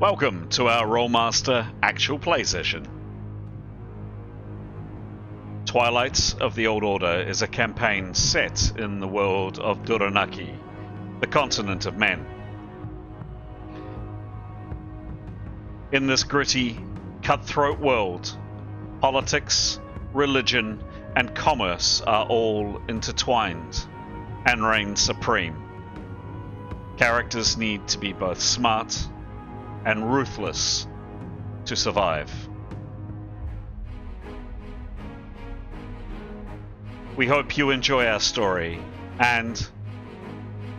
Welcome to our Rolemaster Actual play session. Twilight of the Old Order is a campaign set in the world of Duyranaki, the continent of men. In this gritty, cutthroat world, politics, religion, and commerce are all intertwined and reign supreme. Characters need to be both smart and ruthless to survive. We hope you enjoy our story, and,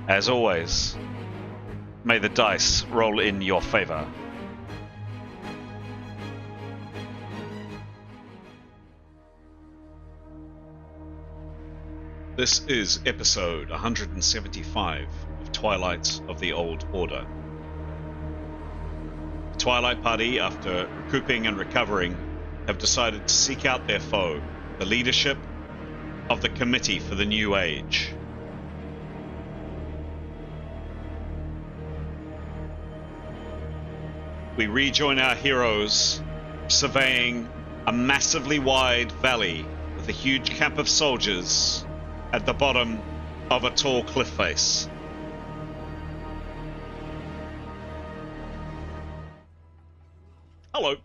as always, may the dice roll in your favor. This is episode 175 of Twilight of the Old Order. The Twilight Party, after recouping and recovering, have decided to seek out their foe, the leadership of the Committee for the New Age. We rejoin our heroes, surveying a massively wide valley with a huge camp of soldiers at the bottom of a tall cliff face. Hello,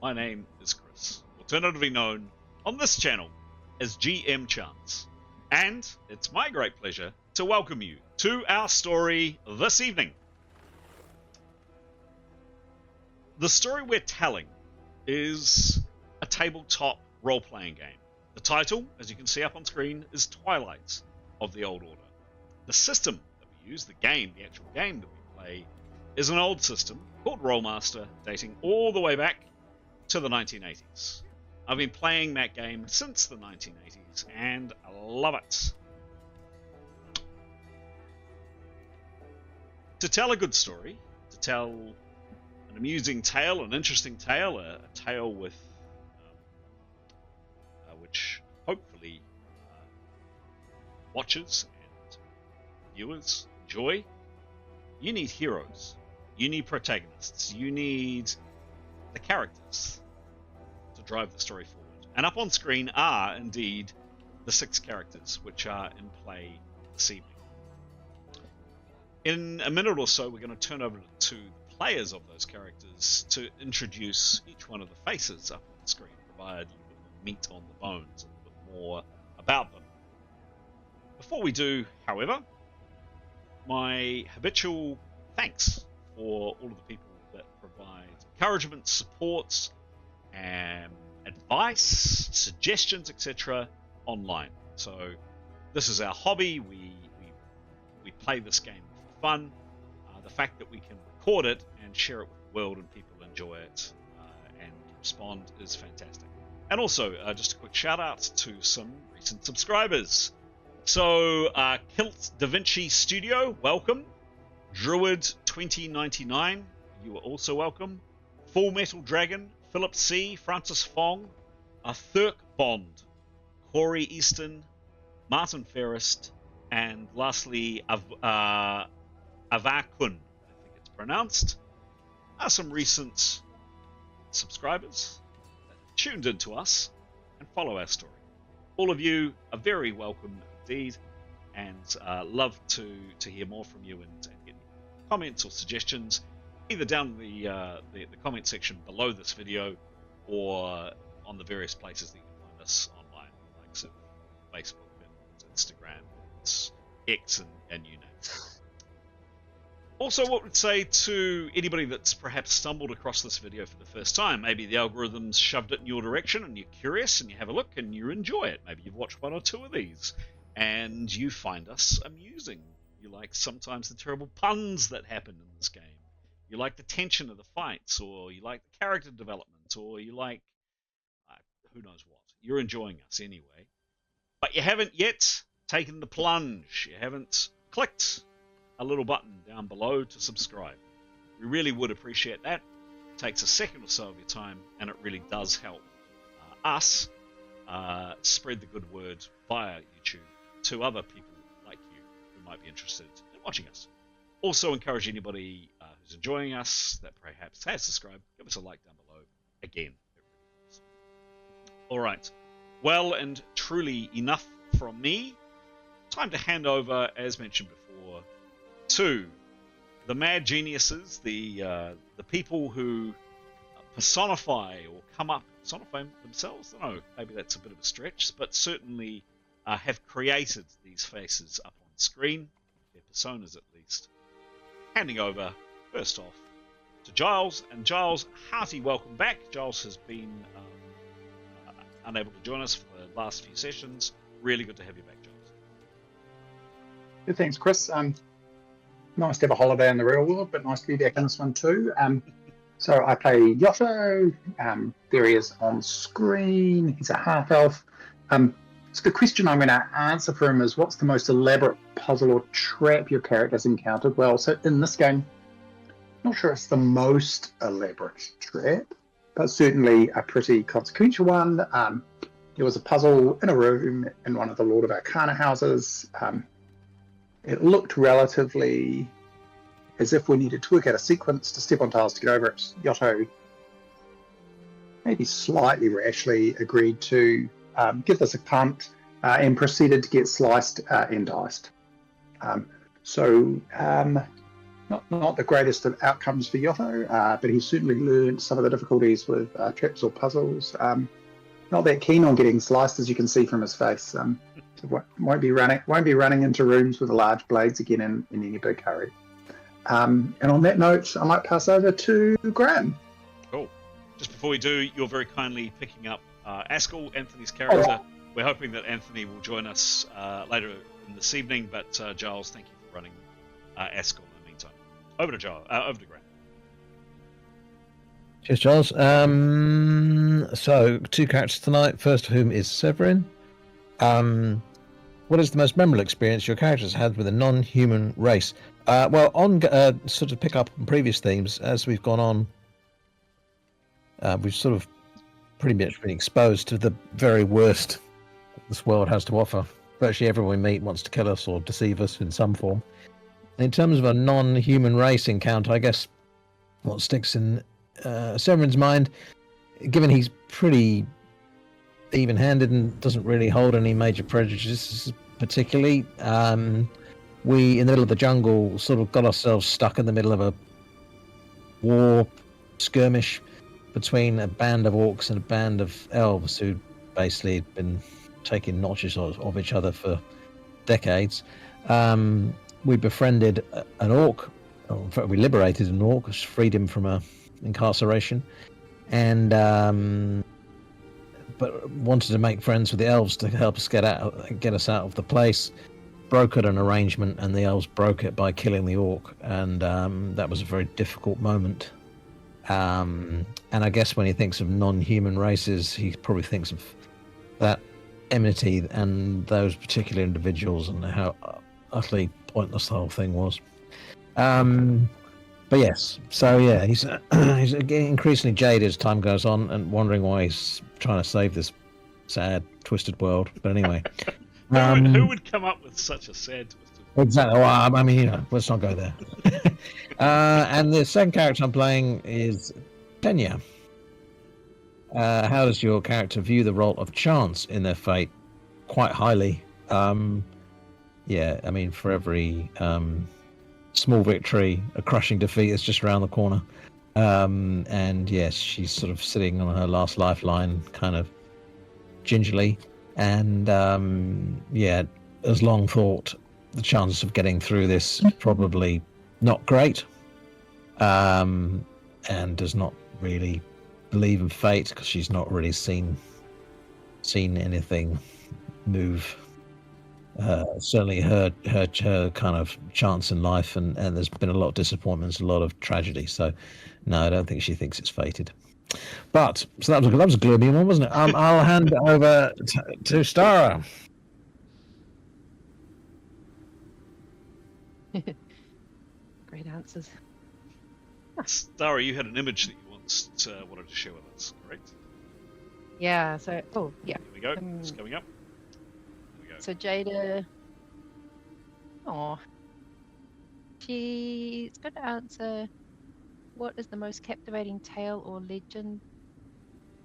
my name is Chris, alternatively known on this channel as GM Chance, and it's my great pleasure to welcome you to our story this evening. The story we're telling is a tabletop role-playing game. The title, as you can see up on screen, is Twilight of the Old Order. The system that we use, the actual game that we play, is an old system called Rolemaster, dating all the way back to the 1980s. I've been playing that game since the 1980s, and I love it. To tell a good story, to tell an amusing tale, an interesting tale, a tale with which hopefully watchers and viewers enjoy, you need heroes. You need protagonists. You need the characters to drive the story forward. And up on screen are, indeed, the 6 characters which are in play this evening. In a minute or so, we're going to turn over to the players of those characters to introduce each one of the faces up on the screen, provide a little bit more meat on the bones, a little bit more about them. Before we do, however, my habitual thanks for all of the people that provide encouragement, support, advice, suggestions, etc. online. So this is our hobby. We play this game for fun. The fact that we can record it and share it with the world and people enjoy it and respond is fantastic. And also, just a quick shout out to some recent subscribers. So, Kilt Da Vinci Studio, welcome. Druid 2099, you are also welcome. Full Metal Dragon, Philip C, Francis Fong, Thurk Bond, Corey Easton, Martin Ferrist, and lastly Avakun, I think it's pronounced, are some recent subscribers that tuned into us and follow our story. All of you are very welcome indeed, and love to hear more from you and get comments or suggestions, either down the comment section below this video or on the various places that you can find us online, like Facebook and Instagram, and X, and you name it. Also, what would say to anybody that's perhaps stumbled across this video for the first time, maybe the algorithm's shoved it in your direction and you're curious and you have a look and you enjoy it. Maybe you've watched 1 or 2 of these and you find us amusing. You like sometimes the terrible puns that happen in this game. You like the tension of the fights, or you like the character development, or you like who knows what. You're enjoying us anyway. But you haven't yet taken the plunge. You haven't clicked a little button down below to subscribe. We really would appreciate that. It takes a second or so of your time, and it really does help us spread the good word via YouTube to other people like you who might be interested in watching us. Also encourage anybody who's who's enjoying us, that perhaps has subscribed, give us a like down below. Again, it really helps. All right. Well and truly enough from me. Time to hand over, as mentioned before, to the mad geniuses, the people who personify or personify themselves. I don't know, maybe that's a bit of a stretch, but certainly have created these faces up on screen, their personas at least. Handing over, first off, to Giles. And Giles, hearty welcome back. Giles has been unable to join us for the last few sessions. Really good to have you back, Giles. Good, thanks, Chris. Nice to have a holiday in the real world, but nice to be back in this one too. So I play Yotto. There he is on screen. He's a half-elf. So the question I'm going to answer for him is, what's the most elaborate puzzle or trap your character's encountered? Well, so in this game, not sure it's the most elaborate trap, but certainly a pretty consequential one. There was a puzzle in a room in one of the Lord of Arcana houses. It looked relatively as if we needed to work out a sequence to step on tiles to get over it. Yotto maybe slightly rashly agreed to give this a punt and proceeded to get sliced and diced. Not the greatest of outcomes for Yotto, but he certainly learned some of the difficulties with traps or puzzles. Not that keen on getting sliced, as you can see from his face. So won't be running into rooms with large blades again in any big hurry. And on that note, I might pass over to Graham. Cool. Just before we do, you're very kindly picking up Askell, Anthony's character. Oh. We're hoping that Anthony will join us later in this evening, but Giles, thank you for running Askell in the meantime. Over to Graham. Cheers, Giles. So, 2 characters tonight, first of whom is Severin. What is the most memorable experience your characters had with a non-human race? Sort of pick up on previous themes, as we've gone on, we've sort of pretty much been exposed to the very worst this world has to offer. Virtually everyone we meet wants to kill us or deceive us in some form. In terms of a non-human race encounter, I guess what sticks in Severin's mind, given he's pretty even-handed and doesn't really hold any major prejudices particularly, we, in the middle of the jungle, sort of got ourselves stuck in the middle of a war skirmish between a band of orcs and a band of elves who basically had been taking notches of each other for decades. We befriended an orc, or in fact we liberated an orc, freed him from incarceration, and but wanted to make friends with the elves to help us get us out of the place. Brokered an arrangement, and the elves broke it by killing the orc, and that was a very difficult moment. And I guess when he thinks of non-human races, he probably thinks of that enmity and those particular individuals and how utterly pointless the whole thing was. But yes, so yeah, he's getting increasingly jaded as time goes on and wondering why he's trying to save this sad, twisted world. But anyway. Who would come up with such a sad, twisted world? Exactly. Well, I mean, let's not go there. And the second character I'm playing is Tenya. How does your character view the role of chance in their fate? Quite highly. Yeah, I mean, for every small victory, a crushing defeat is just around the corner. And yes, she's sort of sitting on her last lifeline, kind of gingerly. And yeah, as long thought, the chances of getting through this probably not great. And does not really believe in fate because she's not really seen anything move. Certainly her kind of chance in life, and there's been a lot of disappointments, a lot of tragedy. So no, I don't think she thinks it's fated. But so that was a gloomy one, wasn't it? I'll hand it over to Stara. Great answers. Stara, you had an image that you wanted to share with us, correct? Yeah. So, yeah. Here we go. It's coming up. Here we go. So Jada. Oh, she's going to answer what is the most captivating tale or legend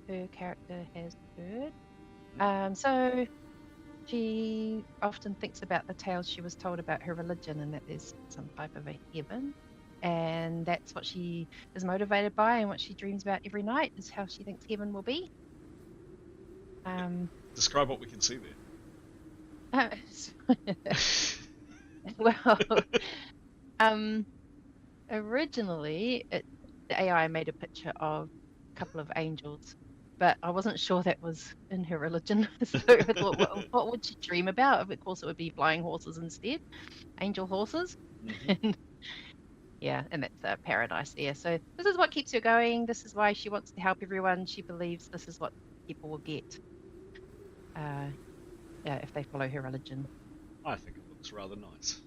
her character has heard? So she often thinks about the tales she was told about her religion and that there's some type of a heaven. And that's what she is motivated by and what she dreams about every night is how she thinks heaven will be. Describe what we can see there. Well, originally the AI made a picture of a couple of angels, but I wasn't sure that was in her religion. So I thought, what would she dream about? Of course, it would be flying horses instead, angel horses. Mm-hmm. Yeah, and that's a paradise there. So this is what keeps her going. This is why she wants to help everyone. She believes this is what people will get if they follow her religion. I think it looks rather nice.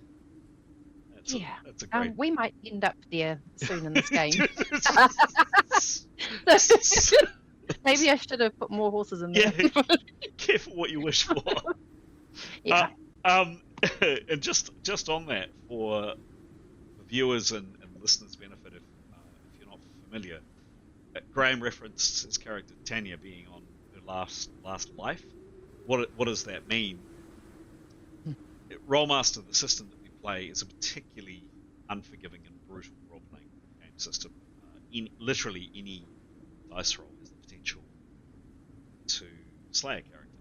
That's a great. We might end up there soon in this game. Maybe I should have put more horses in there. Yeah, careful what you wish for. Yeah. And just on that, for viewers and listeners' benefit, if you're not familiar, Graham referenced his character Tanya being on her last life. What does that mean? Rolemaster, the system that we play, is a particularly unforgiving and brutal role-playing game system. Literally any dice roll has the potential to slay a character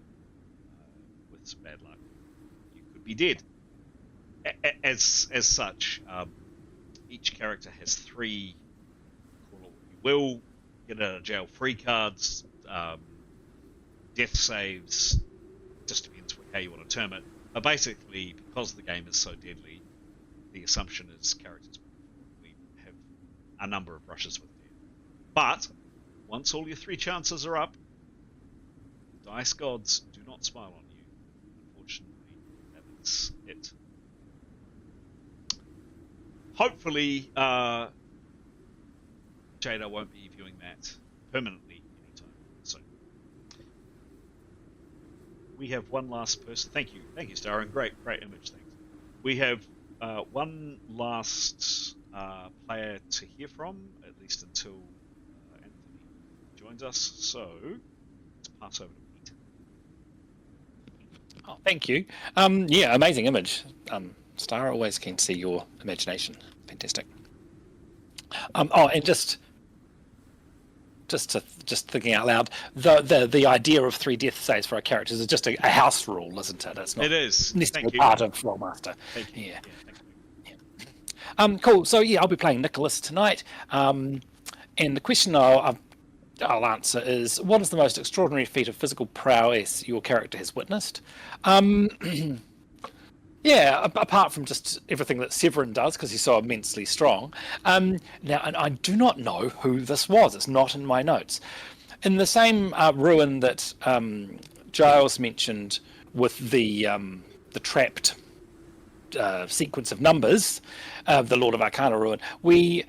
with some bad luck. You could be dead. As such, each character has 3, call it what you will, get out of jail free cards, death saves, just depends how you want to term it. But basically, because the game is so deadly, the assumption is characters we have a number of brushes with death. But once all your 3 chances are up, the dice gods do not smile on you. Unfortunately, that is it. Hopefully, Jada won't be viewing that permanently anytime soon. We have one last person. Thank you, Starren. Great image. Thanks. We have one last player to hear from, at least until Anthony joins us. So let's pass over to Pete. Oh, thank you. Yeah, amazing image. Star, always keen to see your imagination. Fantastic. And just thinking out loud, the idea of 3 death saves for our characters is just a house rule, isn't it? It's not. It is. Necessarily part of Rolemaster. Thank you. Yeah. Thank you. Cool. So yeah, I'll be playing Nicholas tonight. And the question I'll answer is, what is the most extraordinary feat of physical prowess your character has witnessed? Yeah, apart from just everything that Severin does, because he's so immensely strong. Now, and I do not know who this was. It's not in my notes. In the same ruin that Giles mentioned with the trapped sequence of numbers, the Lord of Arcana ruin, we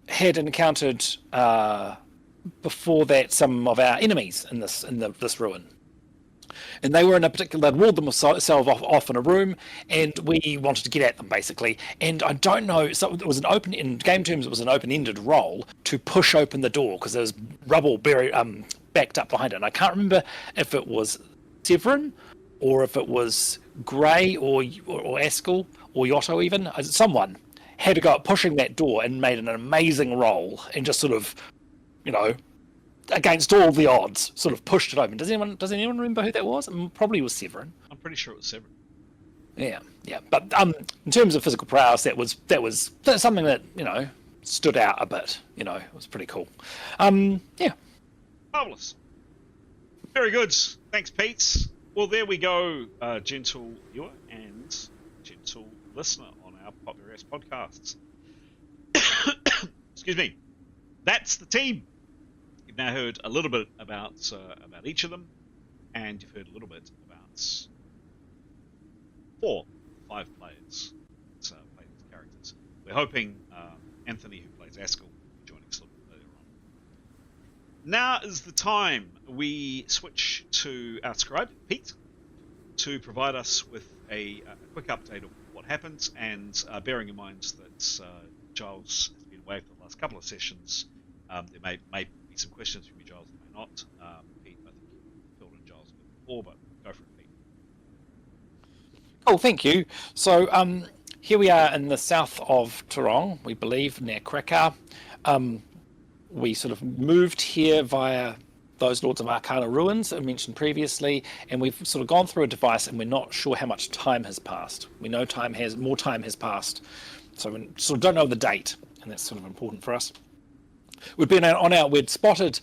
had encountered before that some of our enemies in this ruin. And they were in a particular, they'd walled themselves off in a room, and we wanted to get at them, basically. And I don't know, so it was in game terms, it was an open-ended roll to push open the door, because there was rubble buried, backed up behind it. And I can't remember if it was Severin, or if it was Gray, or Askell, or Yotto even. Someone had to go at pushing that door and made an amazing roll, and just sort of, against all the odds, sort of pushed it open. Does anyone remember who that was? Probably it was Severin. I'm pretty sure it was Severin. Yeah. But in terms of physical prowess, that's something that stood out a bit. It was pretty cool. Yeah. Marvelous. Very good. Thanks, Pete. Well, there we go, gentle viewer and gentle listener on our Popular Ass podcasts. Excuse me. That's the team. You've now heard a little bit about each of them, and you've heard a little bit about 4 of 5 players that play these characters. We're hoping Anthony, who plays Askell, will be joining us a little bit later on. Now is the time we switch to our scribe, Pete, to provide us with a quick update of what happened, and bearing in mind that Giles has been away for the last couple of sessions. There may be some questions from you, Giles, there may not. Pete, I think you filled in Giles a bit before, but go for it, Pete. Oh, thank you. So here we are in the south of Toronto, we believe, near Krakow. We sort of moved here via those Lords of Arcana ruins I mentioned previously, and we've sort of gone through a device, and we're not sure how much time has passed. We know more time has passed, so we sort of don't know the date, and that's sort of important for us. We'd spotted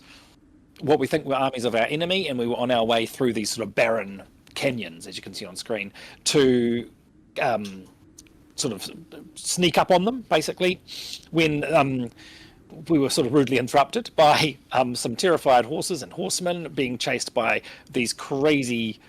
what we think were armies of our enemy, and we were on our way through these sort of barren canyons, as you can see on screen, to sort of sneak up on them, basically, when we were sort of rudely interrupted by some terrified horses and horsemen being chased by these crazy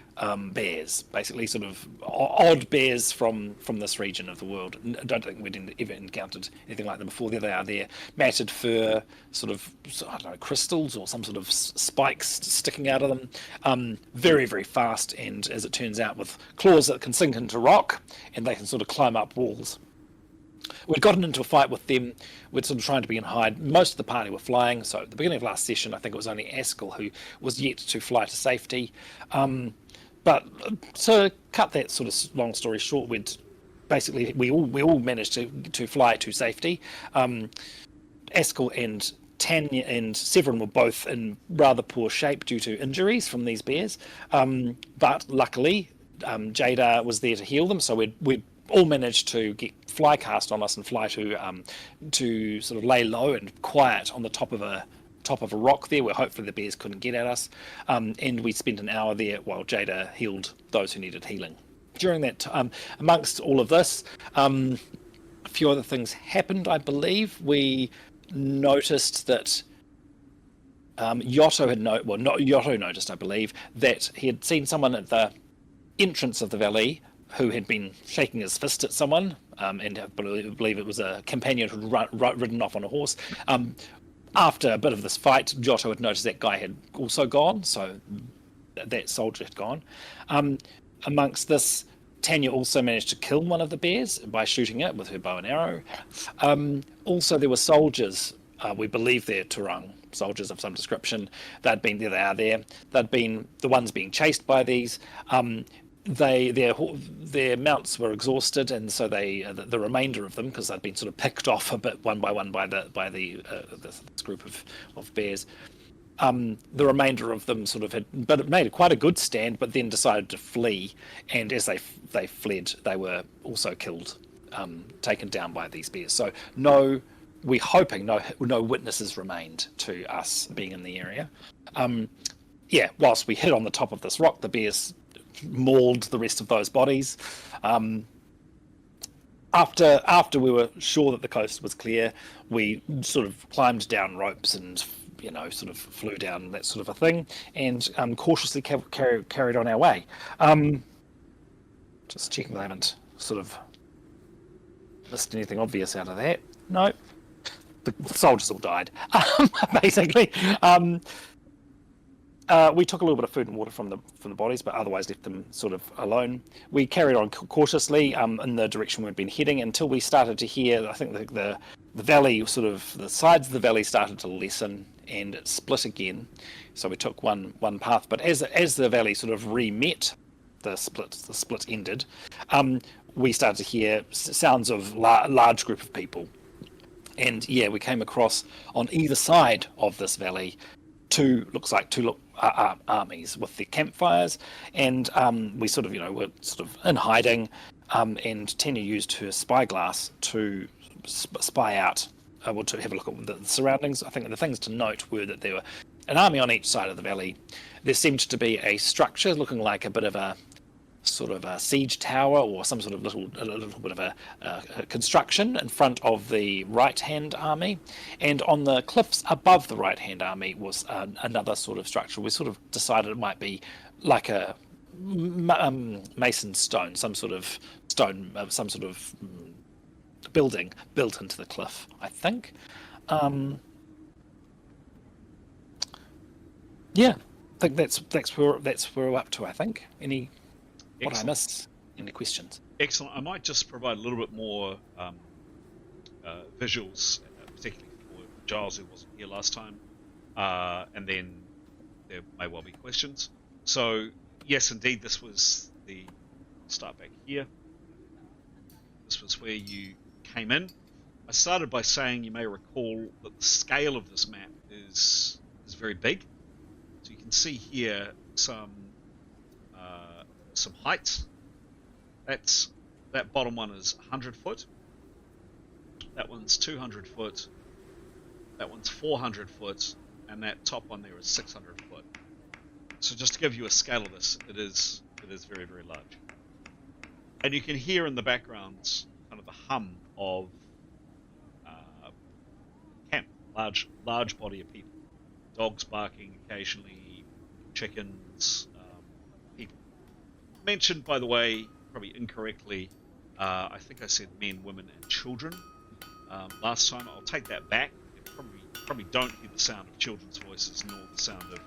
bears, basically sort of odd bears from this region of the world. I don't think we'd ever encountered anything like them before. There they are, they're matted fur, sort of, I don't know, crystals or some sort of spikes sticking out of them. Very, very fast, and as it turns out, with claws that can sink into rock, and they can sort of climb up walls. We'd gotten into a fight with them. We're sort of trying to be in hide. Most of the party were flying. So at the beginning of last session, I think it was only Askell who was yet to fly to safety. But to cut that sort of long story short, we all managed to fly to safety. Askell and Tanya and Severin were both in rather poor shape due to injuries from these bears. But luckily, Jada was there to heal them. So we all managed to get fly cast on us and fly to sort of lay low and quiet on the top of a rock there, where hopefully the bears couldn't get at us. And we spent an hour there while Jada healed those who needed healing. During that, amongst all of this, a few other things happened, I believe. We noticed that Yotto noticed, I believe, that he had seen someone at the entrance of the valley who had been shaking his fist at someone, and I believe it was a companion who'd ridden off on a horse. After a bit of this fight, Giotto had noticed that guy had also gone, so that soldier had gone. Amongst this, Tanya also managed to kill one of the bears by shooting it with her bow and arrow. Also, there were soldiers, we believe they're Turang, soldiers of some description. They'd been there, they are there. They'd been the ones being chased by these. Their mounts were exhausted, and so the remainder of them, because they'd been sort of picked off a bit one by one by this group of bears. The remainder of them sort of had made quite a good stand, but then decided to flee. And as they fled, they were also killed, taken down by these bears. So we're hoping no witnesses remained to us being in the area. Whilst we hit on the top of this rock, the bears mauled the rest of those bodies. After we were sure that the coast was clear, we sort of climbed down ropes and sort of flew down, that sort of a thing, and cautiously carried on our way. Just checking they haven't sort of missed anything obvious out of that. No, the soldiers all died, basically. We took a little bit of food and water from the bodies, but otherwise left them sort of alone. We carried on cautiously in the direction we'd been heading until we started to hear, I think the valley, sort of the sides of the valley started to lessen and it split again. So we took one path, but as the valley sort of re-met, the split ended, we started to hear sounds of large group of people. And we came across on either side of this valley two armies with their campfires, and we sort of were sort of in hiding, and Tanya used her spyglass to spy out, to have a look at the surroundings. I think the things to note were that there were an army on each side of the valley. There seemed to be a structure looking like a bit of a sort of a siege tower or some sort of little bit of a construction in front of the right-hand army, and on the cliffs above the right-hand army was another sort of structure. We sort of decided it might be like a mason stone, some sort of building built into the cliff, I think. I think that's where we're up to. I think. What I miss? Any questions? Excellent. I might just provide a little bit more visuals, particularly for Giles, who wasn't here last time, and then there may well be questions. So yes, indeed, this was the. I'll start back here. This was where you came in. I started by saying you may recall that the scale of this map is very big. So you can see here some heights. That bottom one is 100 foot. That one's 200 foot. That one's 400 foot, and that top one there is 600 foot. So just to give you a scale of this, it is very, very large. And you can hear in the background kind of the hum of camp, large body of people, dogs barking occasionally, chickens, people. Mentioned, by the way, probably incorrectly, I think I said men, women, and children last time. I'll take that back. You probably don't hear the sound of children's voices nor the sound of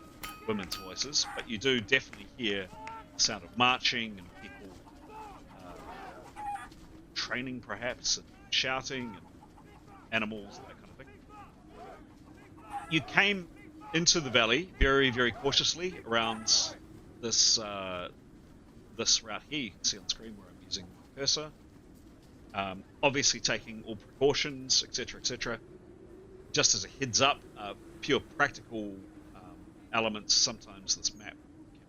women's voices, but you do definitely hear the sound of marching and people training, perhaps, and shouting, and animals, that kind of thing. You came into the valley very, very cautiously around this route here. You can see on the screen where I'm using the cursor. Obviously taking all precautions, etc., etc. Just as a heads up, pure practical elements, sometimes this map can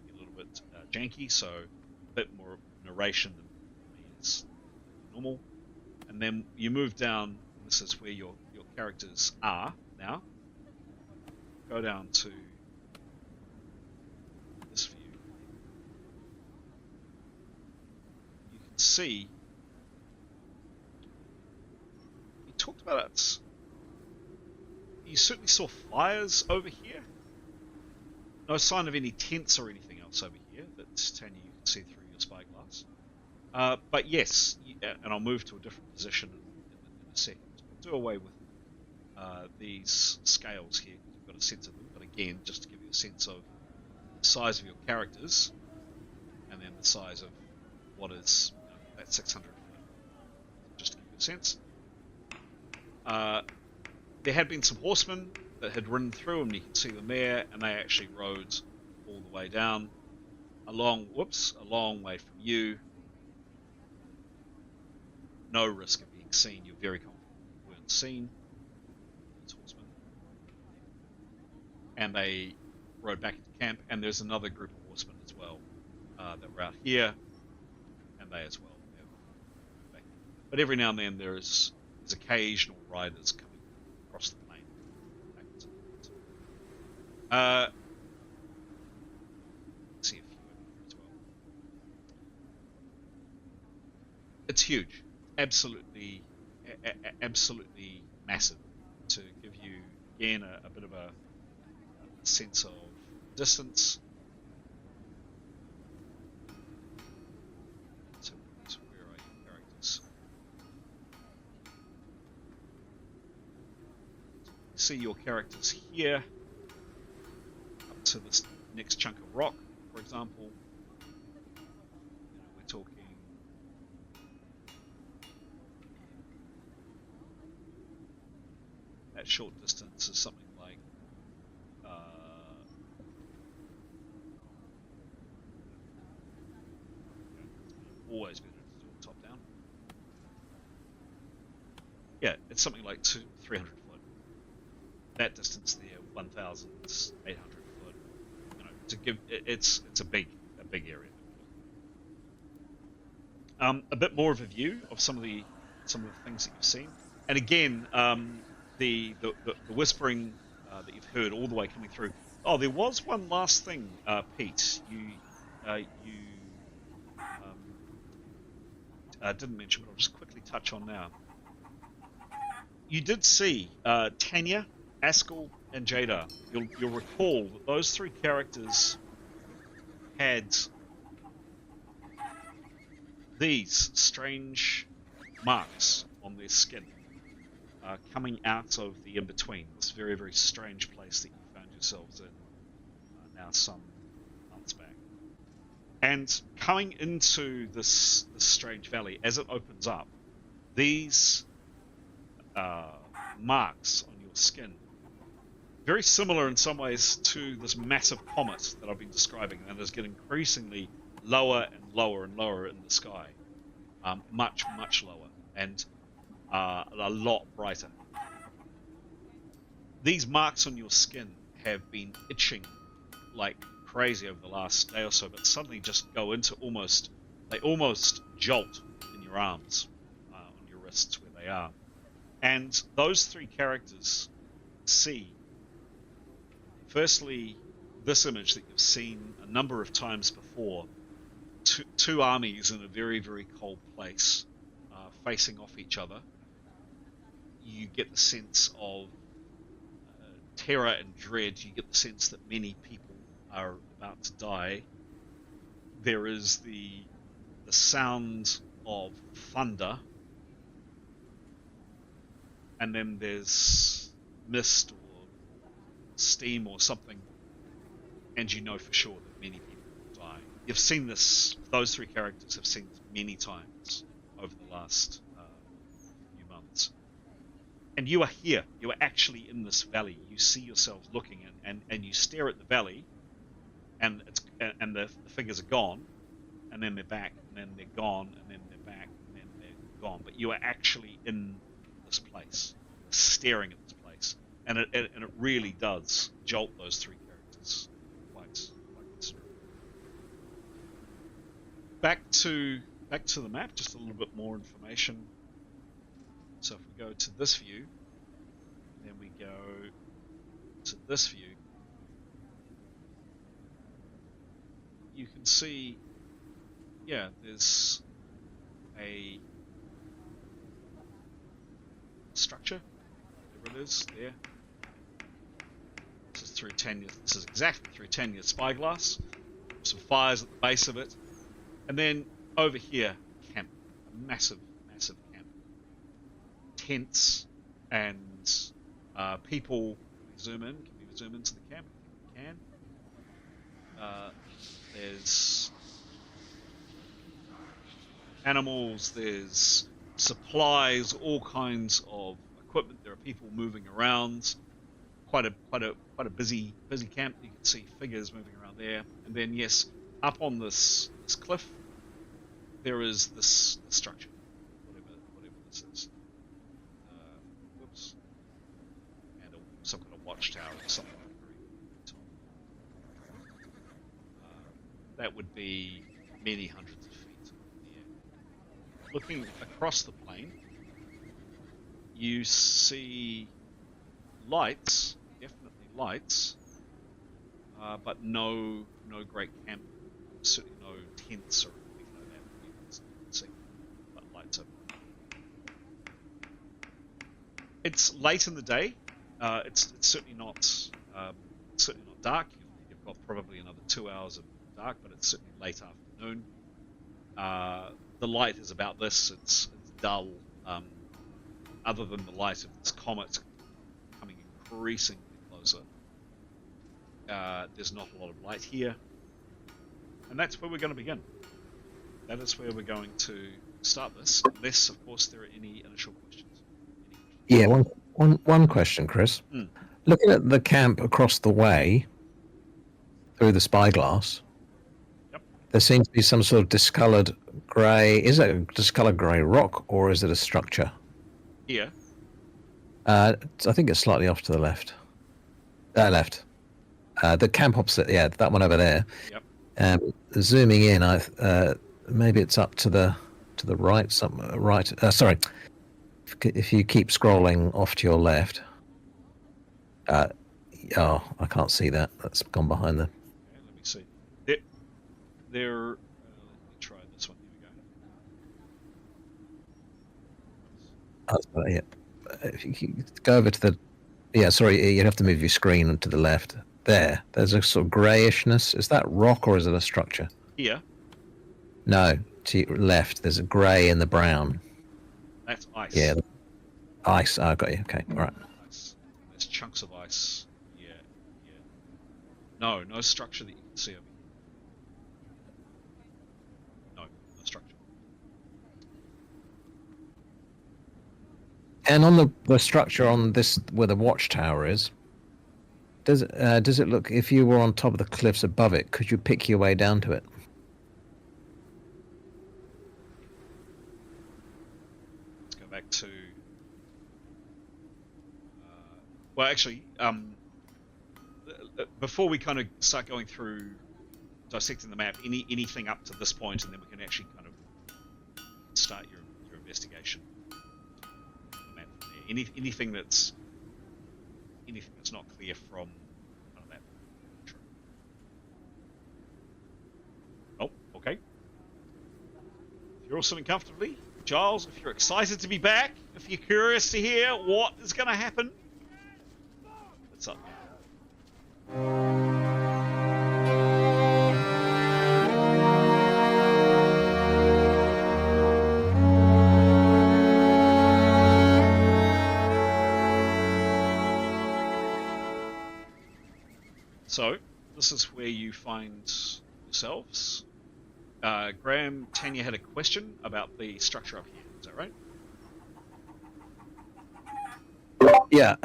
be a little bit janky, so a bit more narration than is normal. And then you move down, this is where your characters are now. Go down to this view. You can see, you talked about it. You certainly saw fires over here. No sign of any tents or anything else over here that Tanya, you can see through your spyglass. But yes, and I'll move to a different position in a second. I'll do away with these scales here, because you've got a sense of them. But again, just to give you a sense of the size of your characters, and then the size of what is that 600 foot. Just to give you a sense. There had been some horsemen that had ridden through, and you can see them there, and they actually rode all the way down, a long way from you. No risk of being seen. You're very confident you weren't seen. Those horsemen. And they rode back into camp, and there's another group of horsemen as well that were out here, and they as well. But every now and then there's occasional riders coming across the plain. See a few over here as well. It's huge, absolutely massive. To give you again a bit of a sense of distance. So where are your characters? See your characters here, up to this next chunk of rock, for example. We're talking that short distance is something like always better to do it top down. Yeah, it's something like 300 foot. That distance there, 1,800 foot. To give it's a big area. A bit more of a view of some of the things that you've seen, and again, the whispering that you've heard all the way coming through. Oh, there was one last thing, Pete. You didn't mention, but I'll just quickly touch on now. You did see Tanya, Askell, and Jada. You'll recall that those three characters had these strange marks on their skin coming out of the in-between, this very, very strange place that you found yourselves in now some months back. And coming into this strange valley, as it opens up, these marks on your skin. Very similar in some ways to this massive comet that I've been describing, and is getting increasingly lower and lower and lower in the sky. Much, much lower, and a lot brighter. These marks on your skin have been itching like crazy over the last day or so, but suddenly just go into they almost jolt in your arms, on your wrists where they are. And those three characters see, firstly, this image that you've seen a number of times before, two armies in a very, very cold place, facing off each other. You get the sense of terror and dread. You get the sense that many people are about to die. There is the sound of thunder, and then there's mist or steam or something, and you know for sure that many people will die. You've seen this, those three characters have seen this many times over the last few months. And you are here, you are actually in this valley. You see yourselves looking in, and you stare at the valley, and the figures are gone, and then they're back, and then they're gone, and then they're back, and then they're gone. But you are actually in this place, staring at this place, and it really does jolt those three characters quite considerably. Back to the map, just a little bit more information. So if we go to this view, then we go to this view, you can see, yeah, there's a structure, whatever it is, there. This is through Tanya's, this is exactly through Tanya's spyglass. Some fires at the base of it. And then over here, camp, a massive, massive camp. Tents and people. Can we zoom in? Can we zoom into the camp? I think we can. There's animals, there's supplies, all kinds of equipment. There are people moving around. Quite a busy camp. You can see figures moving around there. And then yes, up on this cliff, there is this structure, whatever this is. Whoops. And some kind of watchtower or something at the very top. That would be many hundreds of feet in the air. Looking across the plain, you see lights, definitely lights, but no great camp, certainly no tents or anything like that you can see, but lights are. It's late in the day. It's certainly not dark. You've got probably another 2 hours of dark, but it's certainly late afternoon. The light is about this. It's dull. Other than the light of this comet coming increasingly closer, there's not a lot of light here, and that's where we're going to begin. That is where we're going to start this, unless, of course, there are any initial questions. Yeah, one question, Chris. Looking at the camp across the way through the spyglass, Yep. there seems to be some sort of discoloured grey. Is it a discoloured grey rock, or is it a structure? Here. I think it's slightly off to the left. Left. The camp opposite, yeah, that one over there. Yep. Zooming in, maybe it's up to the right. Sorry. If you keep scrolling off to your left. I can't see that. That's gone behind the. Okay, let me see. There. Let me try this one. Here we go. That's about it. If you go over to the. Yeah, sorry, you'd have to move your screen to the left. There's a sort of greyishness. Is that rock or is it a structure? Here. No, to your left. There's a grey and the brown. That's ice. Yeah, ice. I got you. Okay, all right. Ice. There's chunks of ice. Yeah. No structure that you can see over here. No structure. And on the structure on this, where the watchtower is, does it look, if you were on top of the cliffs above it, could you pick your way down to it? Let's go back to. Well, actually, before we kind of start going through dissecting the map, anything up to this point, and then we can actually kind of start your investigation. The map from there. Anything that's not clear from the map. Oh, okay. If you're all sitting comfortably, Giles, if you're excited to be back, if you're curious to hear what is going to happen, it's up. So, this is where you find yourselves. Graham, Tanya had a question about the structure up here. Is that right? Yeah.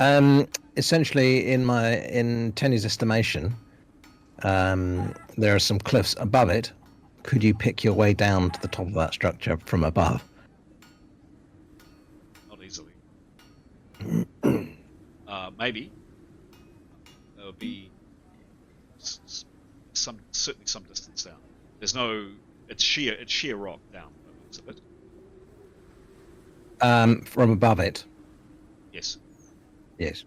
Essentially, in Tenny's estimation, there are some cliffs above it. Could you pick your way down to the top of that structure from above? Not easily. Maybe. There would be certainly some distance down. There's no. It's sheer rock down by the looks of it. From above it. Yes. Yes.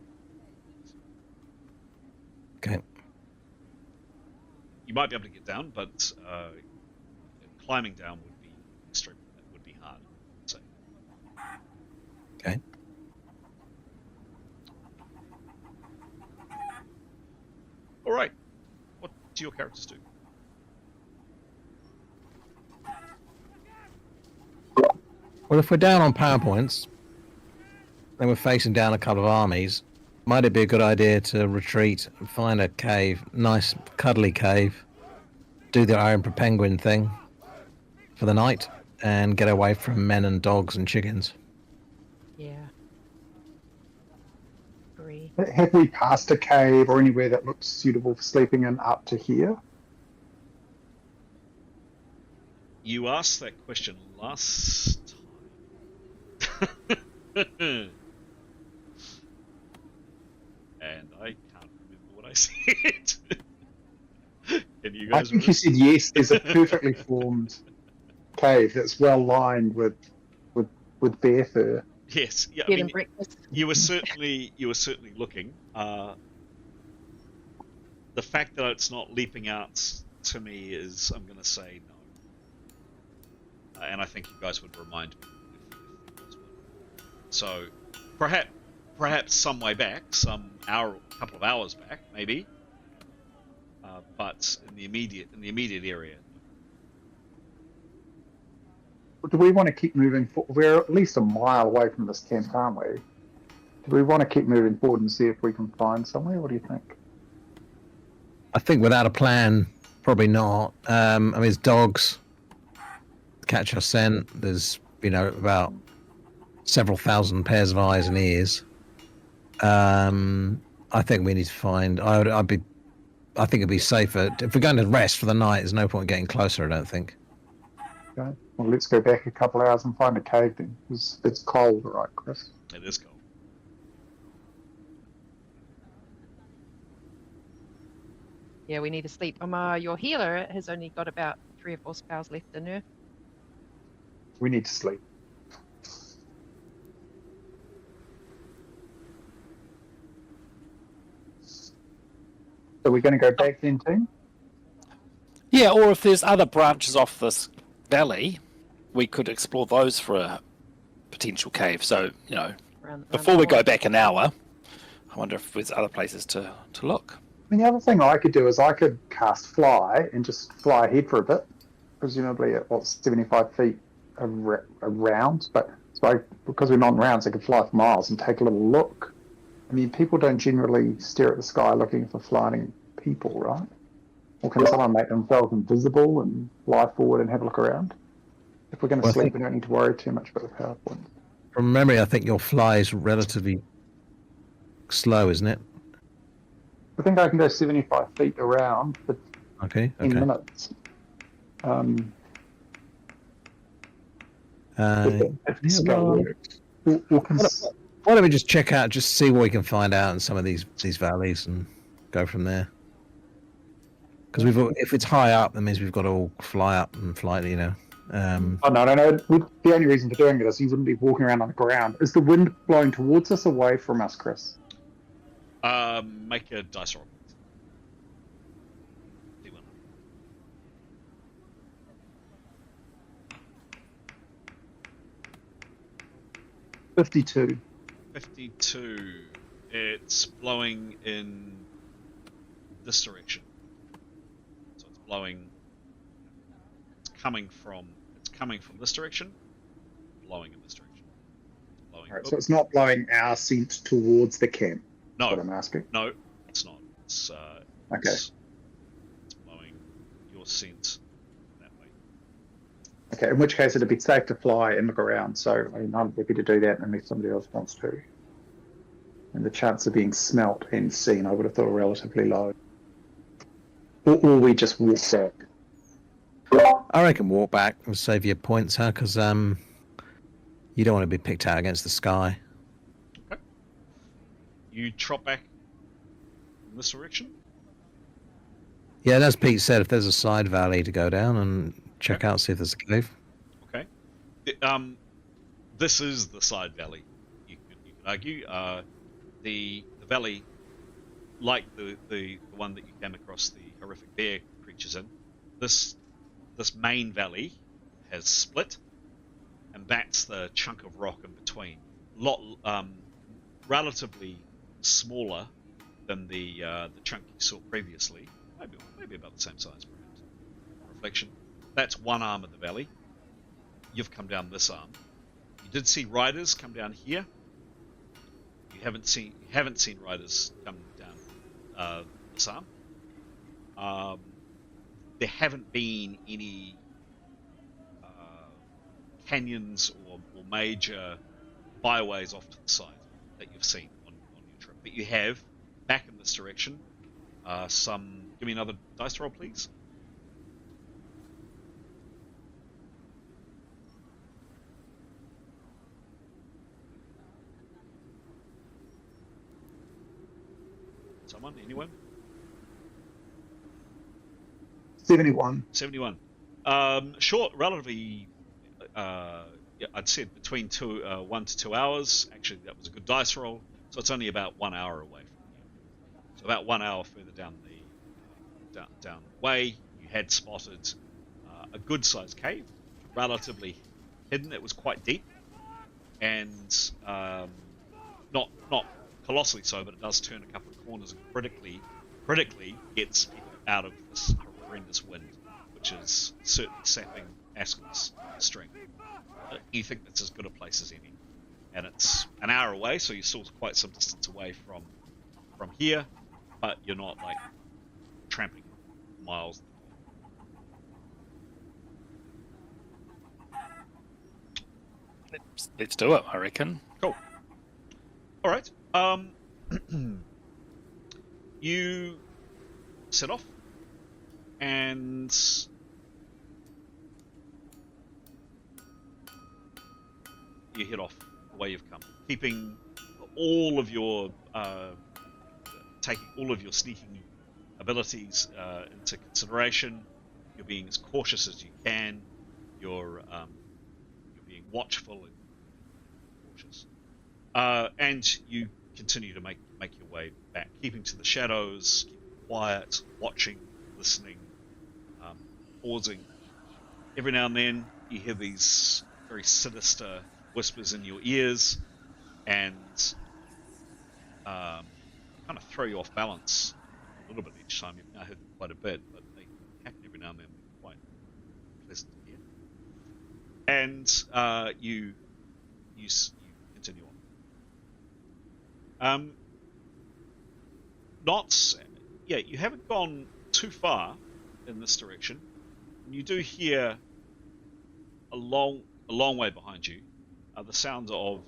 Okay. You might be able to get down, but climbing down would be extreme. That would be hard. So. Okay. All right. What do your characters do? Well, if we're down on PowerPoints, and we're facing down a couple of armies, might it be a good idea to retreat and find a cave, nice cuddly cave, do the Iron Penguin thing for the night, and get away from men and dogs and chickens? Yeah. Agree. Have we passed a cave or anywhere that looks suitable for sleeping in up to here? You asked that question last time. And I can't remember what I said. Can you guys I think you said yes. There's a perfectly formed cave that's well lined with bear fur. Yes, yeah. Bed and breakfast. You were certainly looking. The fact that it's not leaping out to me is, I'm going to say no. And I think you guys would remind me if there was one. So perhaps some way back, couple of hours back, maybe. But in the immediate area. Do we want to keep moving forward? We're at least a mile away from this camp, aren't we? Do we want to keep moving forward and see if we can find somewhere? What do you think? I think without a plan, probably not. I mean, there's dogs, catch our scent. There's, about several thousand pairs of eyes and ears. I think we need to find. I think it'd be safer if we're going to rest for the night. There's no point getting closer. I don't think. Okay. Well, let's go back a couple of hours and find a cave then. It's cold, right, Chris? It is cold. Yeah, we need to sleep. Your healer has only got about 3 or 4 spells left in her. We need to sleep. So we're going to go back then, team? Yeah, or if there's other branches off this valley, we could explore those for a potential cave. So, before we go back an hour, I wonder if there's other places to look. I mean, the other thing I could do is I could cast fly and just fly ahead for a bit, presumably at 75 feet around. But because we're not in rounds, I could fly for miles and take a little look. I mean, people don't generally stare at the sky looking for flying people, right? Or can someone make themselves invisible and fly forward and have a look around? If we're going to sleep, we don't need to worry too much about the PowerPoint. From memory, I think your fly is relatively slow, isn't it? I think I can go 75 feet around for Okay. 10 Okay. minutes. Yeah, If the scale well, works. Or why don't we just check out, just see what we can find out in some of these valleys and go from there? Because if it's high up, that means we've got to all fly up and fly. Oh, no. The only reason for doing it is you wouldn't be walking around on the ground. Is the wind blowing towards us, away from us, Chris? Make a dice roll. D100. 52. 52. It's blowing in this direction. So it's blowing. It's coming from this direction, blowing in this direction. Blowing. All right, so it's not blowing our scent towards the camp. No, What I'm asking. no, it's not. It's Okay. It's blowing your scent that way. Okay, in which case it'd be safe to fly and look around. So I'm happy to do that unless somebody else wants to. And the chance of being smelt and seen, I would have thought, relatively low. Or we just walk back. I reckon walk back and save your points, huh? Because you don't want to be picked out against the sky. Okay. You trot back in this direction. Yeah, and as Pete said, if there's a side valley to go down and check out, see if there's a cave. Okay. This is the side valley. You could argue. The valley, like the one that you came across the horrific bear creatures in, this main valley has split, and that's the chunk of rock in between. Relatively smaller than the chunk you saw previously. Maybe about the same size, perhaps. Reflection. That's one arm of the valley. You've come down this arm. You did see riders come down here. You haven't seen riders come down this arm. There haven't been any canyons or major byways off to the side that you've seen on your trip, but you have back in this direction. Give me another dice roll, please. Someone? Anyone? 71. 71. Short, relatively. Yeah, I'd said between 1 to 2 hours. Actually, that was a good dice roll. So it's only about 1 hour away from you. So about 1 hour further down the way, you had spotted a good-sized cave, relatively hidden. It was quite deep, and not colossally so, but it does turn a couple of corners and critically gets people out of this horrendous wind, which is certainly sapping Askel's strength. You think that's as good a place as any, and it's an hour away, so you're still quite some distance away from here, but you're not like tramping miles. Let's do it, I reckon. Cool. All right. You set off, and you head off the way you've come, keeping all of your taking all of your sneaking abilities into consideration. You're being as cautious as you can. You're being watchful and cautious, and you continue to make your way back, keeping to the shadows, keeping quiet, watching, listening, pausing. Every now and then you hear these very sinister whispers in your ears, and kind of throw you off balance a little bit each time. You've now heard them quite a bit, but they happen every now and then. They're quite pleasant to hear. And you continue on. You haven't gone too far in this direction. And you do hear a long way behind you, the sound of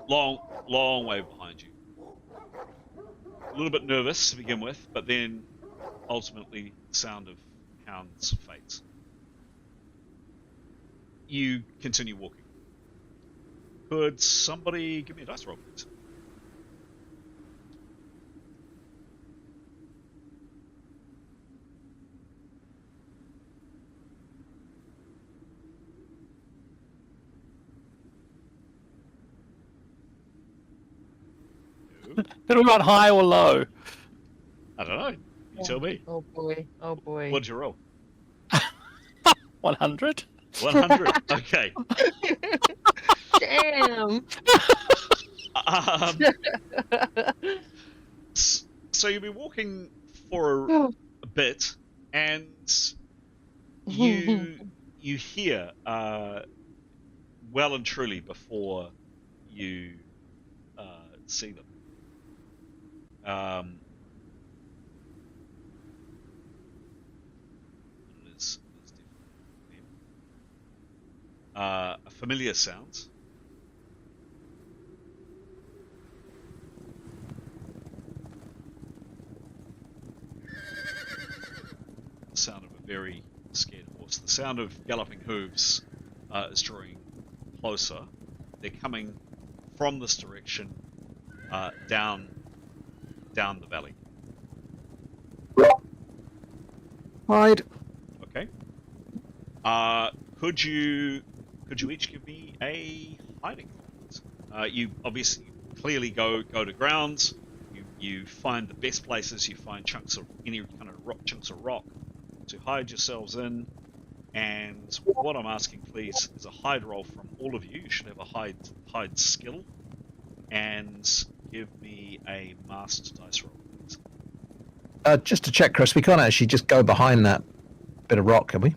long way behind you. A little bit nervous to begin with, but then ultimately the sound of hounds fades. You continue walking. Could somebody give me a dice roll, please? Did we run high or low? I don't know. You tell me. Oh boy. Oh boy. What did you roll? 100. 100. Okay. Damn. Um, so you'll be walking for a bit, and you hear well and truly before you see them. It is definitely a familiar sound. The sound of a very scared horse. The sound of galloping hooves is drawing closer. They're coming from this direction down the valley. Hide. Okay. Could you each give me a hiding? You obviously clearly go to ground. You find the best places. You find chunks of any kind of chunks of rock to hide yourselves in. And what I'm asking, please, is a hide roll from all of you. You should have a hide skill, and give me a master dice roll, please. Just to check, Chris, we can't actually just go behind that bit of rock, can we?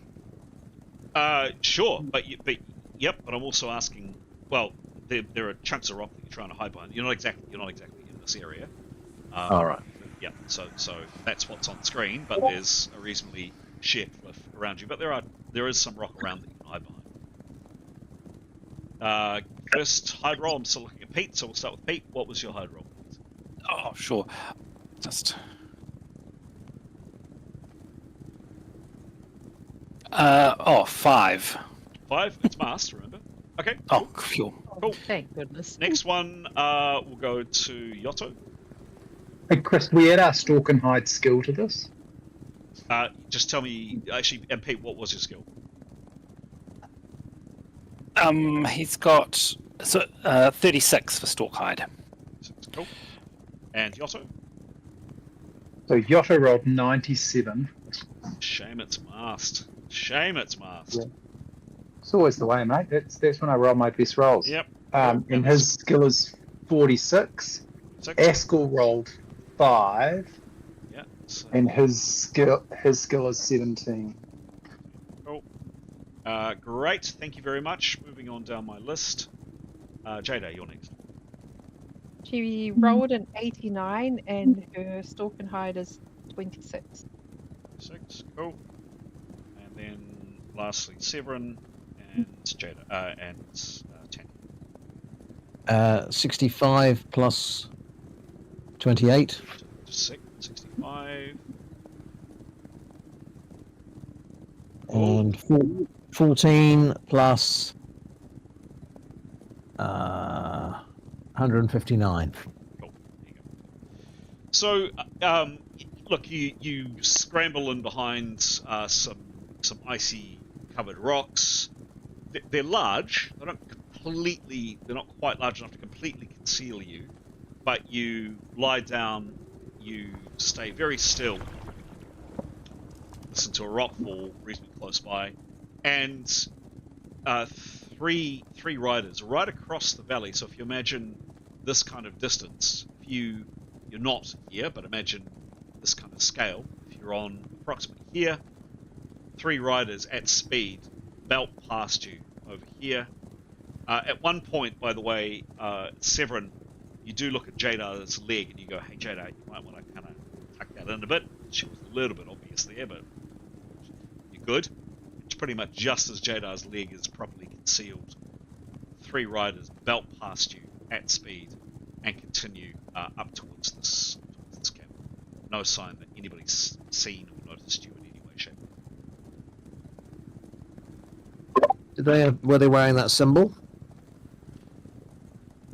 Sure, but I'm also asking. Well, there are chunks of rock that you're trying to hide behind. You're not exactly in this area. All right. Yeah. So that's what's on the screen, but there's a reasonably sheer cliff around you. But there is some rock around that you can hide behind. First hide roll. I'm still looking at Pete, so we'll start with Pete. What was your hide roll, please? Oh, sure. Just. 5. 5. It's masked, remember? Okay. Oh, cool. Cool. Thank goodness. Next one, we'll go to Yotto. Hey, Chris, do we add our stalk and hide skill to this? Just tell me, actually, and Pete, what was your skill? He's got 36 for stalk hide. Cool. And Yotto? So Yotto rolled 97. Shame it's masked. Shame it's masked. Yeah. It's always the way, mate. That's when I roll my best rolls. Yep. And his skill is 46. Askell rolled 5. Yeah. So, And his skill is 17. cool. Great. Thank you very much. Moving on down my list. Jada, you're next. She rolled an 89 and her stalk and hide is 26. 6. Cool. And then lastly, Severin and Jada and Tanny. 65 plus 28. 65. And 14 plus 159. Cool. There you go. So, look, you scramble in behind some icy covered rocks. They're large. They're not quite large enough to completely conceal you. But you lie down. You stay very still. Listen to a rock fall reasonably close by, and three riders right across the valley. So if you imagine this kind of distance, you're not here, but imagine this kind of scale. If you're on approximately here, 3 riders at speed belt past you over here. At one point, by the way, Severin, you do look at Jada's leg and you go, "Hey Jada, you might want to kind of tuck that in a bit. She was a little bit obvious there, but you're good. It's pretty much just as Jadar's leg is properly concealed. 3 riders belt past you at speed and continue up towards this cabin. No sign that anybody's seen or noticed you in any way, shape. Were they wearing that symbol?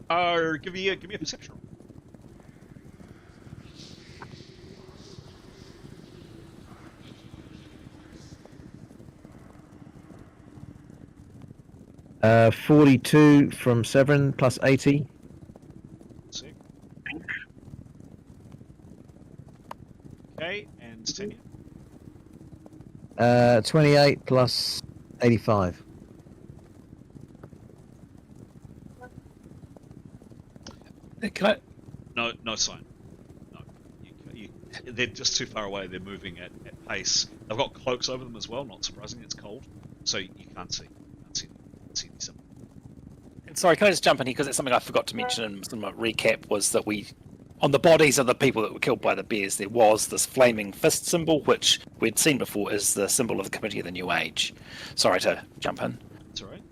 Give me a perception roll. Uh, 42 from Severin plus 80. Let's see. Okay, and Tanya. 28 plus 85. Can I? No sign. No, they're just too far away. They're moving at pace. They've got cloaks over them as well. Not surprising. It's cold, so you can't see. See the symbol. And sorry, can I just jump in here because it's something I forgot to mention in my recap was that on the bodies of the people that were killed by the bears, there was this flaming fist symbol, which we'd seen before as the symbol of the Committee of the New Age. Sorry to jump in. That's all right.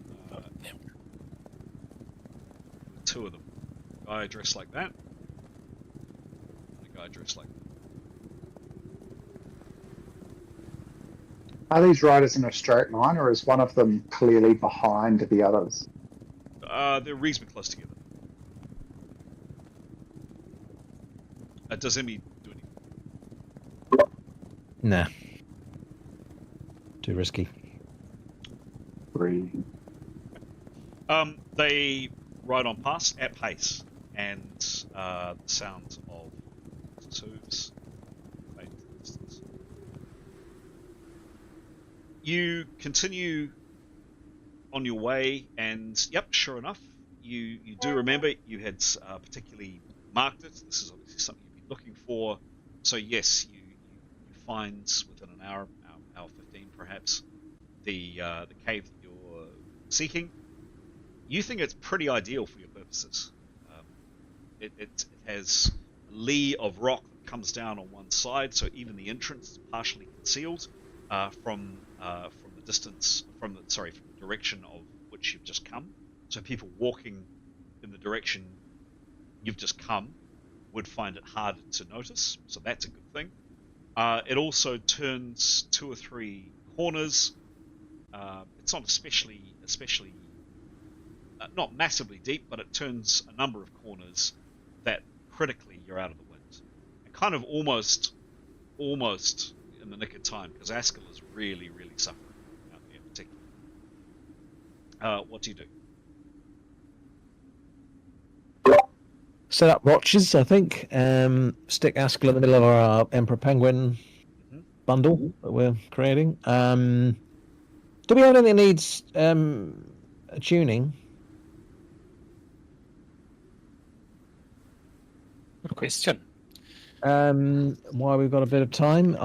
Two of them. A guy dressed like that. And a guy dressed like that. Are these riders in a straight line, or is one of them clearly behind the others? They're reasonably close together. Does Emmy do anything? Nah. Too risky. 3. They ride on past at pace, and the sounds of hooves fade into the distance. You continue on your way, and yep, sure enough, you do remember you had particularly marked it. This is obviously something you've been looking for. So yes, you find within an hour 15 perhaps, the cave that you're seeking. You think it's pretty ideal for your purposes. It has a lee of rock that comes down on one side, so even the entrance is partially concealed from the distance, from the direction of which you've just come. So people walking in the direction you've just come would find it harder to notice. So that's a good thing. It also turns 2 or 3 corners. It's not especially not massively deep, but it turns a number of corners that critically you're out of the wind. And kind of almost in the nick of time, because Askell is really, really suffering out there in particular. What do you do? Set up watches, I think. Stick Askell in the middle of our Emperor Penguin bundle that we're creating. Do we have anything that needs a tuning? Good question. Why we've got a bit of time?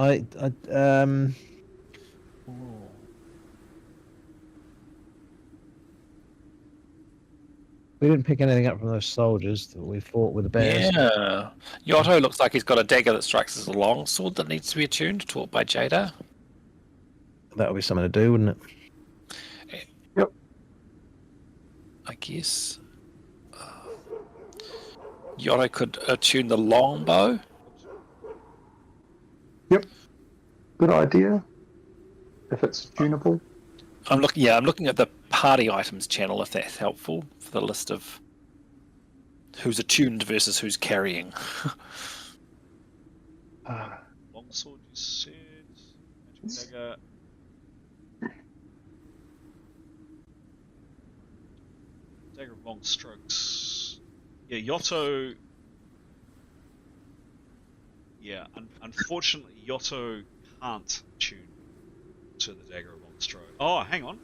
We didn't pick anything up from those soldiers that we fought with the bears. Yeah. Yotto looks like he's got a dagger that strikes as a long sword that needs to be attuned, taught by Jada. That would be something to do, wouldn't it? Yep. I guess. Yotto could attune the longbow. Yep. Good idea. If it's tunable. I'm looking at the party items channel, if that's helpful, for the list of who's attuned versus who's carrying. Longsword, you said. Magic dagger. Dagger of long strokes. Yeah, Yotto. Yeah, unfortunately, Yotto can't tune to the dagger of long stroke. Oh, hang on.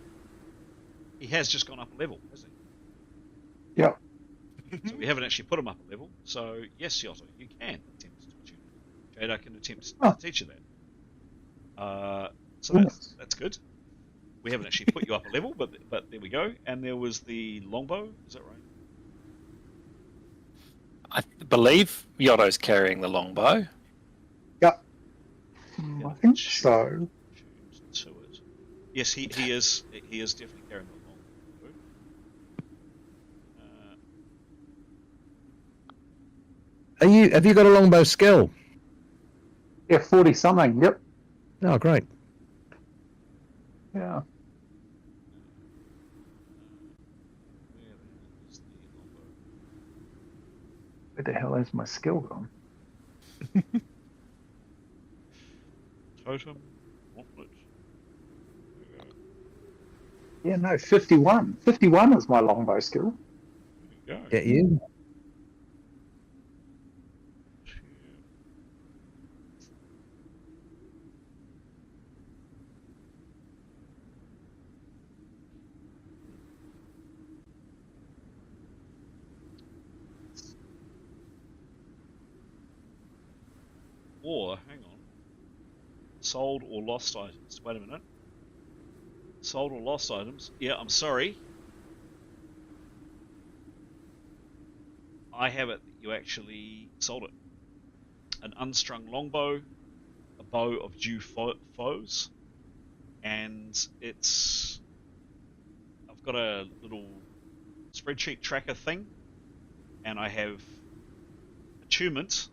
He has just gone up a level, hasn't he? Yep. So we haven't actually put him up a level. So yes, Yotto, you can attempt to tune it. Jada can attempt to teach you that. So that's good. We haven't actually put you up a level, but there we go. And there was the longbow. Is that right? I believe Yotto's carrying the longbow. I think so. To it. Yes, he is definitely carrying the longbow. Have you got a longbow skill? Yeah, 40 something. Yep. Oh, great. Yeah. Where the hell is the longbow? Where the hell is my skill gone? Totem, gauntlet. Yeah, no, 51. 51 is my longbow skill. There you go. Get you. Or, hang on. Sold or lost items. Wait a minute. Sold or lost items. Yeah, I'm sorry. I have it that you actually sold it. An unstrung longbow, a bow of dew foes, and it's... I've got a little spreadsheet tracker thing, and I have attunement.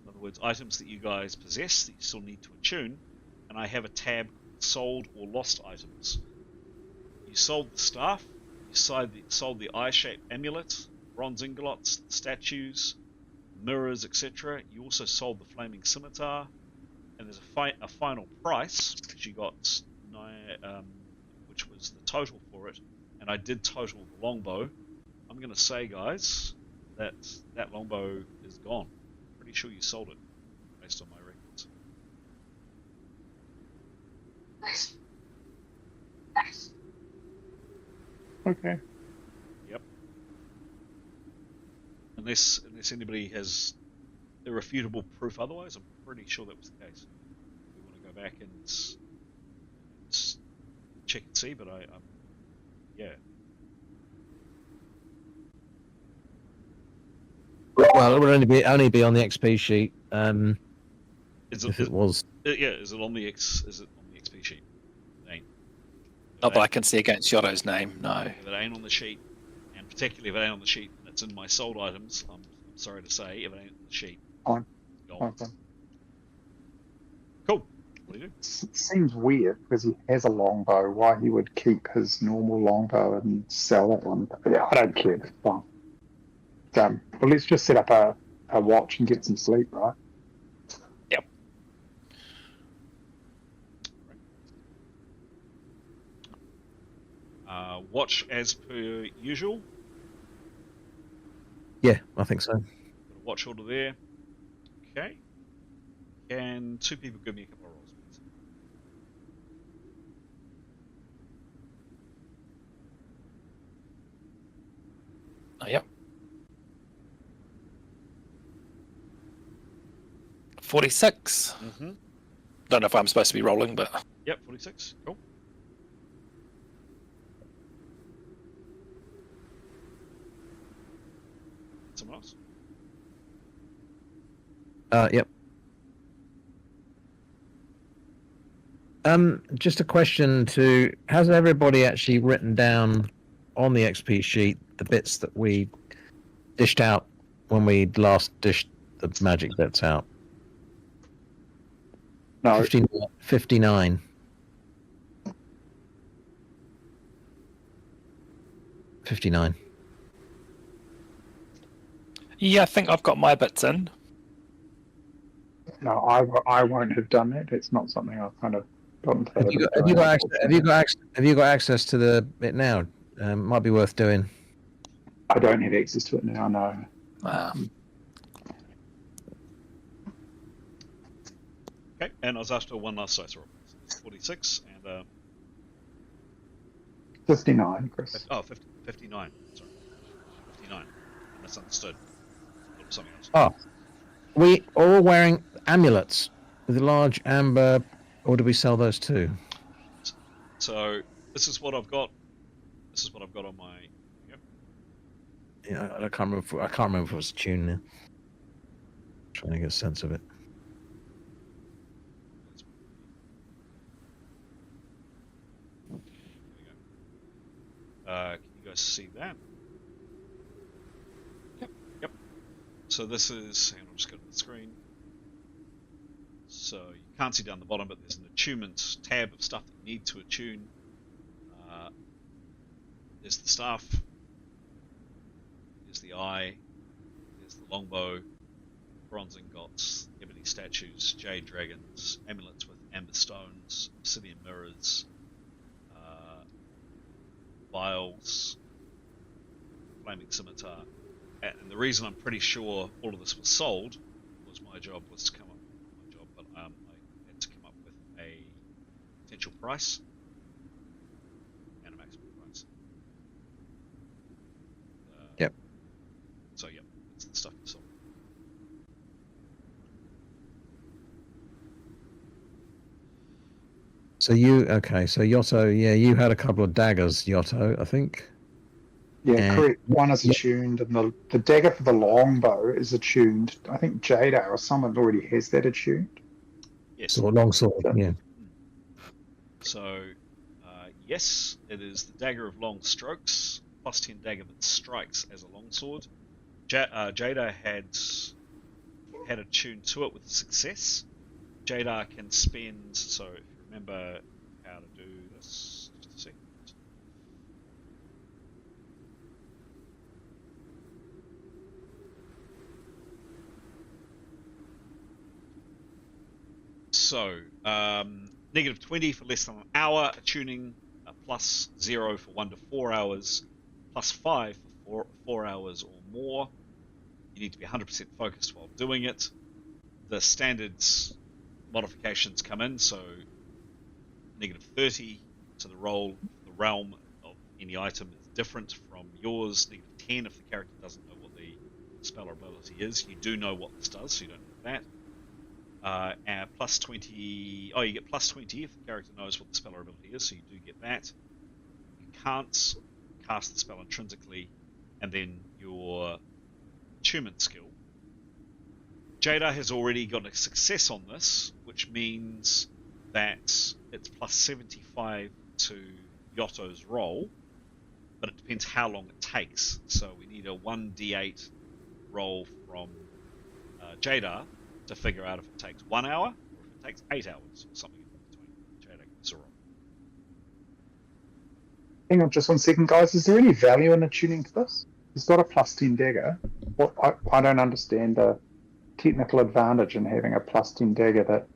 In other words, items that you guys possess that you still need to attune, and I have a tab called sold or lost items. You sold the staff, you sold the eye-shaped amulet, bronze ingots, statues, mirrors, etc. You also sold the flaming scimitar, and there's a final price, which you got, which was the total for it, and I did total the longbow. I'm going to say, guys, that that longbow is gone. Pretty sure you sold it, based on my records. Okay. Yep. Unless anybody has irrefutable proof otherwise, I'm pretty sure that was the case. We want to go back and check and see, but yeah. Well, it would only be on the XP sheet. If it was. Yeah, is it on the XP sheet? It ain't. Not that I can see against Yotto's name, no. If it ain't on the sheet, and particularly if it ain't on the sheet and it's in my sold items, I'm sorry to say, if it ain't on the sheet, Fine. it's gone. Okay. Cool. What do you do? It seems weird because he has a longbow. Why he would keep his normal longbow and sell that one? But yeah, I don't care. It's fine. Well, let's just set up a watch and get some sleep, right? Yep. Watch as per usual. Yeah, I think so. Got a watch order there. Okay. Can two people give me a couple of rolls, please? Oh, yep. 46. Mm-hmm. Don't know if I'm supposed to be rolling, but Yep, 46. Cool. Someone else? Yep. Just a question to: has everybody actually written down on the XP sheet the bits that we dished out when we last dished the magic bits out? No. 59. 59. yeah, I think I've got my bits in. No, I won't have done it. It's not something I've kind of gotten to. Have you got access to the bit now? Might be worth doing. I don't have access to it now. No. Okay, and I was asked for one last dice roll. 46 and 59, Chris. 59. Sorry, 59. That's understood. That was something else. Oh, we are all wearing amulets with a large amber, or do we sell those too? So this is what I've got. This is what I've got on my. Yep. Yeah, I can't remember. I can't remember if it was a tune now. Trying to get a sense of it. That's can you guys see that? Yep. So this is, hang on, I'll just go to the screen. So you can't see down the bottom, but there's an attunements tab of stuff that you need to attune. There's the staff. There's the eye. There's the longbow. Bronze ingots, ebony statues, jade dragons, amulets with amber stones, obsidian mirrors, vials, flaming scimitar. And the reason I'm pretty sure all of this was sold was my job was to come up with my job, but I had to come up with a potential price and a maximum price. Yep. So yep, it's the stuff you sold. So so Yotto, yeah, you had a couple of daggers, Yotto, I think. Yeah, And- correct. One is attuned, and the dagger for the longbow is attuned. I think Jada or someone already has that attuned. Yes. So longsword, yeah. So, yes, it is the dagger of long strokes, plus 10 dagger that strikes as a longsword. Jada had attuned to it with success. Jada can spend, so if you remember how to do this, just a second. So, negative 20 for less than an hour, attuning plus 0 for 1 to 4 hours, plus 5 for 4 hours or more. You need to be 100% focused while doing it. The standards modifications come in, so negative 30 to the roll, the realm of any item is different from yours. Negative 10 if the character doesn't know what the spell or ability is. You do know what this does, so you don't know that. And plus 20, you get plus 20 if the character knows what the spell or ability is, so you do get that. You can't cast the spell intrinsically, and then your attunement skill. Jada has already got a success on this, which means that it's plus 75 to Yotto's roll, but it depends how long it takes. So we need a 1d8 roll from Jada to figure out if it takes 1 hour or if it takes 8 hours or something in between. Jada gives a roll. Hang on just 1 second, guys. Is there any value in attuning to this? He's got a plus 10 dagger. What I don't understand the technical advantage in having a plus 10 dagger that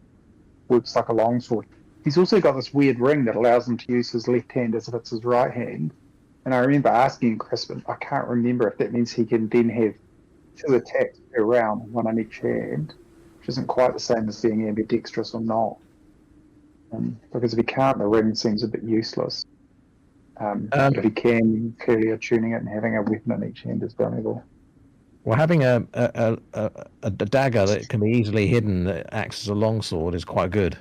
works like a longsword. He's also got this weird ring that allows him to use his left hand as if it's his right hand. And I remember asking Chris, but I can't remember if that means he can then have 2 attacks per round, 1 on each hand, which isn't quite the same as being ambidextrous or not. Because if he can't, the ring seems a bit useless. But if he can, clearly attuning it and having a weapon in each hand is valuable. Well, having a dagger that can be easily hidden that acts as a longsword is quite good,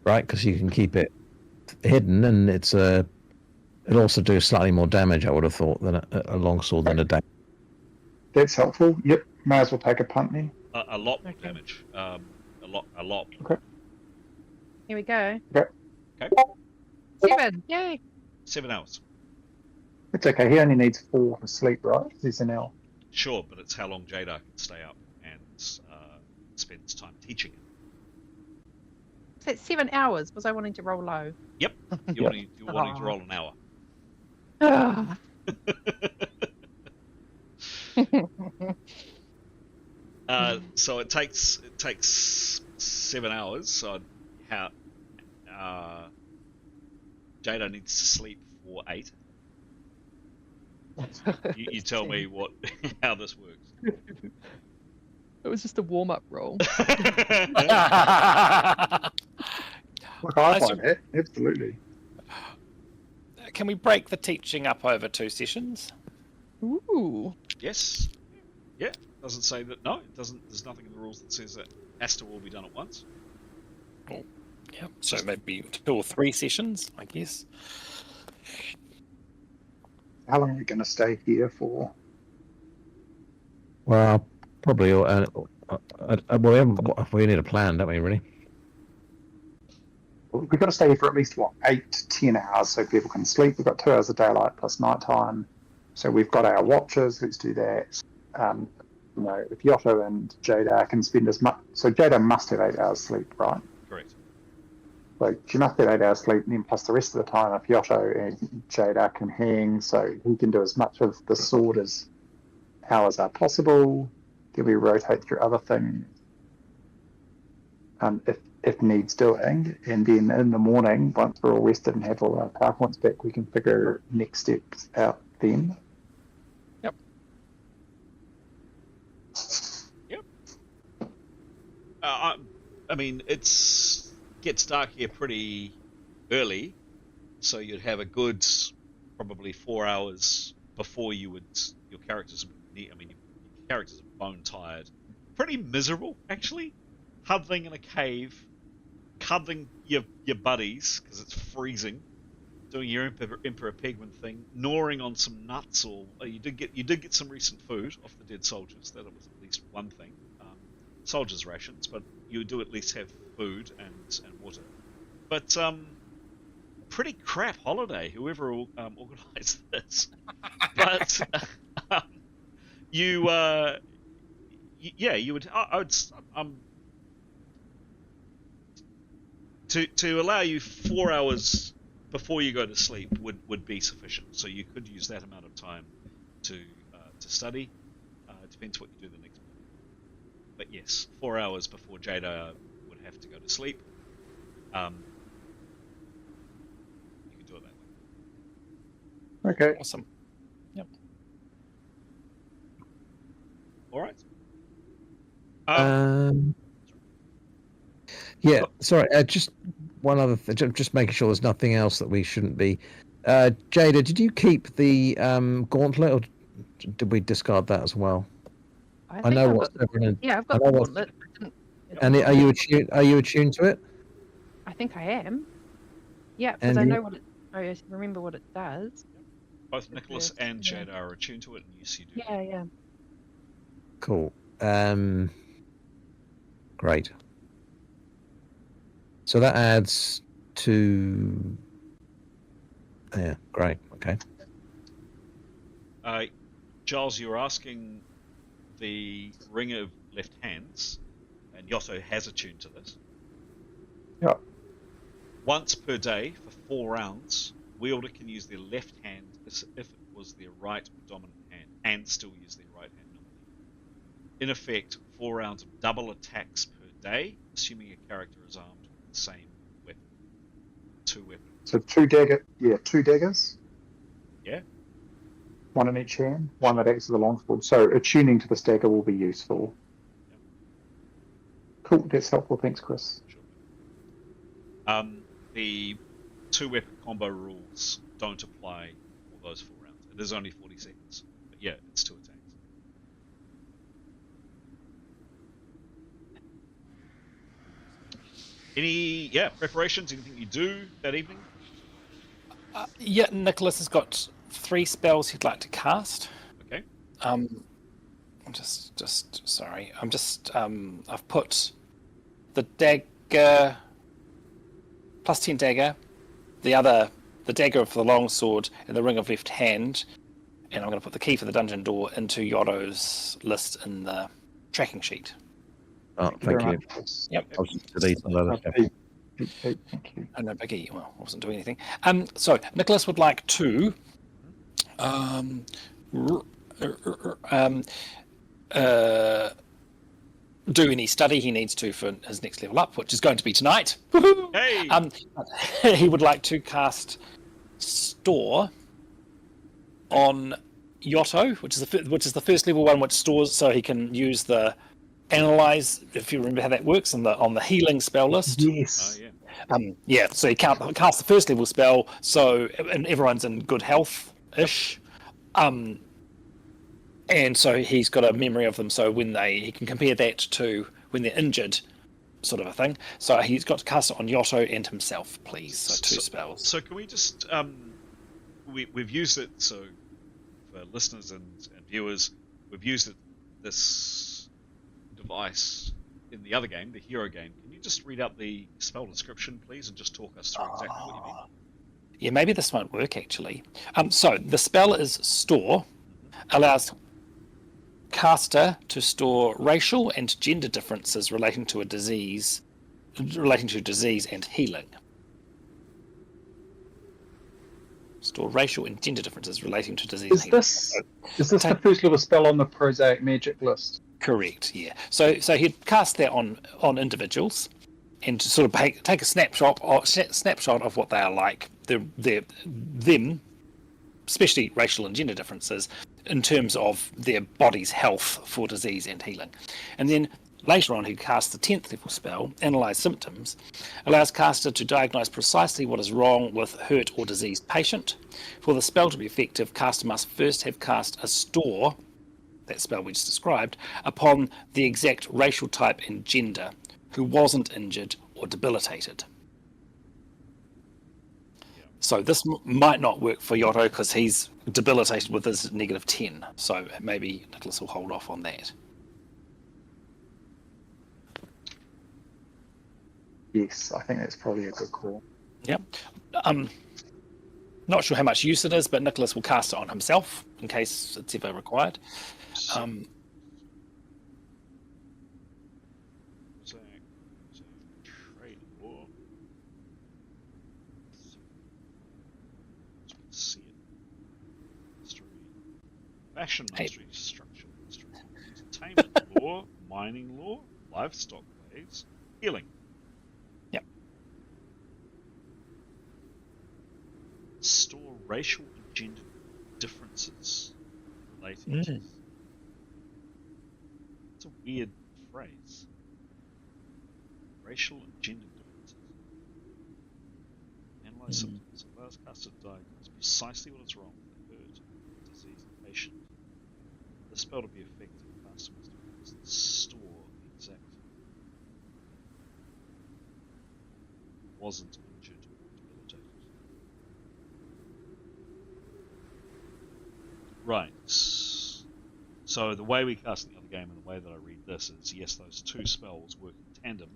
right? Because you can keep it hidden, and it'll also do slightly more damage, I would have thought, than a longsword than a dagger. That's helpful. Yep, may as well take a punt then. A lot more Okay. damage. A lot. Okay. Here we go. Okay. 7. Yay. 7 hours. It's okay. He only needs 4 for sleep, right? He's an L. Sure, but it's how long Jada can stay up and spends time teaching it. So it's 7 hours. Was I wanting to roll low? Yep, you're wanting to roll an hour. Ah. So it takes 7 hours. So how Jada needs to sleep for 8. You tell me how this works. It was just a warm-up roll. Look, I find that. Absolutely. Can we break the teaching up over 2 sessions? Ooh. Yes. Yeah. Doesn't say that. No, it doesn't. There's nothing in the rules that says that has to all be done at once. Yeah. So maybe 2 or 3 sessions, I guess. How long are we going to stay here for? Well, probably. We need a plan, don't we? Really? we've got to stay here for at least, 8 to 10 hours so people can sleep. We've got 2 hours of daylight plus nighttime. So we've got our watches. Let's do that. If Yotto and Jada can spend as much... So Jada must have 8 hours sleep, right? Correct. So she must have 8 hours sleep, and then plus the rest of the time if Yotto and Jada can hang, so he can do as much of the sword as hours are possible. Then we rotate through other things. If needs doing, and then in the morning, once we're all rested and have all our power points back, we can figure next steps out then. Yep. I mean, gets dark here pretty early, so you'd have a good probably 4 hours before your characters. Your characters are bone tired, pretty miserable actually, huddling in a cave, cuddling your buddies because it's freezing, doing your Emperor Penguin thing, gnawing on some nuts, or you did get some recent food off the dead soldiers. That was at least one thing. Soldiers' rations, but you do at least have food and water. But pretty crap holiday, whoever organised this. But you would. I would. To allow you 4 hours before you go to sleep would be sufficient. So you could use that amount of time to study. Depends what you do the next morning. But yes, 4 hours before Jada would have to go to sleep. You can do it that way. Okay. Awesome. Yep. All right. Yeah, sorry. Just one other thing. Just making sure there's nothing else that we shouldn't be. Jada, did you keep the gauntlet, or did we discard that as well? I think know I've what's got the, different. yeah, I've got the gauntlet. And are you attuned? Are you attuned to it? I think I am. Yeah, because I know what it. I remember what it does. Both Nicholas and Jada are attuned to it, and yes, you do. Yeah. Cool. Great. So that adds to. Yeah, great. Okay. Giles, you were asking the Ring of Left Hands, and Yotto has attuned to this. Yeah. Once per day for 4 rounds, wielder can use their left hand as if it was their right or dominant hand, and still use their right hand normally. In effect, 4 rounds of double attacks per day, assuming a character is armed with the same weapon. 2 weapons. So 2 daggers. Yeah. 1 in each hand, 1 that acts as a longsword. So attuning to this dagger will be useful. Yep. Cool, that's helpful. Thanks, Chris. Sure. The 2 weapon combo rules don't apply for those 4 rounds. It is only 40 seconds. But yeah, it's 2 attacks. Any preparations? Anything you do that evening? Yeah, Nicholas has got 3 spells he'd like to cast. Okay. I'm just sorry. I've put the dagger plus 10 dagger, the dagger for the longsword, and the ring of left hand, and I'm going to put the key for the dungeon door into Yotto's list in the tracking sheet. Oh, thank you. Yep. I'll just delete all that stuff. Thank you. Oh, no biggie. Well, I wasn't doing anything. So Nicholas would like to do any study he needs to for his next level up, which is going to be tonight. Hey! He would like to cast Store on Yotto, which is the first level one, which stores so he can use the analyze. If you remember how that works on the healing spell list. Yes. Oh, yeah. So he can't cast the first level spell, so and everyone's in good health ish. And so he's got a memory of them, so he can compare that to when they're injured, sort of a thing. So he's got to cast it on Yotto and himself, please. So 2 spells. So can we just we've used it, so for listeners and viewers, we've used this device in the other game, the hero game, can you just read out the spell description, please, and just talk us through exactly what you mean? Yeah, maybe this won't work actually. So the spell is store, allows caster to store racial and gender differences relating to disease and healing. Store racial and gender differences relating to disease and healing. Is this the first level spell on the prosaic magic list? Correct, yeah. So he'd cast that on individuals and to sort of take a snapshot of what they are like, them, especially racial and gender differences, in terms of their body's health for disease and healing. And then later on, he'd cast the 10th level spell, Analyze Symptoms, allows caster to diagnose precisely what is wrong with hurt or diseased patient. For the spell to be effective, caster must first have cast a store, that spell we just described, upon the exact racial type and gender who wasn't injured or debilitated. So this might not work for Yotto because he's debilitated with his -10. So maybe Nicholas will hold off on that. Yes, I think that's probably a good call. Yep. Not sure how much use it is, but Nicholas will cast it on himself in case it's ever required. Trade law. See it. History. Fashion ministry, structure ministry. Entertainment law, mining law, livestock ways, healing. Yep. Store racial and gender differences relating to. It's a weird phrase. Racial and gender differences. Analyze symptoms. Allows caster to diagnose precisely what is wrong with the hurt, disease, and patient. The spell to be effective, caster must store the exact. Wasn't injured or debilitated. Right. So the way we cast in the other game and the way that I read this is, yes, those two spells work in tandem,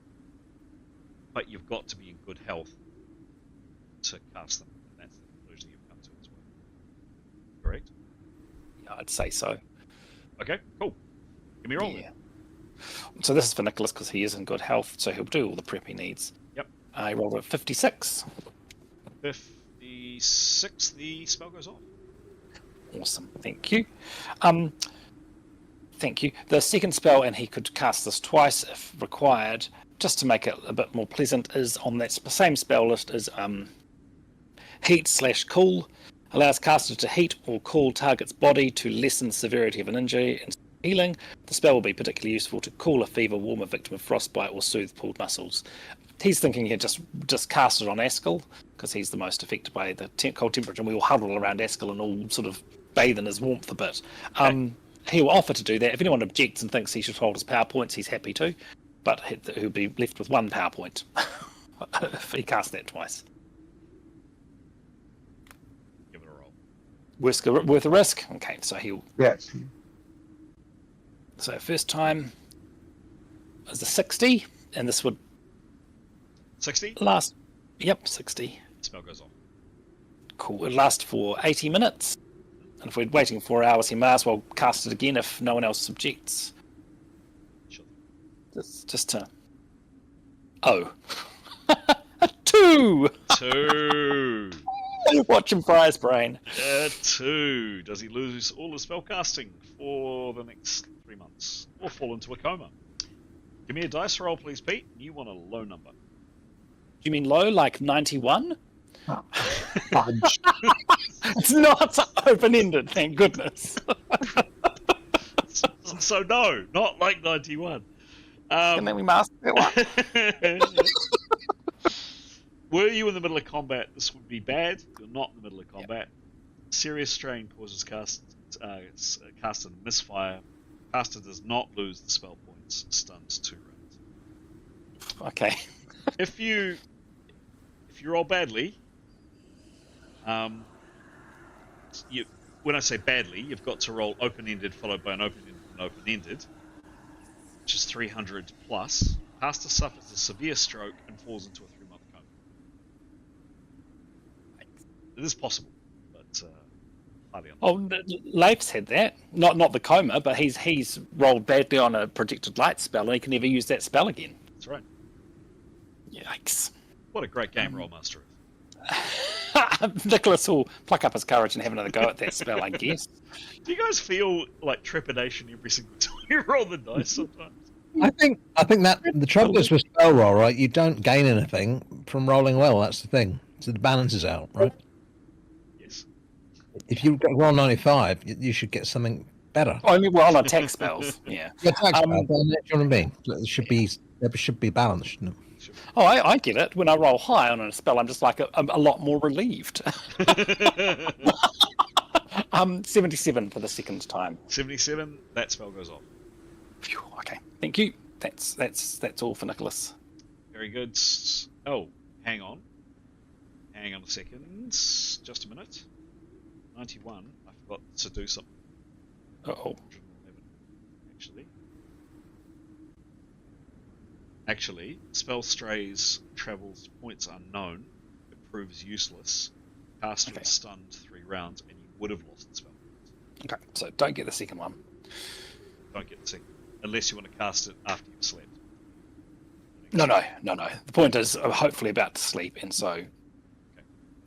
but you've got to be in good health to cast them. And that's the conclusion you've come to as well. Correct? Yeah, I'd say so. Okay, cool. Give me a roll. Yeah. So this is for Nicholas because he is in good health, so he'll do all the prep he needs. Yep. I rolled a 56. 56, the spell goes off. Awesome, thank you. Thank you. The second spell, and he could cast this twice if required, just to make it a bit more pleasant, is on that same spell list is Heat/Cool. Allows caster to heat or cool target's body to lessen the severity of an injury and healing. The spell will be particularly useful to cool a fever, warm a victim of frostbite, or soothe pulled muscles. He's thinking here just cast it on Askell because he's the most affected by the cold temperature, and we all huddle around Askell and all sort of bathe in his warmth a bit. He will offer to do that. If anyone objects and thinks he should hold his power points, he's happy to, but he'll be left with 1 power point if he casts that twice. Give it a roll. Worth a risk? Okay, so he'll... Yeah. So first time is a 60, and this would 60? last... Yep, 60. Spell goes off. Cool. It lasts for 80 minutes. And if we're waiting 4 hours, he may as well cast it again if no one else objects. Sure. Just to... Oh. A 2! 2. Watch him fry his brain. 2. Does he lose all his spell casting for the next 3 months? Or fall into a coma? Give me a dice roll, please, Pete. You want a low number. Do you mean low, like 91? Oh, fudge. It's not open-ended, thank goodness. So no, not like 91. And then we master that one. Were you in the middle of combat, this would be bad. You're not in the middle of combat. Serious strain causes caster to misfire. Caster does not lose the spell points. Stuns 2 rounds. Okay. If you roll badly, when I say badly, you've got to roll open-ended followed by an open-ended and open-ended. which is 300 plus. Caster suffers a severe stroke and falls into a 3-month coma. It is possible, but highly unlikely. Oh, Leif's had that. Not the coma, but he's rolled badly on a predicted light spell, and he can never use that spell again. That's right. Yikes. What a great game Rolemaster is. Nicholas will pluck up his courage and have another go at that spell, I guess. Do you guys feel like trepidation every single time you roll the dice sometimes? I think that the trouble is with spell roll, right? You don't gain anything from rolling well. That's the thing. So the balance is out, right? Yes. If you roll 95, you should get something better. Only well on attack spells, yeah. Yeah, tax spell, do you know what I mean? It should be balanced, shouldn't it? Oh, I get it. When I roll high on a spell, I'm just like a lot more relieved. 77 for the second time. 77, that spell goes off. Phew, okay, thank you. That's all for Nicholas. Very good. Oh, hang on. Hang on a second. Just a minute. 91. I forgot to do something. Uh-oh. 111, actually, spell strays travels points unknown. It proves useless. Caster is stunned 3 rounds, and you would have lost the spell. Okay, so don't get the second one. Don't get the second, unless you want to cast it after you've slept. No. The point is, I'm hopefully about to sleep, and so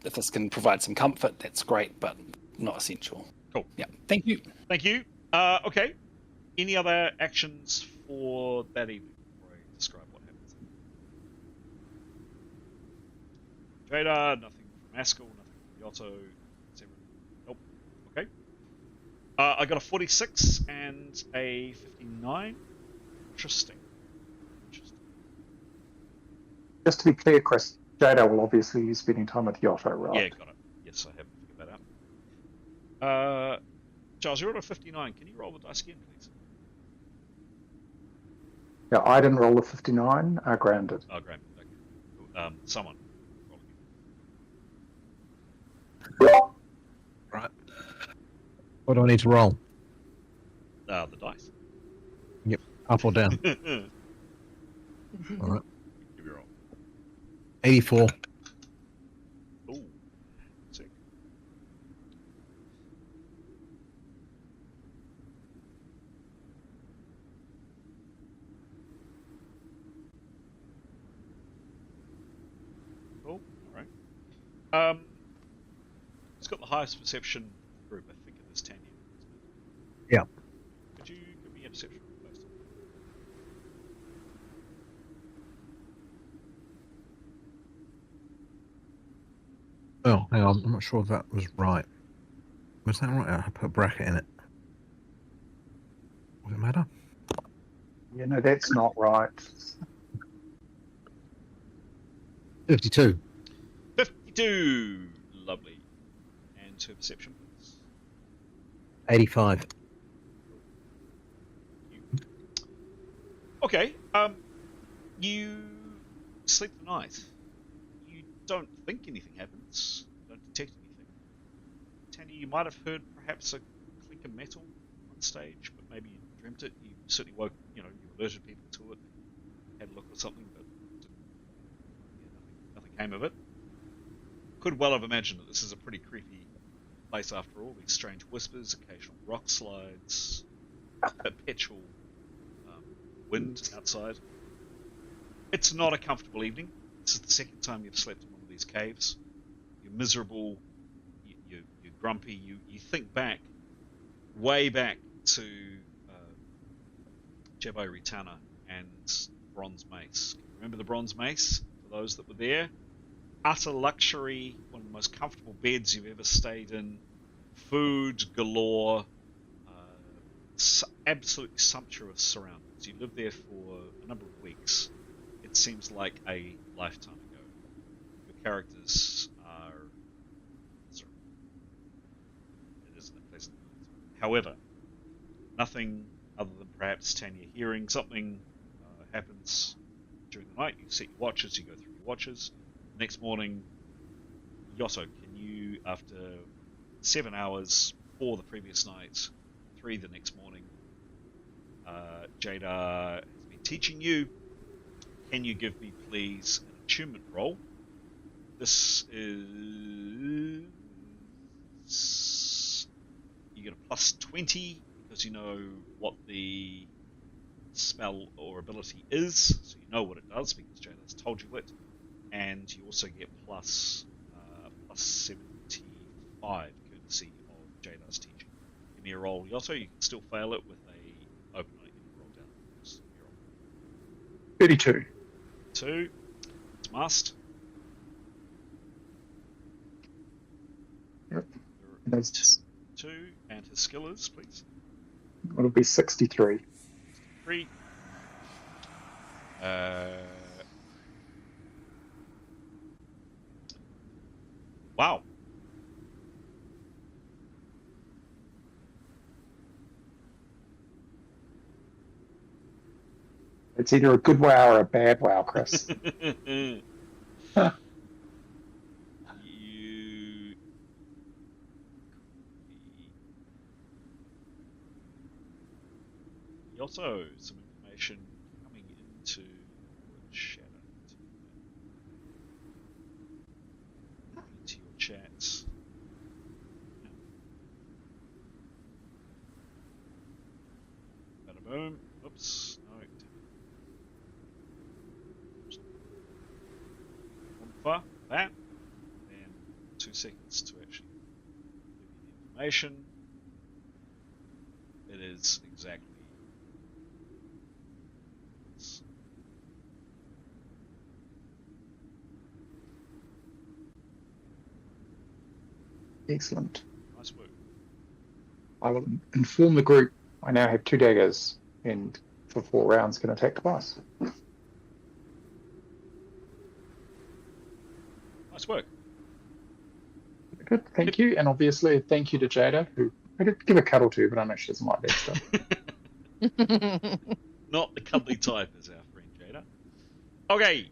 if this can provide some comfort, that's great, but not essential. Cool. Yeah. Thank you. Thank you. Okay. Any other actions for that evening before I describe what happens? Jada, nothing from Askell, nothing from Yotto. Nope. Okay. I got a 46 and a 59. Interesting. Just to be clear, Chris, Jada will obviously be spending time with Yotto, right? Yeah, got it. Yes, I haven't figured that out. Charles, you're on a 59. Can you roll the dice again, please? Yeah, I didn't roll the 59. Grounded. Oh, grounded. Okay. Someone. Roll again. Right. What do I need to roll? The dice. Yep. Up or down? Give All right. me a roll. 84. Ooh. Sick. Cool. All right. It's got the highest perception group, I think, in this 10 year. Yeah. Could you give me a perception first? Oh, hang on. I'm not sure if that was right. Was that right? I put a bracket in it. Does it matter? Yeah, no, that's not right. 52. 52. Lovely. And 2 perception, please. 85. Okay. You sleep the night. You don't think anything happens. You don't detect anything. Tanny, you might have heard perhaps a clink of metal on stage, but maybe you dreamt it. You certainly woke, you alerted people to it. Had a look or something, but nothing came of it. Could well have imagined that this is a pretty creepy place after all. These strange whispers, occasional rock slides, perpetual wind outside. It's not a comfortable evening. This is the second time you've slept in one of these caves. You're miserable. You're grumpy. You think back, way back to Jebo Ritana and Bronze Mace. Can you remember the Bronze Mace? For those that were there, utter luxury, one of the most comfortable beds you've ever stayed in, food galore, absolutely sumptuous surroundings. You lived there for a number of weeks. It seems like a lifetime ago. Your characters are miserable. It isn't a pleasant night. However, nothing other than perhaps Tanya hearing something happens during the night. You set your watches, you go through your watches. Next morning, Yotto, can you, after 7 hours, 4 the previous night, 3 the next morning, Jada has been teaching you. Can you give me, please, an attunement roll? This is... You get a plus 20 because you know what the spell or ability is, so you know what it does because Jada's told you it, and you also get plus 75 courtesy of Jada's teaching. Give me a roll, Yoto. You can still fail it with a open roll down. Just give me a roll. 32. 2. It's must. Yep. That's, 2, and his skill is, please. it'll be 63. 3. Wow. It's either a good wow or a bad wow, Chris. Huh. Also, some information coming into the chat. Into your chats. Bada boom. Oops. No. For that. Then 2 seconds to actually give you the information. It is exactly. Excellent. Nice work. I will inform the group I now have 2 daggers and for 4 rounds can attack twice. Nice work. Good, thank you. And obviously, thank you to Jada, who I could give a cuddle to, but I know she doesn't like that stuff. Not the cuddly type as our friend Jada. Okay,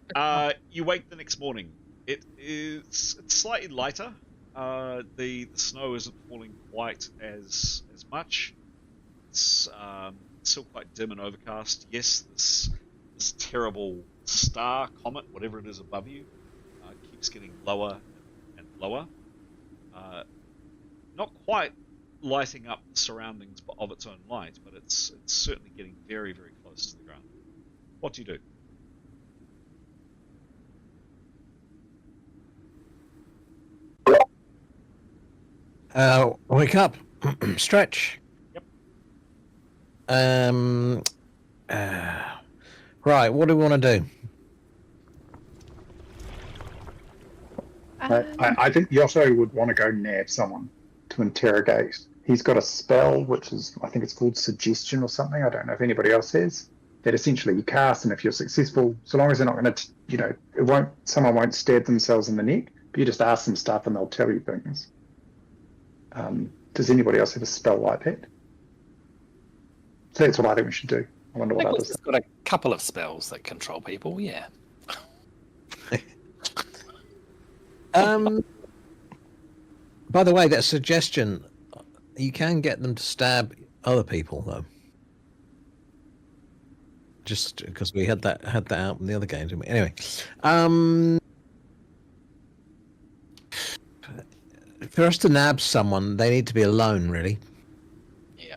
you wake the next morning. It's slightly lighter. The snow isn't falling quite as much. It's still quite dim and overcast. Yes, this terrible star, comet, whatever it is above you, keeps getting lower and lower. Not quite lighting up the surroundings of its own light, but it's certainly getting very, very close to the ground. What do you do? Wake up, stretch. Yep. Right, what do we want to do? I think Yoto would want to go nab someone to interrogate. He's got a spell, which is, I think it's called suggestion or something. I don't know if anybody else has. That essentially you cast, and if you're successful, so long as they're not going to, someone won't stab themselves in the neck, but you just ask them stuff and they'll tell you things. Does anybody else have a spell like that? So that's what I think we should do. I wonder what others. Nicholas has got a couple of spells that control people, yeah. By the way, that suggestion, you can get them to stab other people, though. Just because we had that out in the other game, didn't we? Anyway, for us to nab someone, they need to be alone, really. Yeah.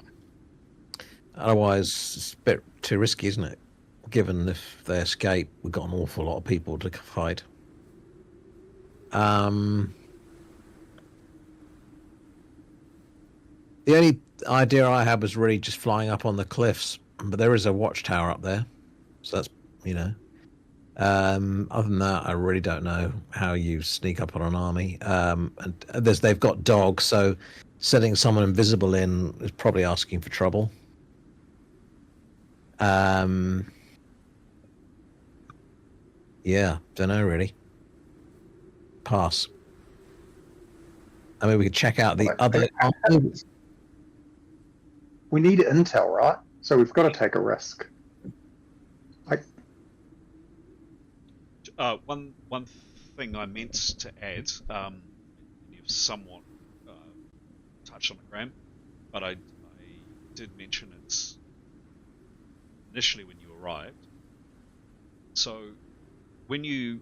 Otherwise, it's a bit too risky, isn't it? Given if they escape, we've got an awful lot of people to fight. The only idea I had was really just flying up on the cliffs, but there is a watchtower up there, so that's, other than that, I really don't know how you sneak up on an army. And they've got dogs, so setting someone invisible in is probably asking for trouble. Yeah, don't know really. Pass. I mean, we could check out the other. We need intel, right? So we've got to take a risk. One thing I meant to add, you've somewhat touched on it, Graham, but I did mention it's initially when you arrived. So when you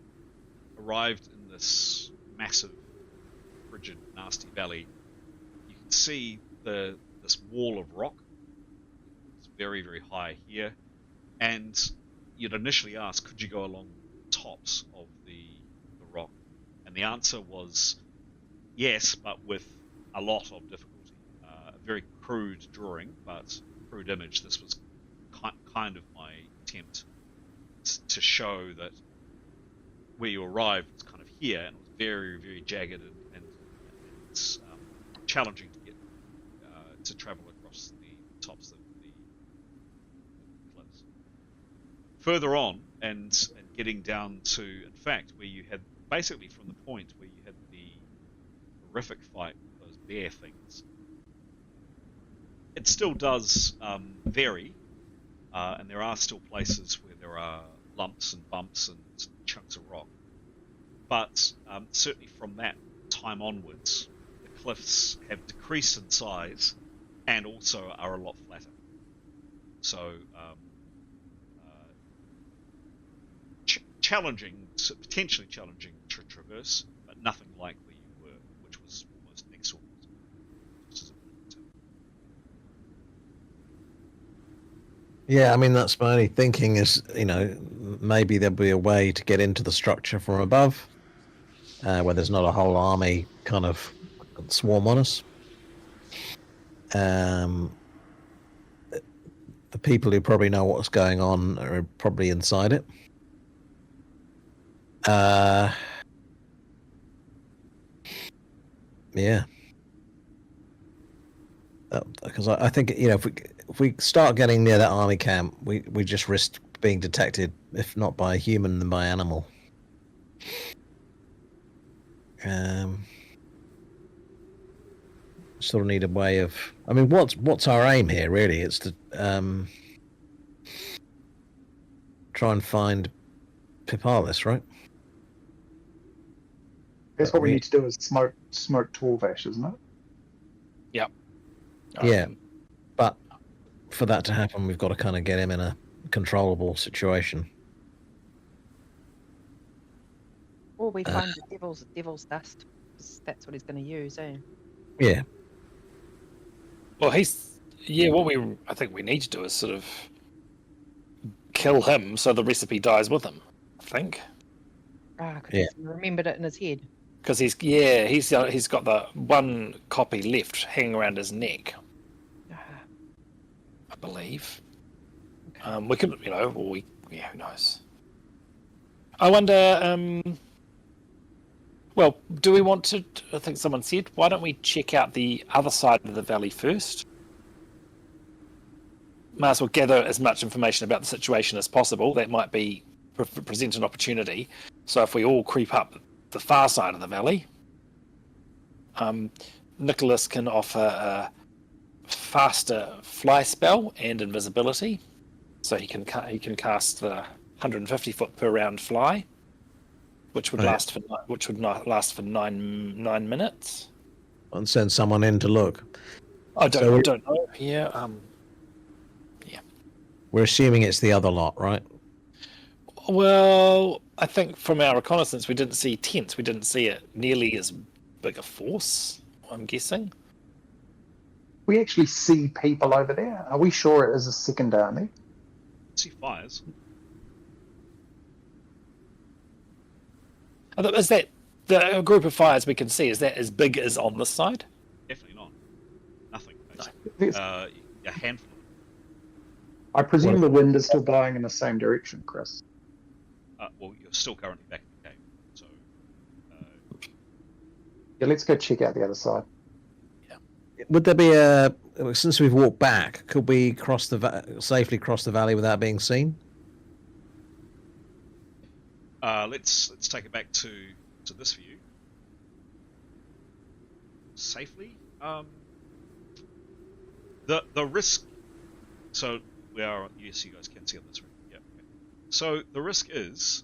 arrived in this massive, frigid, nasty valley, you can see this wall of rock. It's very, very high here, and you'd initially asked, could you go along the tops of the rock? And the answer was yes, but with a lot of difficulty. A very crude drawing, but crude image. This was kind of my attempt to show that where you arrived was kind of here, and it was very, very jagged and challenging to get to travel across the tops of the cliffs. Further on, and getting down to, in fact, where you had basically from the point where you had the horrific fight with those bear things, it still does vary, and there are still places where there are lumps and bumps and chunks of rock. But certainly from that time onwards, the cliffs have decreased in size and also are a lot flatter. So challenging, potentially challenging to traverse, but nothing like where you were, which was almost inexorable. Yeah, I mean, that's my only thinking is, maybe there'll be a way to get into the structure from above, where there's not a whole army kind of swarm on us. The people who probably know what's going on are probably inside it. Yeah. Because I think, if we start getting near that army camp, we just risk being detected, if not by a human, then by animal. Sort of need a way of. I mean, what's our aim here? Really, it's to try and find Pipalis, right? That's what we need to do is smoke Torvash, isn't it? Yep. Yeah, but for that to happen, we've got to kind of get him in a controllable situation. Or we find the devil's dust. 'Cause that's what he's going to use, eh? Yeah. Well, I think we need to do is sort of kill him so the recipe dies with him. I think. Because he's remembered it in his head. Because he's got the one copy left hanging around his neck, I believe. Okay. We could, who knows? I wonder. Well, do we want to? I think someone said, why don't we check out the other side of the valley first? Might as well gather as much information about the situation as possible. That might present an opportunity. So if we all creep up the far side of the valley, Nicholas can offer a faster fly spell and invisibility, so he can cast the 150 foot per round fly, which would last for 9 minutes. And send someone in to look. I don't know. Yeah. We're assuming it's the other lot, right? Well, I think from our reconnaissance, we didn't see tents. We didn't see it nearly as big a force, I'm guessing. We actually see people over there. Are we sure it is a second army? See fires. Is that the group of fires we can see? Is that as big as on this side? Definitely not. Nothing. Basically. No. A handful. I presume the wind is still blowing in the same direction, Chris. Well, you're still currently back in the cave, so. Yeah, let's go check out the other side. Would there be since we've walked back, could we safely cross the valley without being seen? Let's take it back to this view. Safely. The risk. So we are. Yes, you guys can see on this room. Yeah. Okay. So the risk is.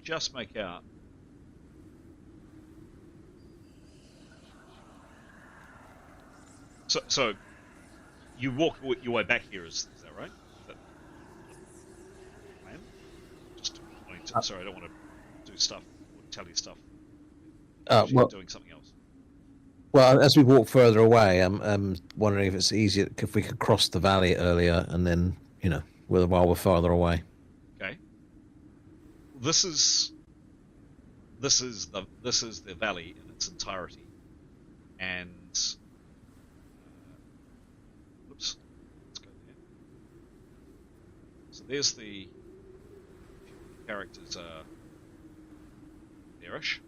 just make out. So you walk your way back here, is that right? Is that the plan? Just wanting to, sorry, I don't want to do stuff or tell you stuff. You're Well, doing something else. Well, as we walk further away, I'm wondering if it's easier if we could cross the valley earlier, and then while we're farther away. Okay. This is the valley in its entirety, and oops, let's go there. So there's the characters are there-ish,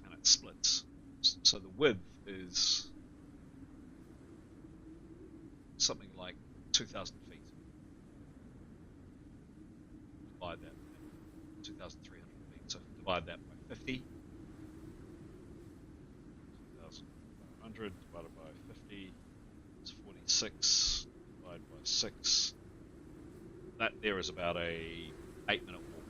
and it splits. So the width is something like 2,000 feet. Divide that by 2,300 feet. So divide that by 50. 2,500 divided by 50 is 46. Divided by 6. That there is about a 8-minute walk.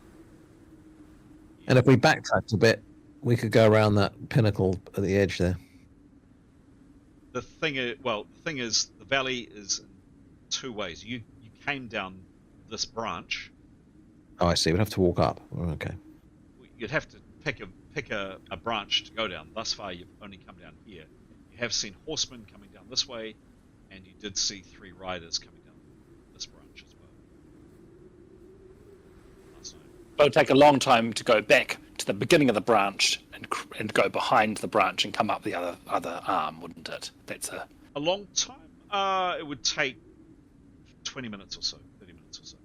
And if we backtracked a bit, we could go around that pinnacle at the edge there. The thing is, the valley is in two ways. You came down this branch. Oh, I see. We'd have to walk up. Okay. You'd have to pick a branch to go down. Thus far, you've only come down here. You have seen horsemen coming down this way, and you did see 3 riders coming down this branch as well. Last night. But it'd take a long time to go back to the beginning of the branch and go behind the branch and come up the other arm, wouldn't it? That's a long time. It would take 20 minutes or so, 30 minutes or so.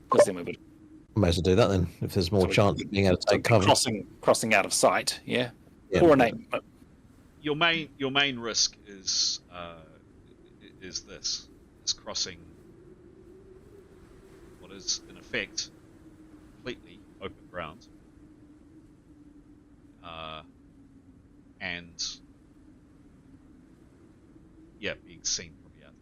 because then we would May as well do that then, if there's more chance of being able to take cover. Crossing out of sight, yeah. Yeah. Your main risk is crossing what is in effect completely open ground, and being seen from the outside.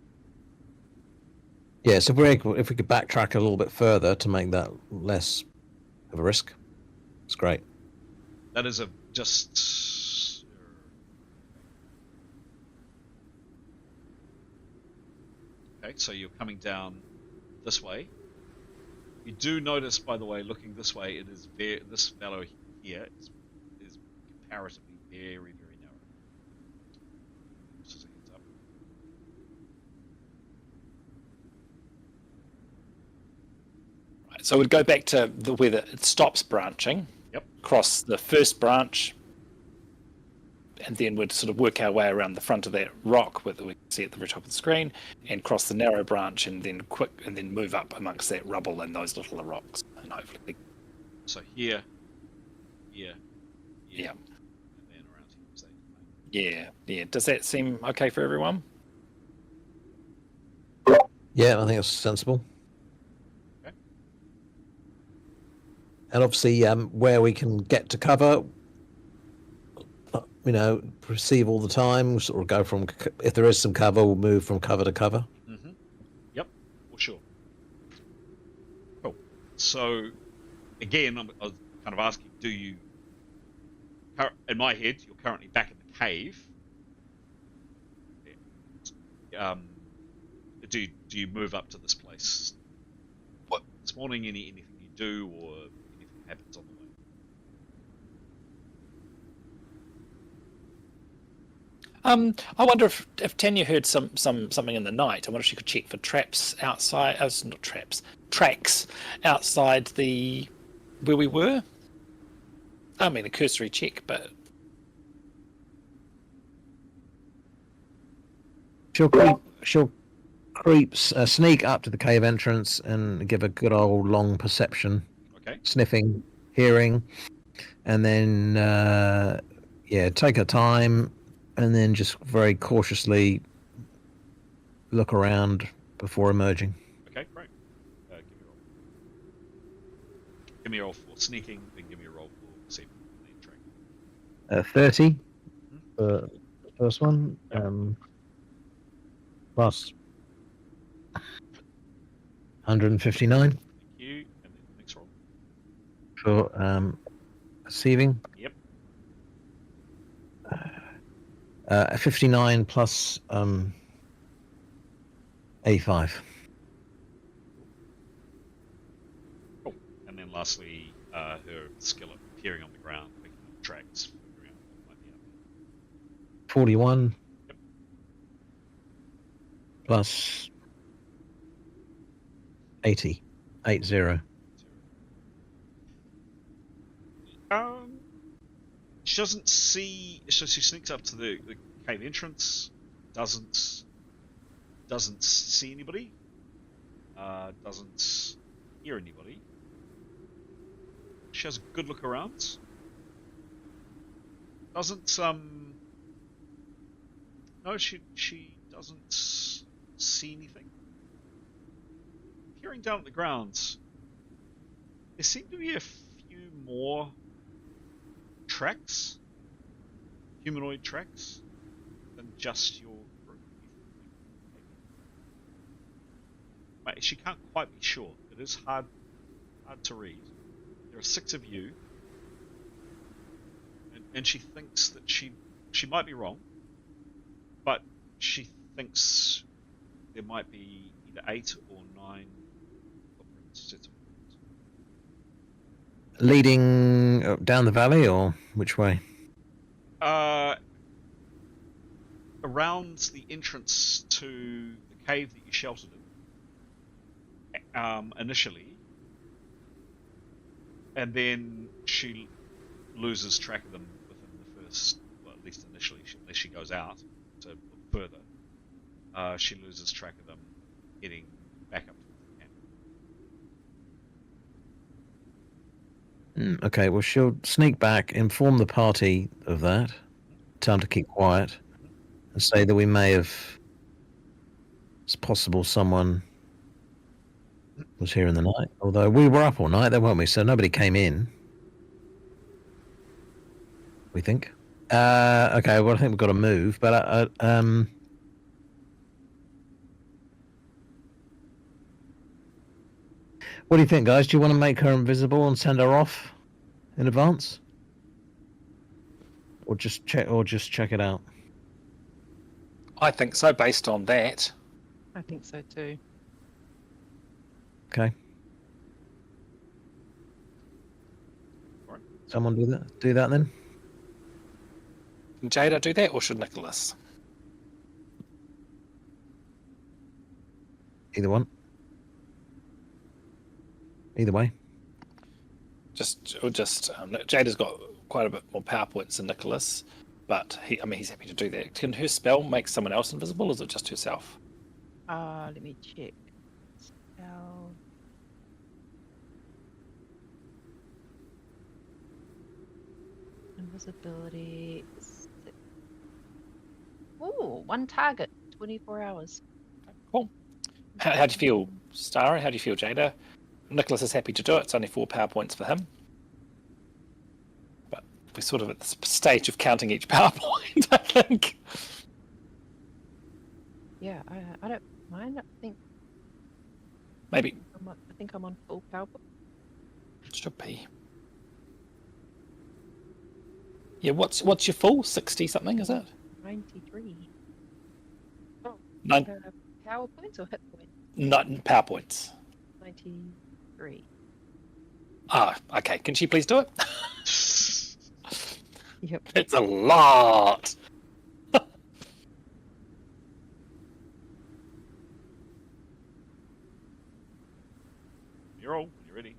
Yeah, so if we could backtrack a little bit further to make that less of a risk, it's great. That is just. Okay, so you're coming down this way. You do notice, by the way, looking this way, it is this valley here is comparatively very, very narrow. Just a heads up. Right, so we'd go back to where it stops branching. Yep. Cross the first branch, and then we'd sort of work our way around the front of that rock that we can see at the very top of the screen, and cross the narrow branch, and then move up amongst that rubble and those little rocks, and hopefully. So here, Yeah. and then around here. Yeah. Does that seem okay for everyone? Yeah, I think it's sensible. Okay. And obviously, where we can get to cover, receive all the time, sort of go from, if there is some cover, we'll move from cover to cover. Mm-hmm. Yep, for sure. Cool. So, again, I was kind of asking, in my head, you're currently back in the cave. Do you move up to this place? What this morning? Anything you do, or anything happens on the way? I wonder if Tanya heard something in the night. I wonder if she could check for traps outside. Not traps, tracks outside where we were. I mean, a cursory check, but She'll sneak up to the cave entrance and give a good old long perception. Okay. Sniffing, hearing, and then take her time, and then just very cautiously look around before emerging. Okay, great. Give me a roll for sneaking, then give me a roll for perceiving the track. 30 for the first one. Plus 159 Thank you. And then the next roll. for perceiving. Yep. 59 plus A5. Cool. And then lastly, her skill at peering on the ground, picking up tracks, figuring out what might be up there. 41 Yep. plus 80. 80. She doesn't see. So she sneaks up to the cave entrance. Doesn't see anybody. Doesn't hear anybody. She has a good look around. Doesn't No, she doesn't see anything. Peering down at the ground, there seem to be a few more tracks, humanoid tracks, than just your group. But she can't quite be sure. It is hard to read. There are 6 of you, and she thinks that she might be wrong, but she thinks there might be either 8 or 9 sets of footprints. Leading down the valley, or which way? Around the entrance to the cave that you sheltered in, initially, and then she loses track of them within the first, well, at least initially, unless she goes out to look further. She loses track of them heading back up towards the camp. Okay, well, she'll sneak back, inform the party of that, tell them to keep quiet, and say that we may have. It's possible someone was here in the night. Although we were up all night, there weren't we? So nobody came in. We think. Okay, well, I think we've got to move, but what do you think, guys? Do you want to make her invisible and send her off in advance, or just check it out? I think so, based on that. I think so too. Okay. Alright. Someone do that then. Can Jada do that, or should Nicholas? Either one. Either way. Jada's got quite a bit more power points than Nicholas, but he's happy to do that. Can her spell make someone else invisible, or is it just herself? Let me check. Spell. Invisibility. Ooh, one target, 24 hours. Cool. How do you feel, Stara? How do you feel, Jada? Nicholas is happy to do it. It's only 4 power points for him. But we're sort of at the stage of counting each power point, I think. Yeah, I don't mind. I think Maybe. I'm on full power point. It should be. Yeah, what's your full? 60 something, is it? 93. Oh, Nine. Power points or hit points? Not power points. 93. Ah, okay. Can she please do it? Yep. It's a lot. You're all when you're ready.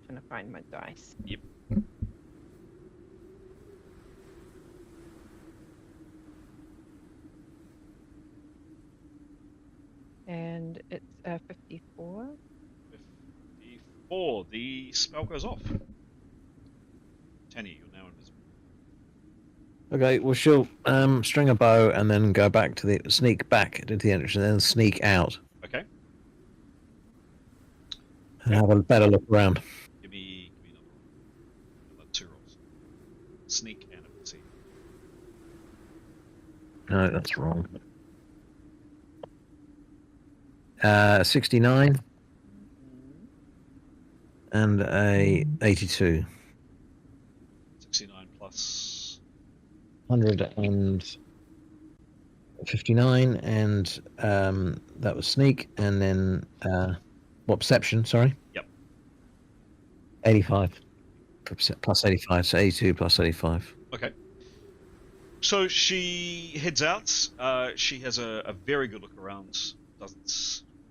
Trying to find my dice. Yep. And it's 54. 54. The spell goes off. Tanny, you're now invisible. Okay, well, she'll string a bow and then sneak back into the entrance and then sneak out Okay. and have a better look around. Give me another roll. Another 2 rolls. Sneak and a perceive. No, that's wrong. 69 and a 82. 69 plus 159, and that was sneak, and then what, perception? Sorry. Yep. 85 plus 85, so 82 plus 85. Okay. So she heads out. She has a very good look around.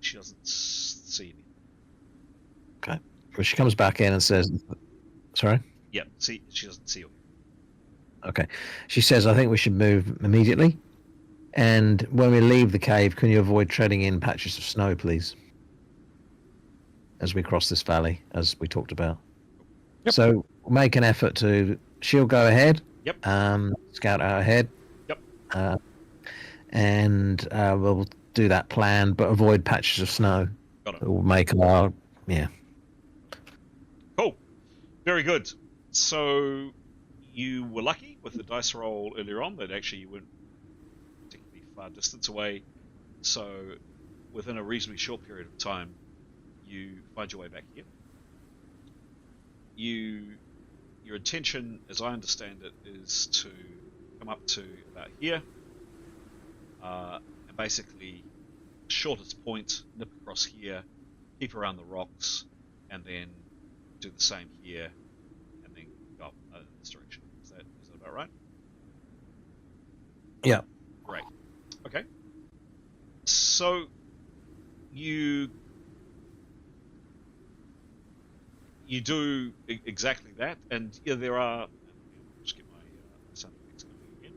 She doesn't see anything. Okay. Well, she comes back in and says, "Sorry." Yeah. See, she doesn't see you. Okay. She says, "I think we should move immediately. And when we leave the cave, can you avoid treading in patches of snow, please? As we cross this valley, as we talked about." Yep. So make an effort to. She'll go ahead. Yep. Scout out ahead. Yep. And we'll do that plan, but avoid patches of snow. Got it. It will make our Cool. Very good. So you were lucky with the dice roll earlier on that actually you weren't particularly far distance away. So within a reasonably short period of time, you find your way back here. Your intention, as I understand it, is to come up to about here, and basically shortest point, nip across here, keep around the rocks, and then do the same here, and then go up in this direction. Is that about right? Yeah. Great. Okay. So you do exactly that, and yeah, there are. Just get my sound effects going again.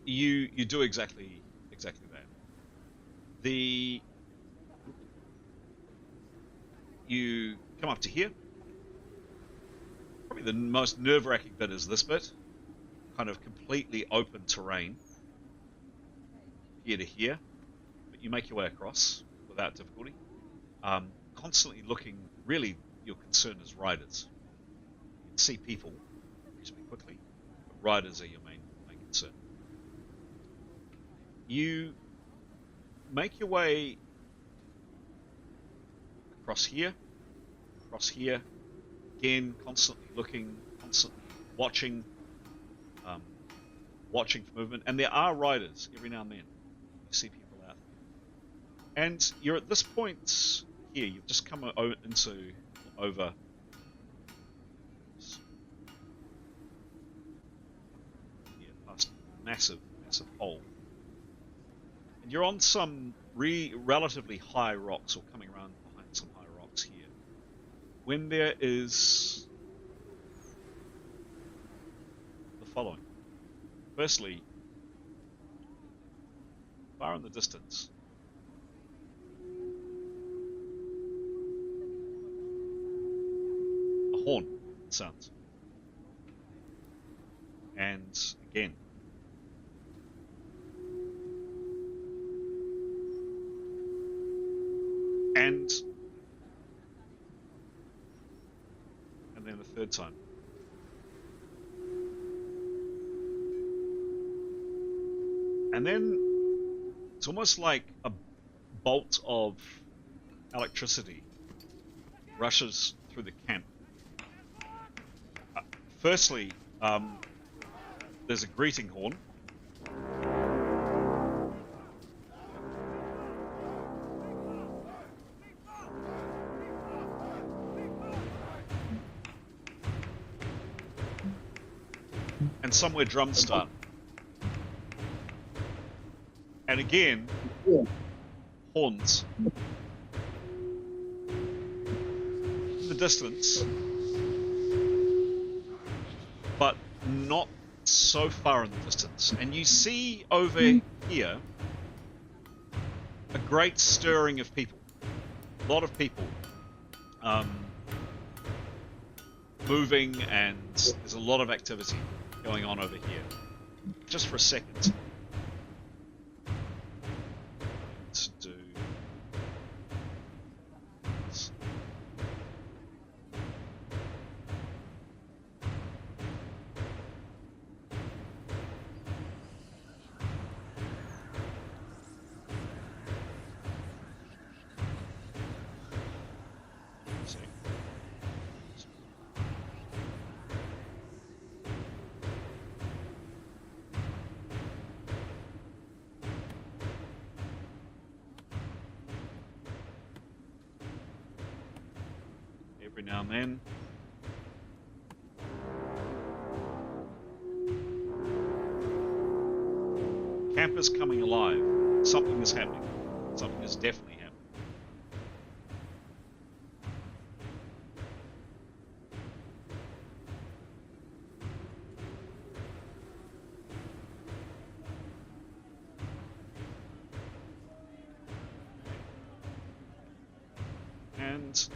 You do exactly that. You come up to here. Probably the most nerve-wracking bit is this bit, kind of completely open terrain, here to here, but you make your way across without difficulty. Constantly looking, really, your concern is riders. You can see people reasonably quickly, but riders are your main concern. You make your way across here, again, constantly looking, constantly watching for movement, and there are riders every now and then. You see people out there. And you're at this point here, you've just come over past massive hole. And you're on some relatively high rocks, or coming around behind some high rocks here, when there is the following. Firstly, far in the distance, a horn sounds. And again, and then the third time. And then it's almost like a bolt of electricity rushes through the camp. Firstly, there's a greeting horn. And somewhere drums start. And again, horns. In the distance, but not so far in the distance. And you see over here a great stirring of people. A lot of people moving, and there's a lot of activity. going on over here. Just for a second. Let's do this. See. Every now and then. Camp is coming alive. Something is happening. Something is definitely happening. And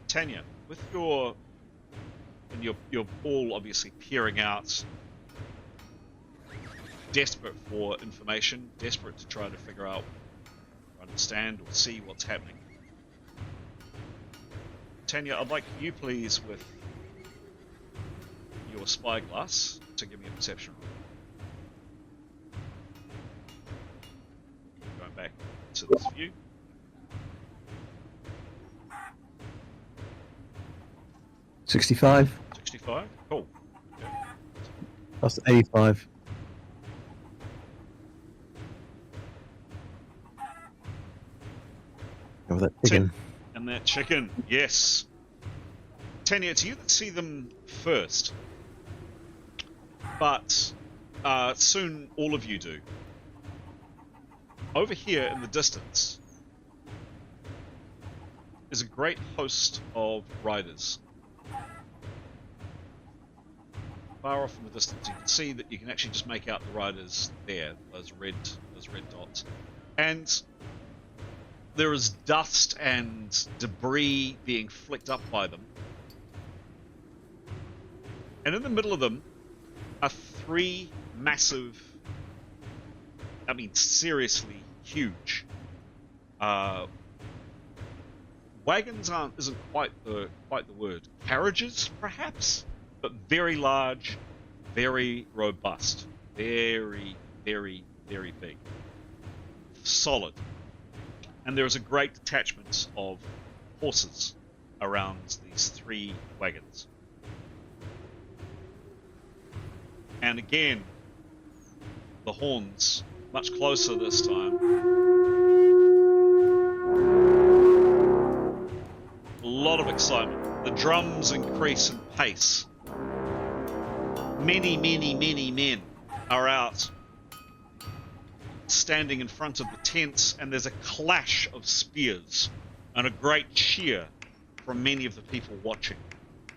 Tanya, with your and you're all obviously peering out, desperate for information, desperate to try to figure out, or understand, or see what's happening. Tanya, I'd like you, please, with your spyglass, to give me a perception roll. Going back to this view. $65. 65. Cool. Okay. That's 85. Go with that chicken. And that chicken, yes. Tanya, it's you that see them first. But soon all of you do. Over here in the distance is a great host of riders. Far off in the distance, you can see that you can actually just make out the riders there, those red dots. And there is dust and debris being flicked up by them. And in the middle of them are three massive, I mean seriously huge, wagons isn't quite the word. Carriages, perhaps? But very large, very robust, very, very, very big. Solid. And there is a great detachment of horses around these three wagons. And again, the horns, much closer this time. A lot of excitement. The drums increase in pace. Many, many, many men are out, standing in front of the tents, and there's a clash of spears and a great cheer from many of the people watching.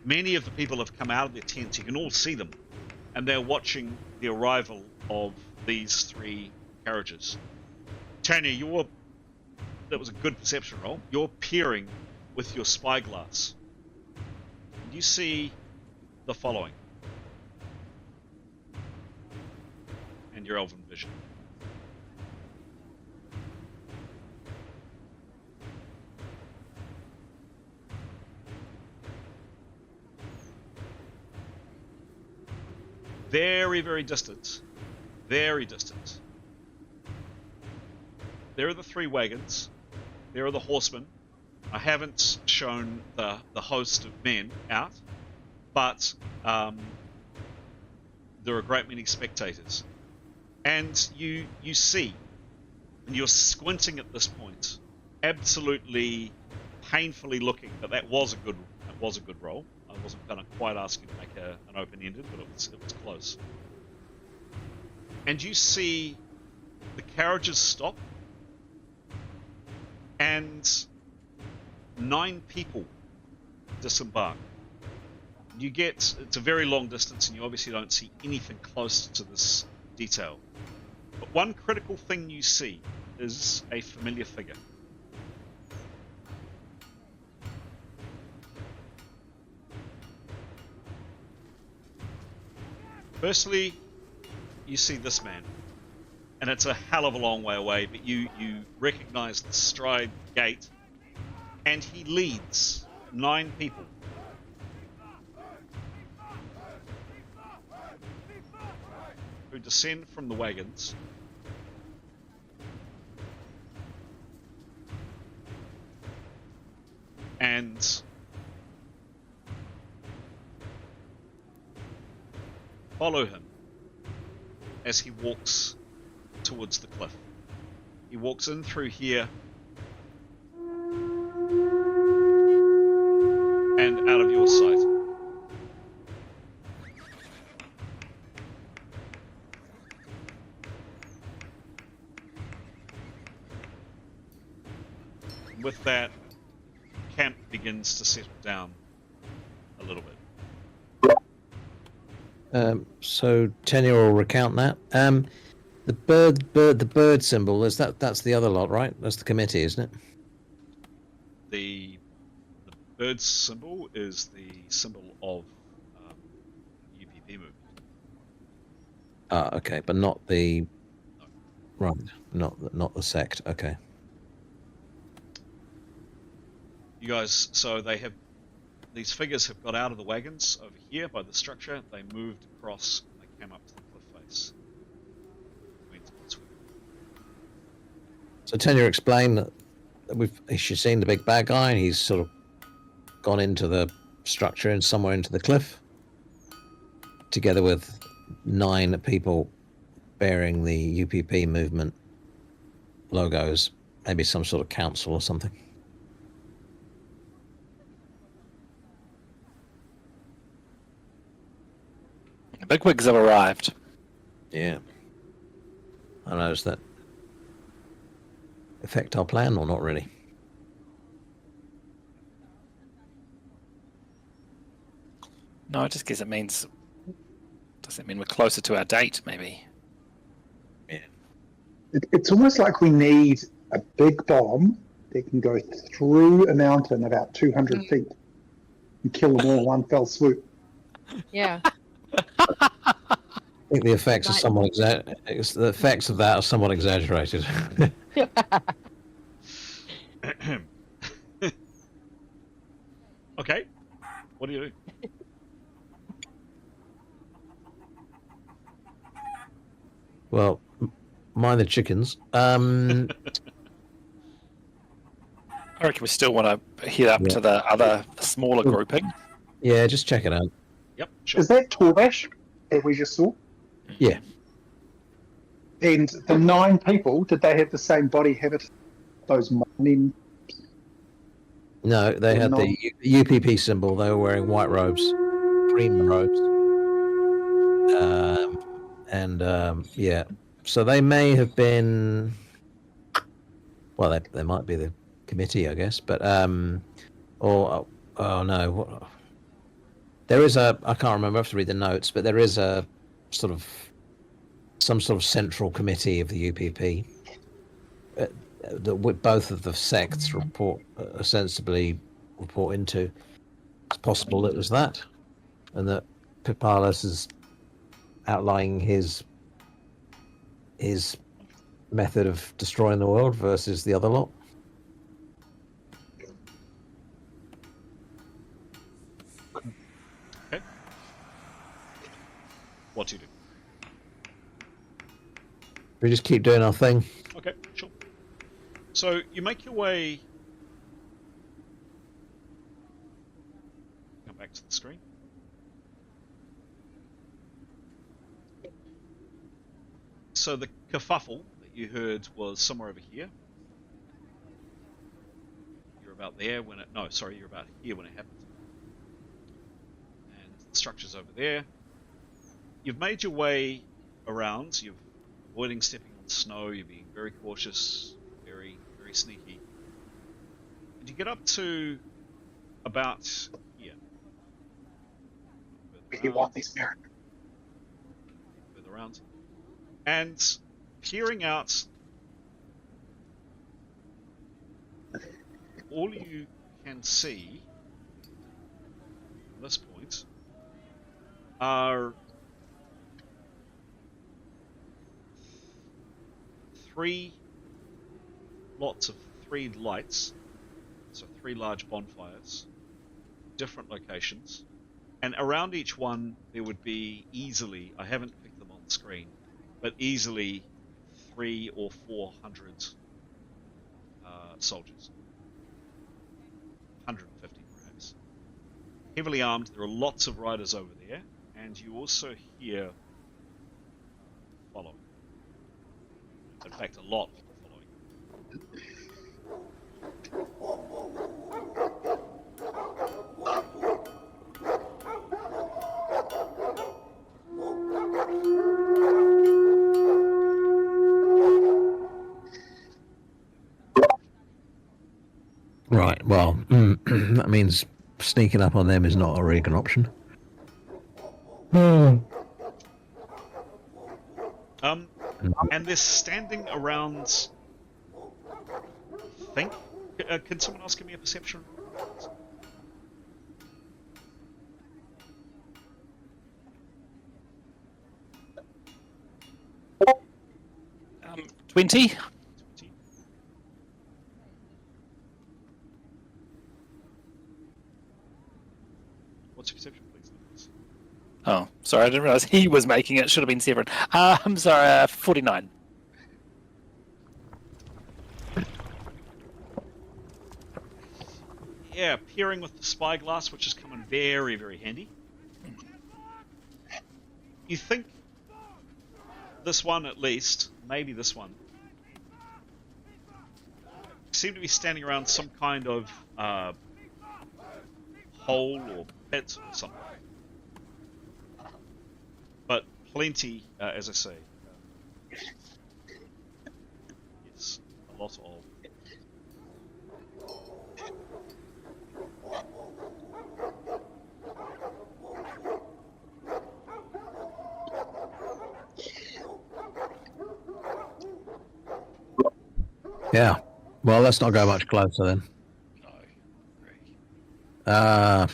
Many of the people have come out of their tents, you can all see them, and they're watching the arrival of these three carriages. Tanya, that was a good perception roll. You're peering with your spyglass. You see the following. And your elven vision. Very, very distant. Very distant. There are the three wagons. There are the horsemen. I haven't shown the host of men out, but there are a great many spectators. And you see, and you're squinting at this point, absolutely painfully looking, but that was a good roll. I wasn't going to quite ask you to make an open-ended, but it was close. And you see the carriages stop, and 9 people disembark. It's a very long distance, and you obviously don't see anything close to this detail. But one critical thing you see is a familiar figure. Firstly, you see this man, and it's a hell of a long way away, but you recognize the stride gait, and he leads 9 people. Who descend from the wagons and follow him as he walks towards the cliff. He walks in through here and out of your sight. With that, camp begins to settle down a little bit. So Tenure will recount that. The bird symbol is that's the other lot, right? That's the committee, isn't it? The bird symbol is the symbol of UPP movement. Okay, but not the No. right, not the sect. Okay. You guys, so these figures have got out of the wagons over here by the structure. They moved across and they came up to the cliff face. So Tenure explained that she's seen the big bad guy, and he's sort of gone into the structure and somewhere into the cliff, together with 9 people bearing the UPP movement logos, maybe some sort of council or something. The bigwigs have arrived. Yeah. I don't know, does that affect our plan or not really? No, I just guess it means. Does it mean we're closer to our date, maybe? It's almost like we need a big bomb that can go through a mountain about 200 feet and kill them all in one fell swoop. Yeah. I think the effects are Right. somewhat the effects of that are somewhat exaggerated. Okay, what do you do? Well, mind the chickens. I reckon we still want to head up to the other smaller grouping. Yeah, just check it out. Yep, sure. Is that Torbash that we just saw? Yeah. And the 9 people, did they have the same body habit? Those mining? No, they had the UPP symbol. They were wearing white robes, green robes. Yeah. So they may have been. Well, they might be the committee, I guess. But oh no, there is a. I can't remember. I have to read the notes, but there is a some sort of central committee of the UPP. That both of the sects ostensibly report into. It's possible it was that, and that Pipalis is outlining his method of destroying the world versus the other lot. Okay. What do you do? We just keep doing our thing. Okay, sure. So you make your way. Come back to the screen. So the kerfuffle that you heard was somewhere over here. You're about there when it. No, sorry, you're about here when it happened. And the structure's over there. You've made your way around. You're avoiding stepping on snow. You're being very cautious, very sneaky. And you get up to about here. We want this merit. Further around. And peering out, all you can see at this point are 3 lots of 3 lights, so 3 large bonfires, different locations, and around each one there would be easily, I haven't picked them on the screen, but easily 300 or 400 soldiers. 150 perhaps. Heavily armed, there are lots of riders over there, and you also hear following. In fact, a lot following. Right, well, that means sneaking up on them is not a really good option. And they're standing around. Think. Can someone else give me a perception? 20. 20. What's your perception, please? Oh, sorry, I didn't realize he was making it. Should have been Severin. I'm sorry, 49. Yeah, peering with the spyglass, which is coming very, very handy. You think this one, at least, maybe this one, seem to be standing around some kind of hole or pit or something. But plenty, as I say, yes, a lot of. Yeah. Well, let's not go much closer then. I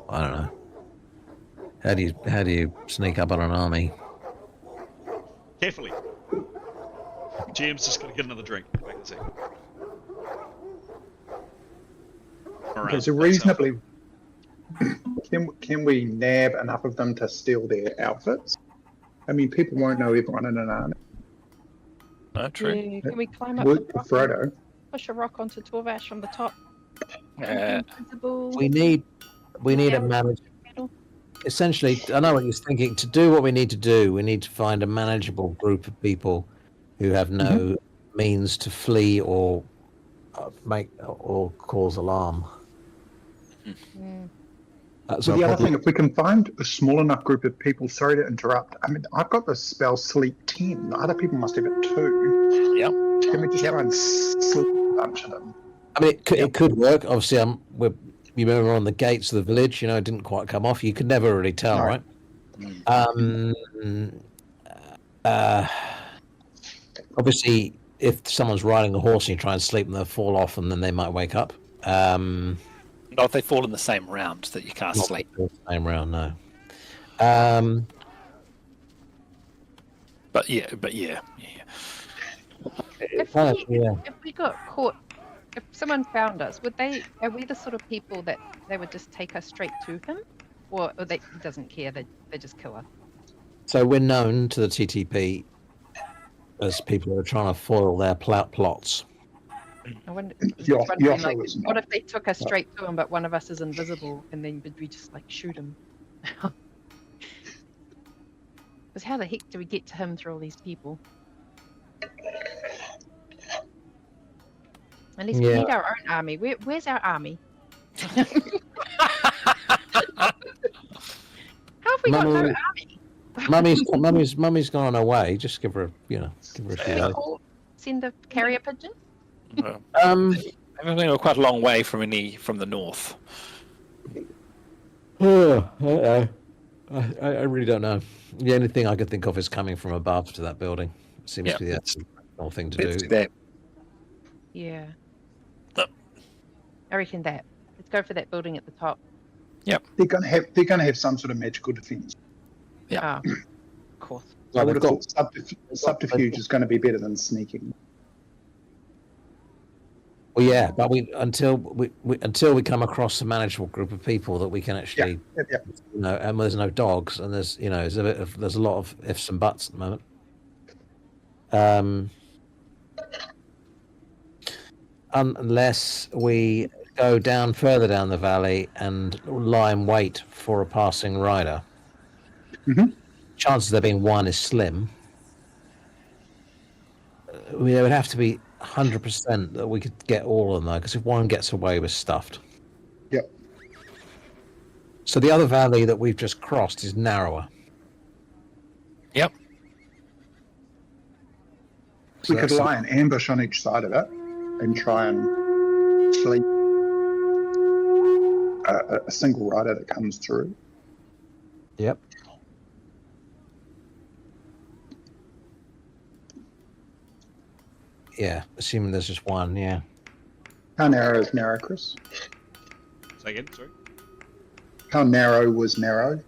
don't know. How do you sneak up on an army? Carefully. GM's just going to get another drink. Back in a second. Okay, so reasonably, can we nab enough of them to steal their outfits? I mean, people won't know everyone in an army. Oh, true. Yeah, can we climb up Work the for rock Frodo. and push a rock onto Torvash from the top? Invisible. We need a manager. Essentially, I know what you're thinking. To do what we need to do, we need to find a manageable group of people who have no means to flee or make or cause alarm. That's So our the other problem. thing, if we can find a small enough group of people, sorry to interrupt. I mean, I've got the spell Sleep 10. Other people must have it too. Yep. Can we just try and sleep a bunch of them? I mean, it could work. Obviously, you remember on the gates of the village, it didn't quite come off. You could never really tell, No. right? Obviously, if someone's riding a horse and you try and sleep and they'll fall off and then they might wake up. Not if they fall in the same round that you can't Not sleep. the same round, no. But yeah. If we got caught, if someone found us, are we the sort of people that they would just take us straight to him? Or he doesn't care, they just kill us? So we're known to the TTP as people who are trying to foil their plots. I wonder, Your like, was what not. if they took us straight to him, but one of us is invisible, and then would we just shoot him? Because how the heck do we get to him through all these people? At least we need our own army. Where's our army? How have we got no army? Mummy's gone on her way. Just give her a few days. Send a carrier pigeon? I think we're quite a long way from the north. I really don't know. The only thing I could think of is coming from above to that building. It seems to be the whole thing to Let's do. do that. Yeah. I reckon that. Let's go for that building at the top. They're gonna have some sort of magical defense. Yeah. Of course. I Well, would they've have got thought subterfuge is going to be better than sneaking. well, yeah, but until we come across a manageable group of people that we can actually, Yeah. and there's no dogs, and there's there's a lot of ifs and buts at the moment. Unless we go down further down the valley and lie in wait for a passing rider. Mhm. Chances of there being one is slim. There would have to be 100% that we could get all of them, though, because if one gets away, we're stuffed. Yep. So the other valley that we've just crossed is narrower. Yep. So We could that's- lie in ambush on each side of it and try and sleep a single rider that comes through. Yep. Yeah, assuming there's just one, yeah. How narrow is narrow, Chris? Say again, sorry. How narrow was narrow?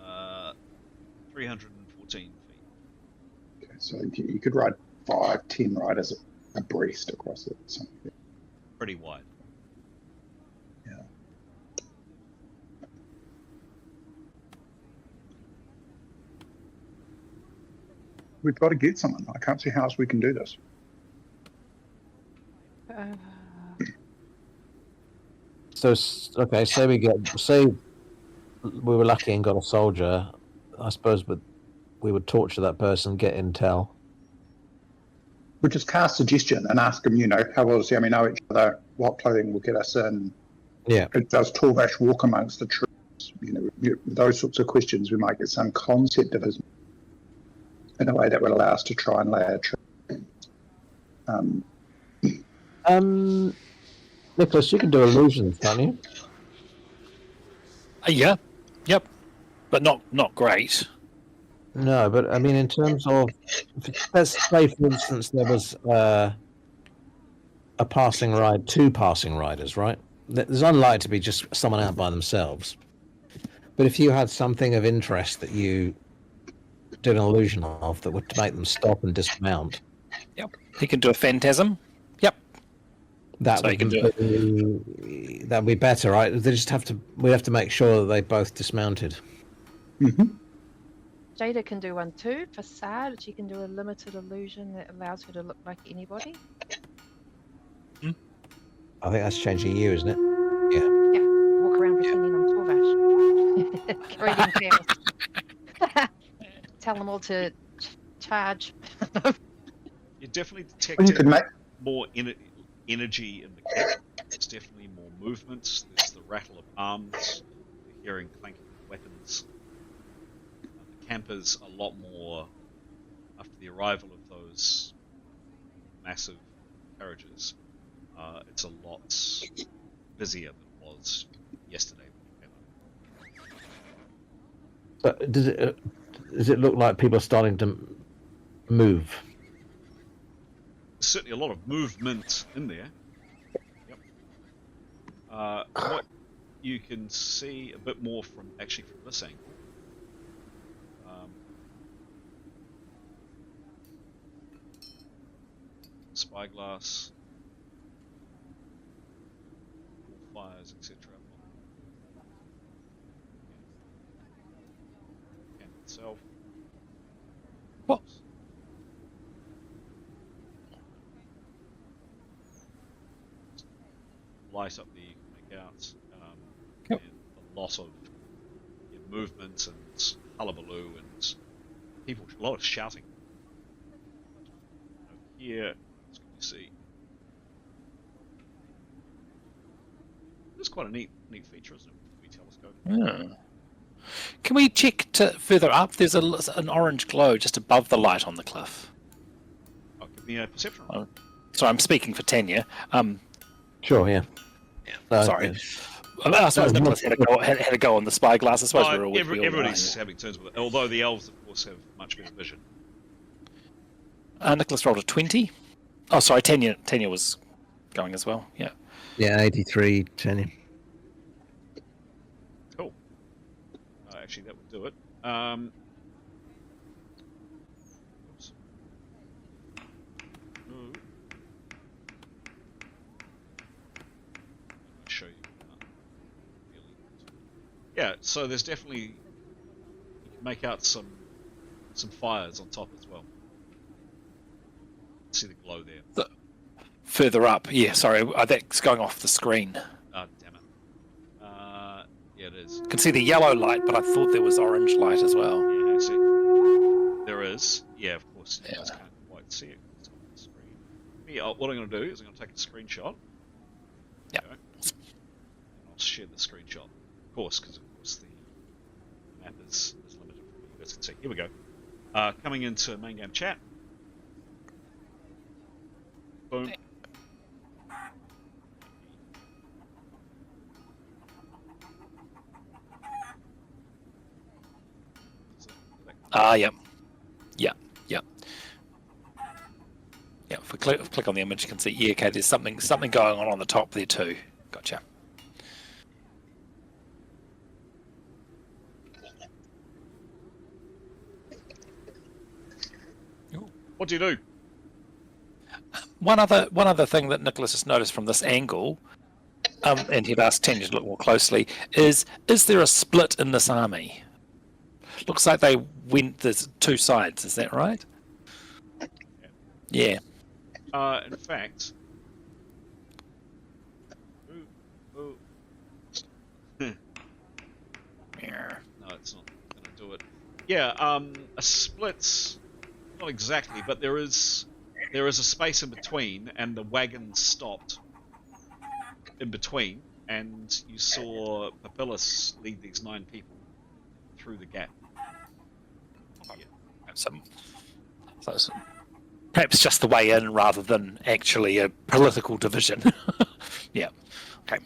Uh, 314 feet. Okay, so you could ride 5-10 riders abreast across it. So, Pretty wide. yeah. We've got to get someone. I can't see how else we can do this. So, okay, say we were lucky and got a soldier, I suppose, but we would torture that person, get intel. We just cast suggestion and ask them, how well does the army know each other? What clothing will get us in? Yeah. Does Torvash walk amongst the troops? Those sorts of questions. We might get some concept of his in a way that would allow us to try and lay a trap. Nicholas, you can do illusions, can't you? Yeah. Yep. But not great. No, but I mean, in terms of, let's say, for instance, there was a passing ride, two passing riders, right? There's unlikely to be just someone out by themselves. But if you had something of interest that you did an illusion of that would make them stop and dismount. Yep. He can do a phantasm. Yep. That So would be better, right? We have to make sure that they both dismounted. Mm-hmm. Jada can do one too. Facade, she can do a limited illusion that allows her to look like anybody. I think that's changing you, isn't it? Yeah, walk around pretending I'm Torvash. Creating chaos. Tell them all to charge. You definitely detect Well, you could make more energy in the camp. There's definitely more movements. There's the rattle of arms. You're hearing clanking of weapons. The camp is a lot more, after the arrival of those massive carriages, it's a lot busier than it was yesterday when you came up. But does it look like people are starting to move? There's certainly a lot of movement in there. Yep. What you can see a bit more from this angle. Spyglass, fires, etc. Camp itself. What? Light up the make-outs, Yep. and a lot of movement and hullabaloo and people, a lot of shouting. Here, as you can see, it's quite a neat feature, isn't it? With the telescope. Yeah. Can we check to further up? There's an orange glow just above the light on the cliff. Oh, give me a perception roll. Sorry, I'm speaking for Tanya. Sure, yeah. Sorry. Yeah. I suppose Nicholas had a go on the spyglass. I suppose we're all everybody's having turns with it, although the elves, of course, have much better vision. Nicholas rolled a 20. Oh, sorry, Tanya was going as well. Yeah. Yeah, 83, Tanya. Cool. Actually, that would do it. Oops. Ooh. I'll show you. Yeah, so there's definitely, you can make out some fires on top as well. See the glow there. Further up, yeah. Sorry, that's going off the screen. Ah, damn it. Yeah, it is. You can see the yellow light, but I thought there was orange light as well. Yeah, actually, there is. Yeah, of course. You just can't quite see it. It's on the screen. Yeah, what I'm going to do is I'm going to take a screenshot. Yeah. And I'll share the screenshot. Of course, because of course the map is limited from what you guys can see. Here we go. Coming into main game chat. Boom. Yep. Yeah, if we click on the image, you can see, yeah, okay, there's something going on the top there too. Gotcha. What do you do? One other thing that Nicholas has noticed from this angle, and he'd asked Tanya to look more closely, is there a split in this army? Looks like there's two sides, is that right? Yeah. In fact... No, it's not going to do it. Yeah, a split's... Not exactly, but there is a space in between, and the wagon stopped in between, and you saw Papillus lead these 9 people through the gap. Yeah. So perhaps just the way in rather than actually a political division. Yeah. Okay.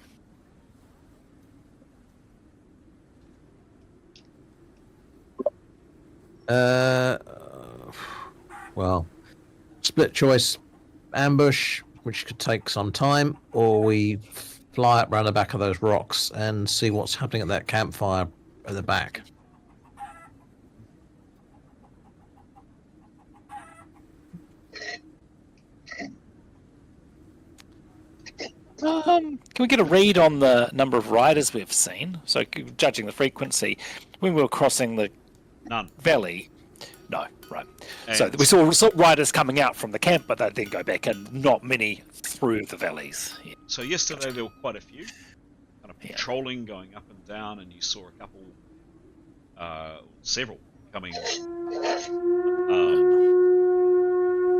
Well, split choice, ambush, which could take some time, or we fly up round the back of those rocks and see what's happening at that campfire at the back. Can we get a read on the number of riders we've seen? So, judging the frequency, when we were crossing the valley, no, right. So we saw riders coming out from the camp, but they didn't go back, and not many through the valleys. Yeah. So yesterday there were quite a few, kind of patrolling, going up and down, and you saw a couple, several coming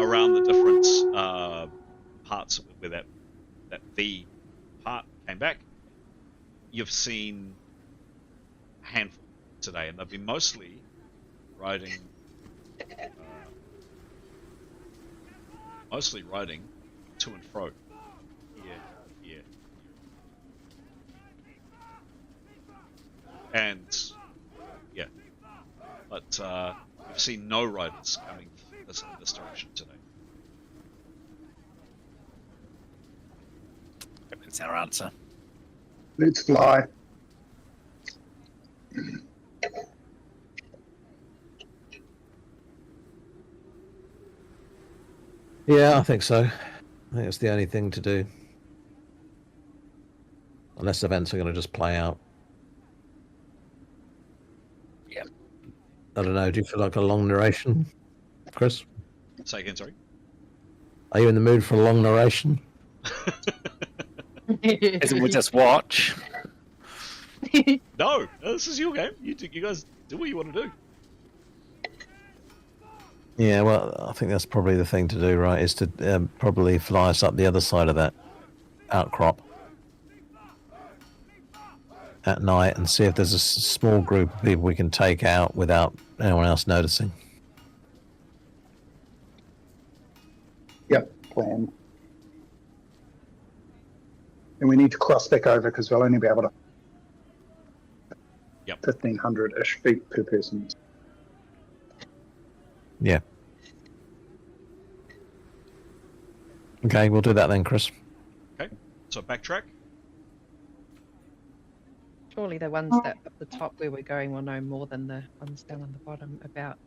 around the different parts where that V part came back. You've seen a handful today, and they've been mostly riding to and fro. Here. And yeah, but we've seen no riders coming this direction today. That's our answer. Let's fly. Yeah, I think so. I think it's the only thing to do. Unless events are going to just play out. Yeah. I don't know. Do you feel like a long narration, Chris? Say again, sorry? Are you in the mood for a long narration? As we just watch. No, this is your game. You guys do what you want to do. Yeah, well, I think that's probably the thing to do, right? Is to probably fly us up the other side of that outcrop. at night and see if there's a small group of people we can take out without anyone else noticing. Yep, plan. And we need to cross back over because we'll only be able to. Yep. 1,500-ish feet per person. Yeah. Okay, we'll do that then, Chris. Okay, so backtrack. Surely the ones that up the top where we're going will know more than the ones down on the bottom about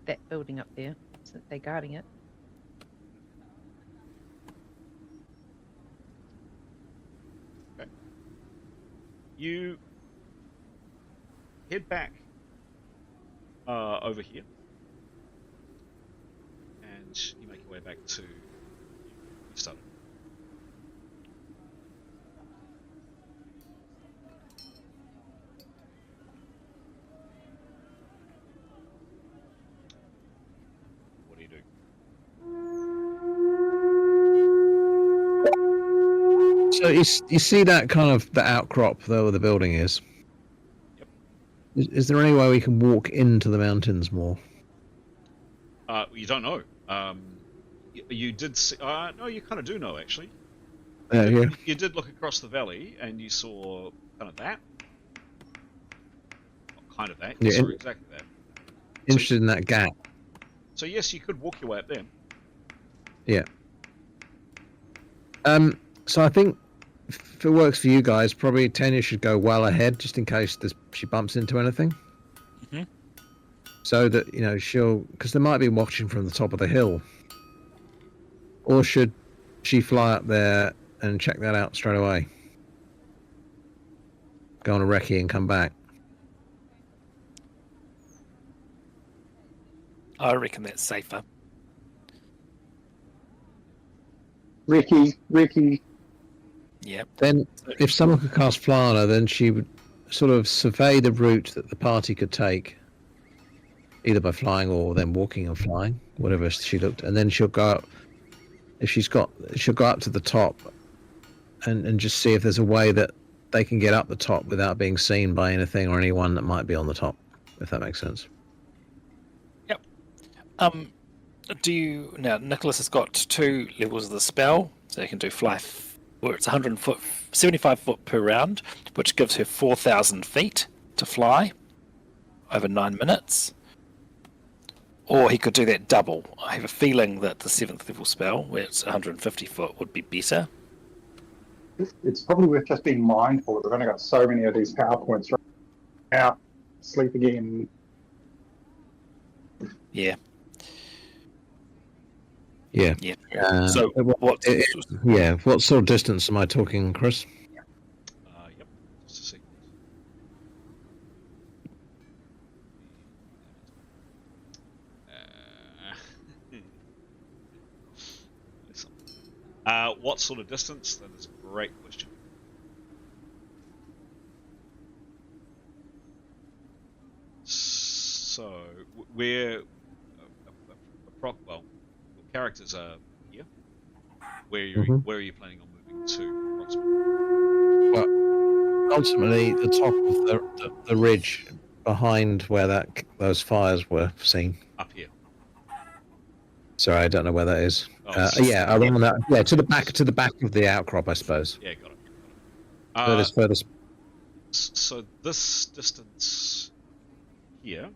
that building up there, since they're guarding it. Okay. You head back over here, and you make your way back to you started. What do you do? So you see that kind of the outcrop there where the building is? Yep. Is there any way we can walk into the mountains more? You don't know. You did see, no, you kind of do know, actually. Yeah. You did look across the valley, and you saw kind of that. Not kind of that. You Yeah, saw exactly that. Interested in that gap. So yes, you could walk your way up there. Yeah. So I think if it works for you guys, probably Tanya should go well ahead, just in case she bumps into anything. Mm-hmm. So that, you know, because they might be watching from the top of the hill. Or should she fly up there and check that out straight away? Go on a recce and come back. I reckon that's safer. Ricky. Yeah. Then, if someone could cast fly on her, then she would sort of survey the route that the party could take, either by flying or then walking and flying, whatever she looked, and then she'll go up. She'll go up to the top, and just see if there's a way that they can get up the top without being seen by anything or anyone that might be on the top, if that makes sense. Yep. Now Nicholas has got 2 levels of the spell, so he can do fly where it's 75 foot per round, which gives her 4,000 feet to fly over 9 minutes. Or he could do that double. I have a feeling that the 7th level spell, where it's 150 foot, would be better. It's probably worth just being mindful. We've only got so many of these PowerPoints right now. Sleep again. Yeah. Yeah. Yeah. So what? What sort of distance am I talking, Chris? Yep. Just a second. What sort of distance? That is a great question. So we're well, characters are here. Where are you planning on moving to approximately? Well, ultimately, the top of the ridge behind where those fires were seen. Up here. Sorry, I don't know where that is. Oh, around that. Yeah, to the back of the outcrop, I suppose. Yeah, got it. Furthest. So this distance here.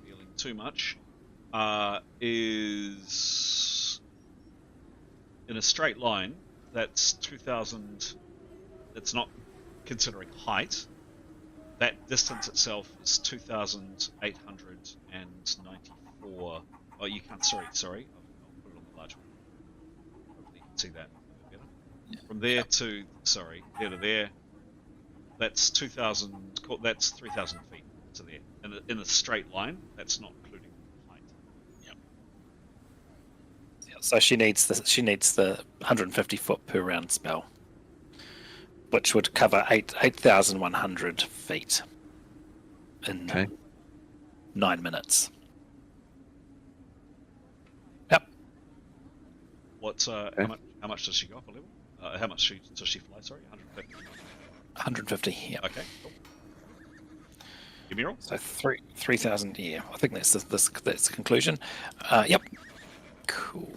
Feeling too much is in a straight line. That's 2,000. That's not considering height. That distance itself is 2,894. Oh, you can't. Sorry. I'll put it on the large one. Hopefully you can see that better. From there to there to there. That's 2,000. That's 3,000 feet to there. In a straight line. That's not including height. Yeah. So she needs the 150 foot per round spell, which would cover 8,100 feet. in Okay. 9 minutes. Yep. What's how much does she go up a level? How much does she fly? Sorry, 150. 150. Yeah. Okay, cool. Give me a roll. So 3,000. Yeah, I think that's the conclusion. Yep. Cool.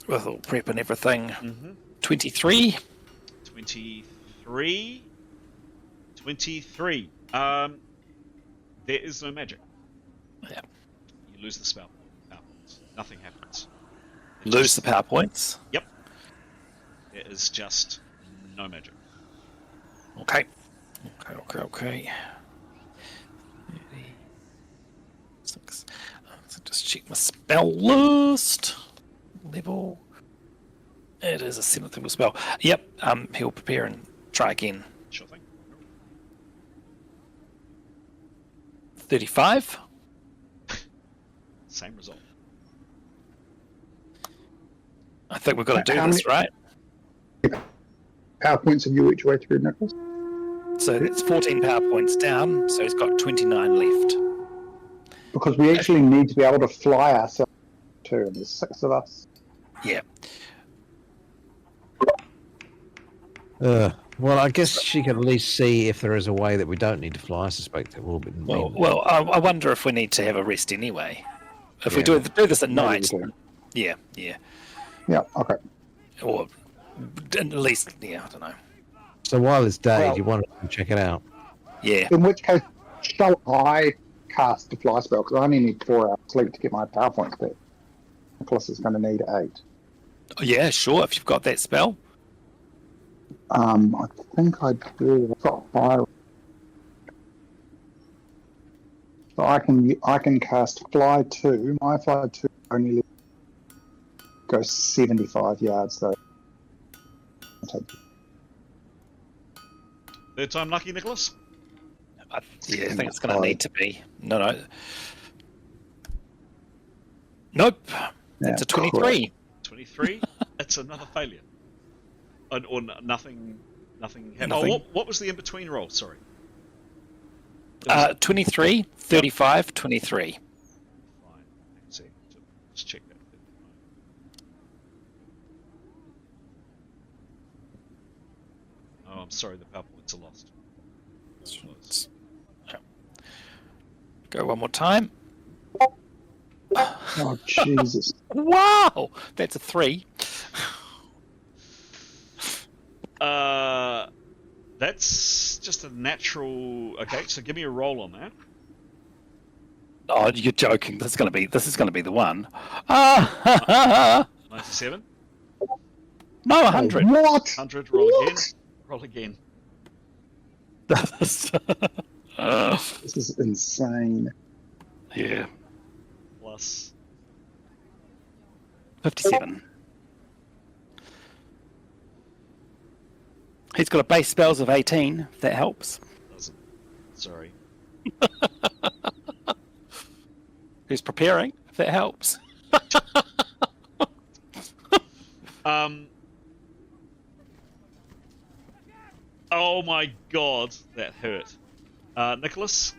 With all prep and everything. 23. 23. 23. There is no magic. Yeah. You lose the spell. Power points. Nothing happens. Lose the power points. Yep. There is just no magic. Okay. Six. So just check my spell list. Level. It is a 7th level spell. Yep. He'll prepare and try again. Sure thing. 35. Same result. I think we've got to do How this, right? Power points have you each way through, Nicholas? So it's 14 power points down, so he's got 29 left. Because we actually need to be able to fly ourselves too, and there's 6 of us. Yeah. Well, I guess she could at least see if there is a way that we don't need to fly. I suspect there will be. Well, I wonder if we need to have a rest anyway. If we Yeah. do this at Maybe night, we do. yeah. Yeah, okay. Or at least, yeah, I don't know. So while it's day, Well- do you want to check it out? Yeah. In which case, shall I cast the fly spell? Because I only need 4 hours sleep to get my power points back. Nicholas is going to need 8. Yeah, sure, if you've got that spell. I think I do. I've got 5. So I can cast Fly 2. My Fly 2 only goes 75 yards, though. I'll take Third time lucky, Nicholas? I think it's going to need to be. No. Nope. It's a 23. 23. It's another failure. Or nothing happened. Nothing. Oh, what was the in-between roll? Sorry. 23, 35, 23. Fine. Let's see. Just check that. Oh, I'm sorry. The power points are lost. Go one more time. Oh, Jesus. Wow! That's a 3. That's just a natural. Okay, so give me a roll on that. Oh, you're joking. This is going to be the one. 97. No, 100. What? 100. Roll again. Roll again. This is insane. Yeah. Plus. 57. He's got a base spells of 18, if that helps. Doesn't. Sorry. Who's preparing, if that helps. Oh my god, that hurt. Nicholas,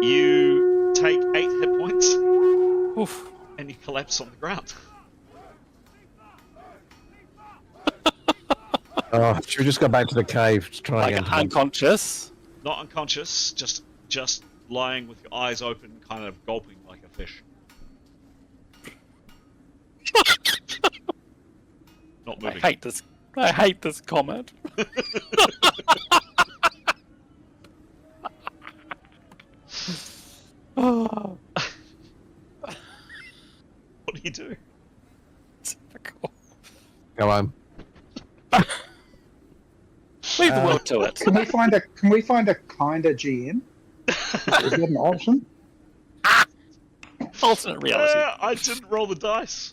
you take 8 hit points Oof. and you collapse on the ground. Oh, should we just go back to the cave to try Like again? unconscious. Not unconscious, just lying with your eyes open, kind of gulping like a fish. Not moving. I hate this comment. Oh, What do you do? typical. Go home. Leave the world to it. Can we find a kinder GM? Is that an option? Alternate reality. I didn't roll the dice.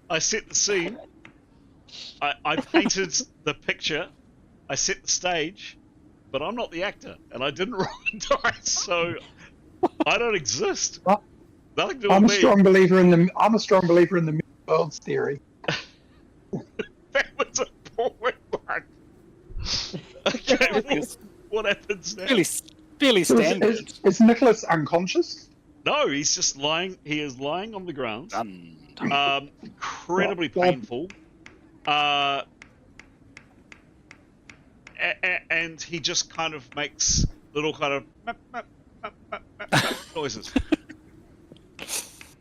I set the scene. I painted the picture. I set the stage, but I'm not the actor, and I didn't roll the dice, so I don't exist. What? Nothing to do I'm a with me. strong believer in the world's theory. That was a poor one. What happens now? Fairly So standard. is Nicholas unconscious? No, he's just lying. He is lying on the ground. Stunned. Incredibly God. painful. And he just kind of makes little kind of map, map, map, map, map, map noises.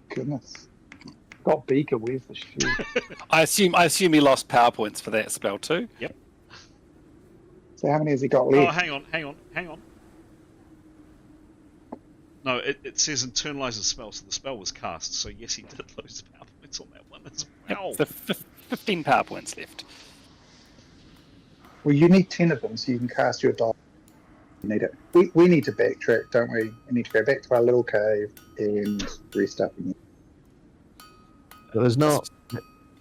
Goodness. Got Beaker, where's the shoe? I assume he lost power points for that spell too. Yep. So how many has he got Oh, left? hang on. No, it says internalize the spell, so the spell was cast. So yes, he did lose power points on that one as well. The 15 power points left. Well, you need 10 of them so you can cast your die. You need it. We need to backtrack, don't we? We need to go back to our little cave and restart again. But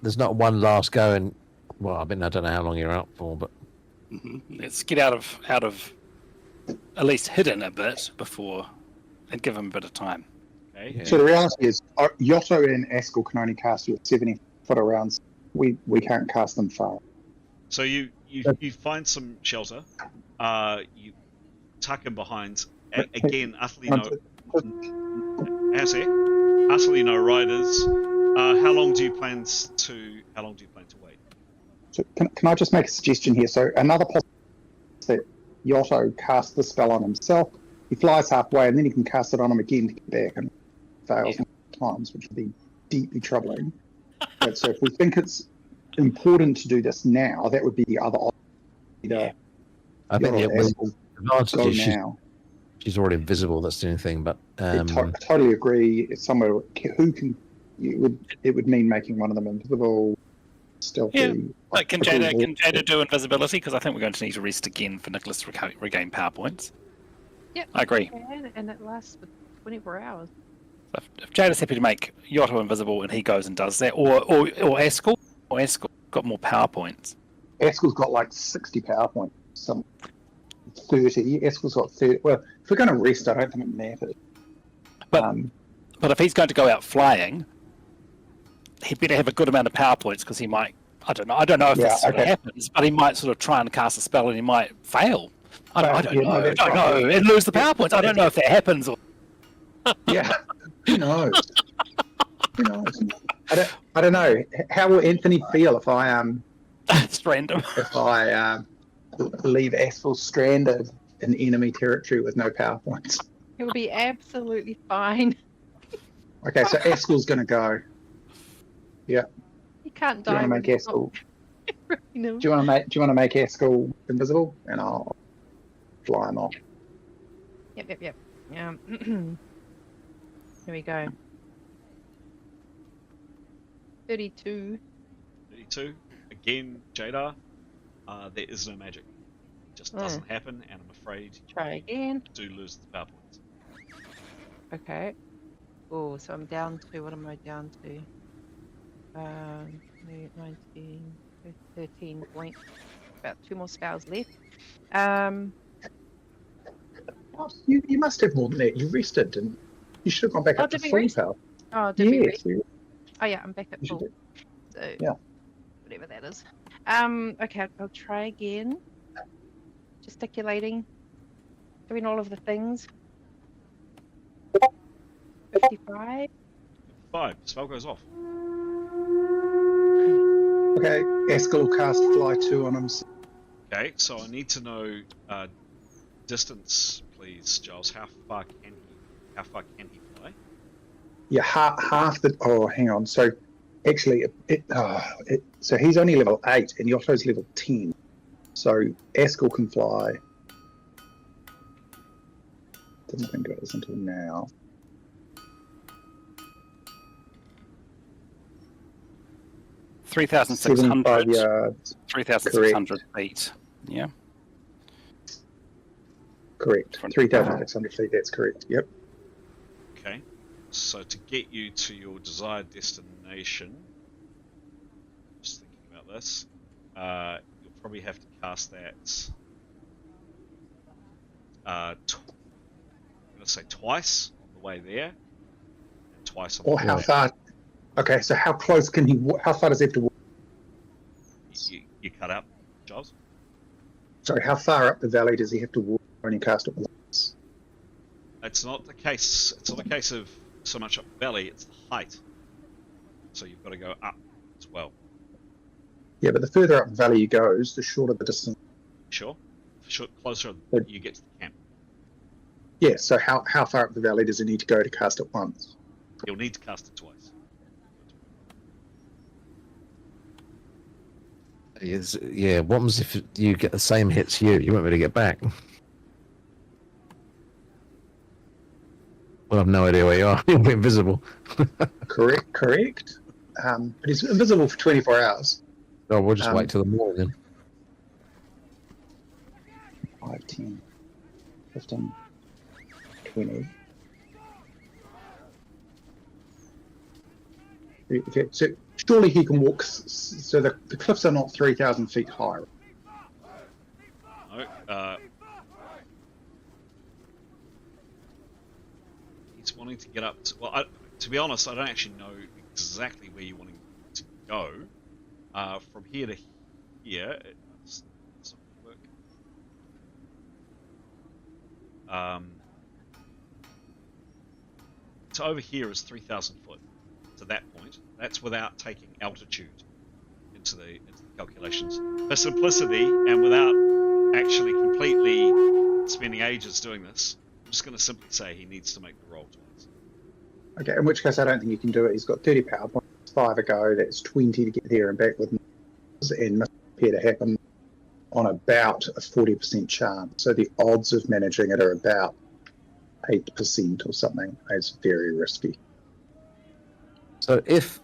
there's not one last go, and well, I mean, I don't know how long you're out for, but Let's get out of at least hidden a bit before, and give him a bit of time. Okay. Yeah. So the reality is, Yotto and Askell can only cast you at 70-foot around. We can't cast them far. So you find some shelter. You tuck in behind. Again, utterly no riders. How long do you plan to wait? So can I just make a suggestion here? So another possibility is that Yotto casts the spell on himself. He flies halfway and then he can cast it on him again to get back and fails times, which would be deeply troubling. But so if we think it's important to do this now, that would be the other option. I think Yotto the Askell advantage go is now. she's already invisible. That's the only thing. But I totally agree. It's somewhere it would mean making one of them invisible, stealthy. Yeah. Like, can quickly Jada do invisibility? Because I think we're going to need to rest again for Nicholas to regain power points. Yep. I agree. And it lasts for 24 hours. If Jada's happy to make Yotto invisible and he goes and does that, or Askell got more power points. Askell's got like 60 power points, some 30. Askell's got 30. Well, if we're going to rest, I don't think it matters. But if he's going to go out flying, he better have a good amount of power points because he might. I don't know if this happens, but he might sort of try and cast a spell and he might fail. I don't know. And lose the power points. I don't know if that happens. Or... Yeah, who knows? Who knows? I don't know. How will Anthony feel if I strand him? If I leave Askell stranded in enemy territory with no power points? He'll be absolutely fine. Okay, so Askell's going to go. Yeah. He can't Do you die. want to make Askell? No. Do you want to make Askell invisible, and I'll fly him off? Yep. Here we go. 32. 32. Again, Jada. There is no magic. It just doesn't happen, and I'm afraid Try again. you do lose the power points. Okay. Oh, so I'm down to, what am I down to? 19, 13 points. About 2 more spells left. You must have more than that. You rested, didn't you? You should have gone back up to did we full rest? power. Oh, did we rest? Yes. Oh yeah, I'm back at You should full. do. So Yeah. whatever that is. Okay, I'll try again. Gesticulating. Doing all of the things. 55. 5. Spell goes off. Okay, Askell will cast Fly 2 on him. Okay, so I need to know distance, please, Giles. How far can he fly? Yeah, half the. Oh, hang on. So, actually, so he's only level 8, and Yotto's level 10. So Askell can fly. Didn't think of this until now. 3,600 yards. 3,600 feet. Yeah. Correct. 3,600 feet. That's correct. Yep. Okay, so to get you to your desired destination, just thinking about this, you'll probably have to cast that. I'm going to say twice on the way there, and twice on Or the how way. far? Okay, so how close can he? How far does he have to walk? You cut out, Giles. Sorry, how far up the valley does he have to walk when he cast it once? It's not the case. It's not a case of so much up the valley. It's the height. So you've got to go up as well. Yeah, but the further up the valley he goes, the shorter the distance. Sure. Closer you get to the camp. Yeah, so how far up the valley does he need to go to cast it once? You'll need to cast it twice. Yeah, what happens if you get the same hits you? You won't be able to get back. Well, I've no idea where you are. You'll be invisible. Correct. But he's invisible for 24 hours. Oh, we'll just wait till the morning then. 5, 10, 15, 20. Okay, so surely he can walk. So the cliffs are not 3,000 feet high. No. He's wanting to get up. To be honest, I don't actually know exactly where you're wanting to go. From here to here, it's not going to work. So over here is 3,000 foot. To that point, that's without taking altitude into the calculations. For simplicity and without actually completely spending ages doing this, I'm just going to simply say he needs to make the roll twice. Okay, in which case I don't think you can do it. He's got 30 power points, 5 a go. That's 20 to get there and back with and must appear to happen on about a 40% chance. So the odds of managing it are about 8% or something. It's very risky. So if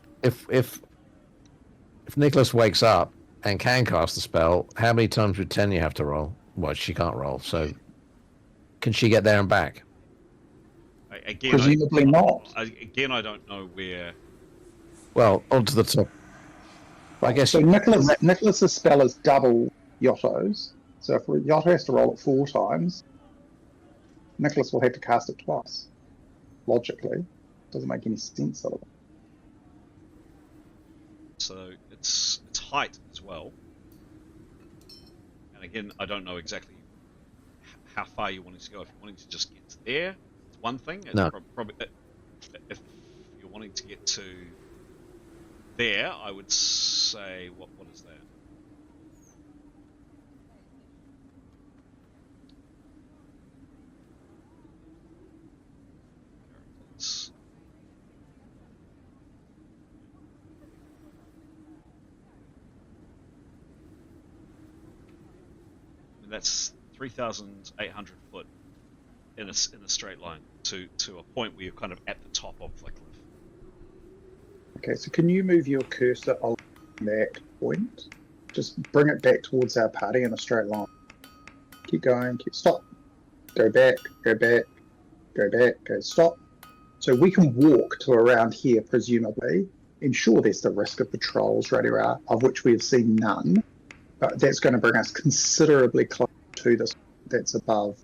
Nicholas wakes up and can cast the spell, how many times would Tanya have to roll? Well, she can't roll, so can she get there and back? Again, presumably not. Again, I don't know where. Well, onto the top. I guess so. Nicholas's spell is double Yotto's. So if Yotto has to roll it 4 times, Nicholas will have to cast it twice. Logically, doesn't make any sense otherwise. So it's height as well. And again, I don't know exactly how far you're wanting to go. If you're wanting to just get to there, it's one thing. No. Probably, if you're wanting to get to there, I would say, what is that? That's 3,800 foot in a straight line to a point where you're kind of at the top of the cliff. Okay, so can you move your cursor along that point? Just bring it back towards our party in a straight line. Keep going, stop. Go back, go back, go back, go stop. So we can walk to around here, presumably. And sure, there's the risk of patrols right around, of which we have seen none. But that's going to bring us considerably close to this. That's above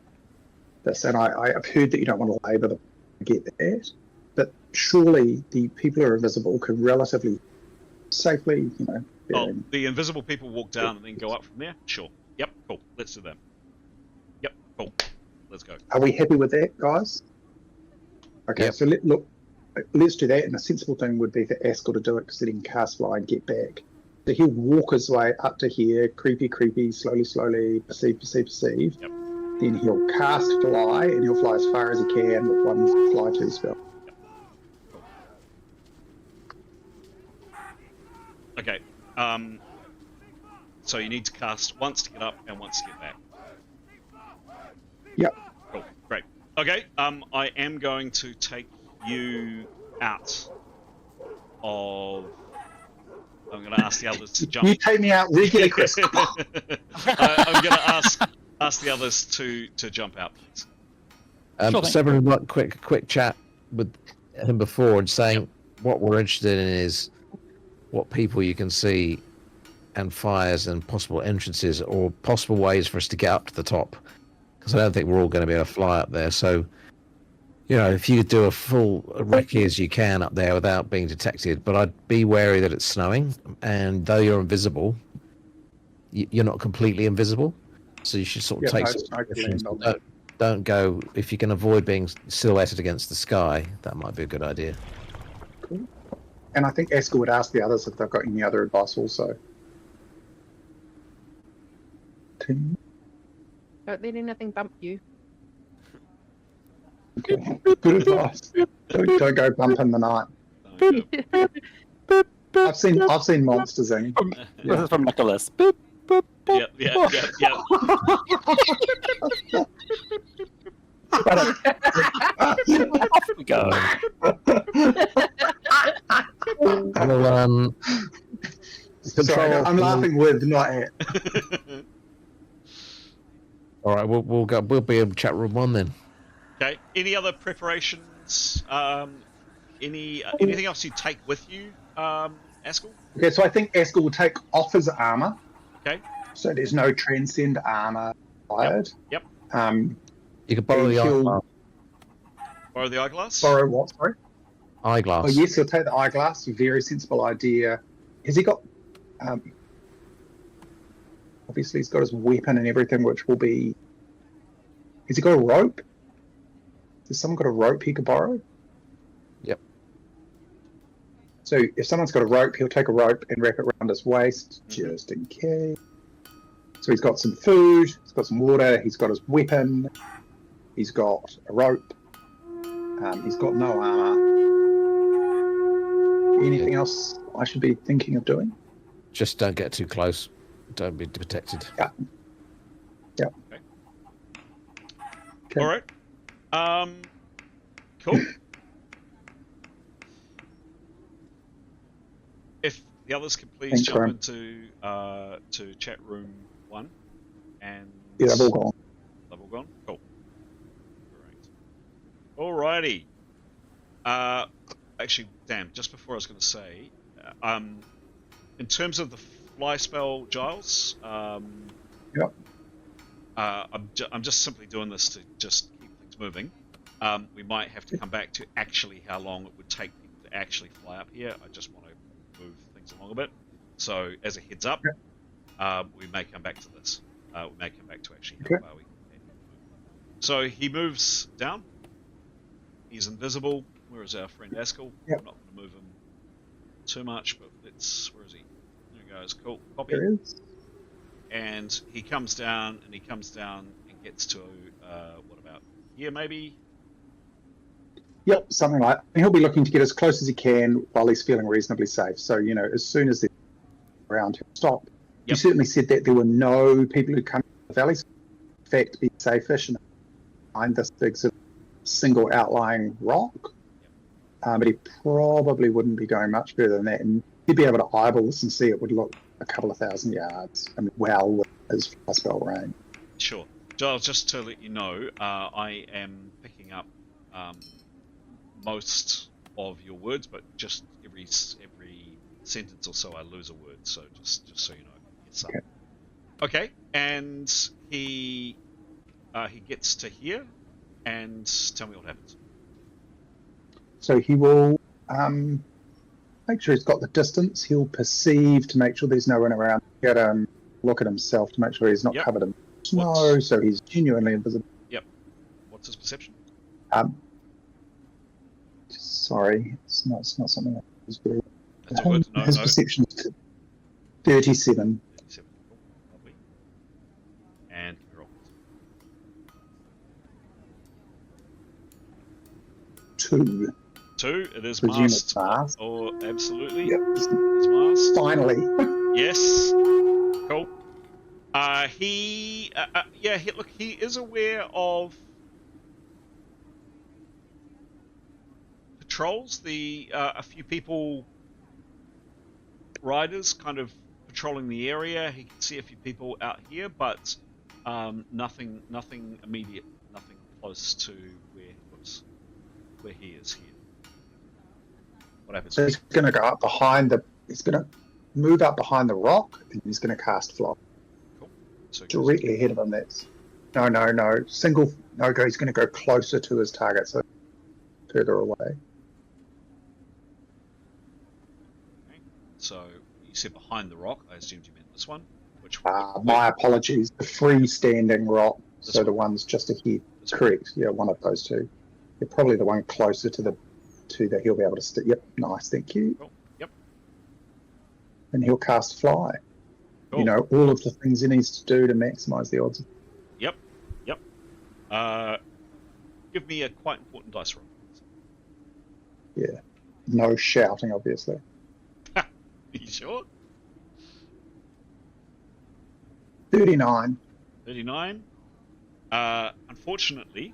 this. And I've heard that you don't want to labour to get that. But surely the people who are invisible can relatively safely, the invisible people walk down and then go up from there? Sure. Yep, cool. Let's do that. Yep, cool. Let's go. Are we happy with that, guys? Okay, yep. So let's do that. And a sensible thing would be for Askell to do it because then he can cast fly and get back. So he'll walk his way up to here, creepy, slowly, perceive. Yep. Then he'll cast fly, and he'll fly as far as he can with one fly 2 spell. Yep. Cool. Okay. So you need to cast once to get up and once to get back. Yep. Cool. Great. Okay. I am going to take you out of. I'm going to ask the others to jump. You take me out regularly, Chris. I'm going to ask the others to jump out, please. Several quick chat with him before and saying what we're interested in is what people you can see and fires and possible entrances or possible ways for us to get up to the top. Because I don't think we're all going to be able to fly up there. So, if you do a full recce as you can up there without being detected, but I'd be wary that it's snowing, and though you're invisible, you're not completely invisible. So you should sort of Yeah, take no, some it's no precautions. blend on Don't go if you can avoid being silhouetted against the sky. That might be a good idea. Cool. And I think Esker would ask the others if they've got any other advice also. Team. Don't let anything bump you. Okay. Good advice. Don't go bump in the night. Don't go. I've seen monsters in. This is from Nicholas. Boop, boop, boop. Yep. Off we go. Well, Sorry, I'm laughing with, not at. All right, we'll go. We'll be in chat room 1 then. Okay. Any other preparations? Anything else you take with you, Askell? Okay, so I think Esker will take off his armor. Okay. So there's no transcend armor required. Yep. You can borrow the eyeglass. Borrow the eyeglass. Borrow what? Sorry. Eyeglass. Oh yes, he'll take the eyeglass. Very sensible idea. Has he got? Obviously, he's got his weapon and everything, which will be. Has he got a rope? Has someone got a rope he could borrow? Yep. So if someone's got a rope, he'll take a rope and wrap it around his waist, just in case. So he's got some food, he's got some water, he's got his weapon, he's got a rope, he's got no armor. Anything else I should be thinking of doing? Just don't get too close. Don't be detected. Yeah. Okay. All right. Cool. If the others can please Thanks, jump Graham. into to chat room 1, and Yeah, they've all gone. they've all gone. Cool. Great. Alrighty. Actually, damn. Just before I was going to say, in terms of the fly spell, Giles. Yep. I'm just simply doing this to just keep things moving. We might have to come back to actually how long it would take people to actually fly up here. I just want to move things along a bit. So, as a heads up, we may come back to this. We may come back to actually how far we can move. So, he moves down. He's invisible. Where is our friend Askell? Yep. I'm not going to move him too much, but let's. Where is he? There he goes. Cool. Copy. There is. And he comes down and gets to what about here maybe? Yep, something like that. And he'll be looking to get as close as he can while he's feeling reasonably safe. So, as soon as they're around, he'll stop. Yep. You certainly said that there were no people who come to the valley. So in fact, be safe-ish and find this big sort of single outlying rock. But he probably wouldn't be going much further than that. And he'd be able to eyeball this and see it would look a couple of 1,000 yards. I mean, well, with his fly spell range. Sure. Giles, just to let you know, I am picking up most of your words, but just every sentence or so I lose a word. So just so you know, it's up. Okay, and he gets to here, and tell me what happens. So he will make sure he's got the distance. He'll perceive to make sure there's no one around. Get look at himself to make sure he's not covered in snow, so he's genuinely invisible. Yep. What's his perception? Sorry, it's not something I was very. That's all good. His perception is 37. 37. Cool. Lovely. And give me a roll. 2. 2. It is Presume masked. it's masked. Oh, absolutely. Yep. It's masked. Finally. Yes. Cool. He is aware of patrols. A few people, riders, kind of patrolling the area. He can see a few people out here, but nothing immediate, nothing close to where he is here. What happens? So he's going to go up behind he's going to move up behind the rock, and he's going to cast Flock. Cool. So Directly ahead of him, that's... No. Single... No, he's going to go closer to his target, so further away. Okay. So you said behind the rock. I assumed you meant this one. Which My apologies. The freestanding rock, This so the one. one's just ahead. This one. Correct. Yeah, one of those two. You're probably the one closer to the two that he'll be able to stick. Yep, nice, thank you. Cool. Yep. And he'll cast fly. Cool. You know, all of the things he needs to do to maximize the odds. Yep. Yep. Give me a quite important dice roll. Yeah. No shouting, obviously. Are you sure? 39. 39. Unfortunately,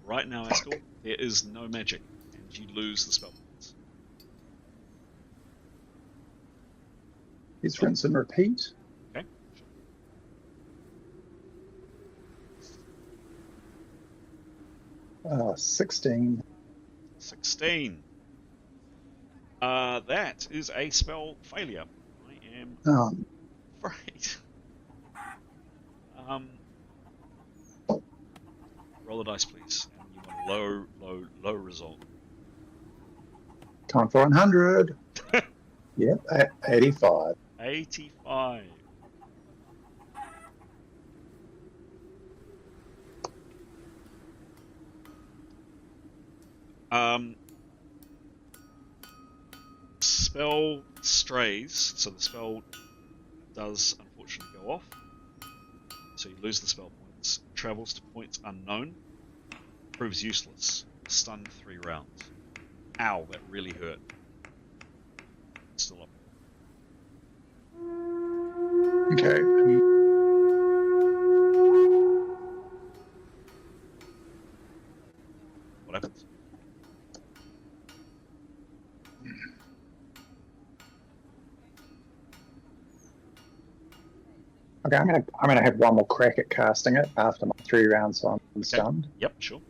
right now, Askel, there is no magic, and you lose the spell points. Let's rinse and repeat. Okay. 16. 16. That is a spell failure. I am afraid. Roll a dice, please. And you want a low result. Time for 100. Yep, 85. 85. Spell strays, so the spell does unfortunately go off. So you lose the spell points. Travels to points unknown. Proves useless. Stunned 3 rounds. Ow, that really hurt. Still up. Okay. What happens? Okay, I'm gonna have one more crack at casting it after my 3 rounds, so I'm stunned. Yep, sure.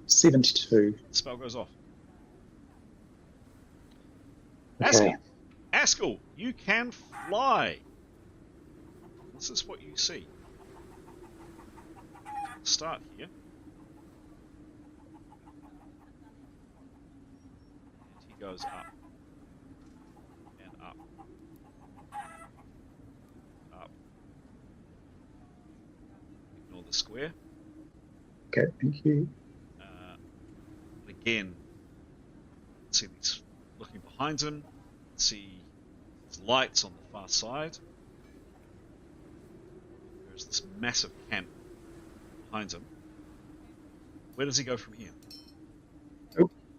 72. The spell goes off. Okay. Askel, you can fly. This is what you see. Start here. And he goes up. And up. Up. Ignore the square. Okay, thank you. Again, see these looking behind him. See his lights on the far side. There's this massive camp behind him. Where does he go from here?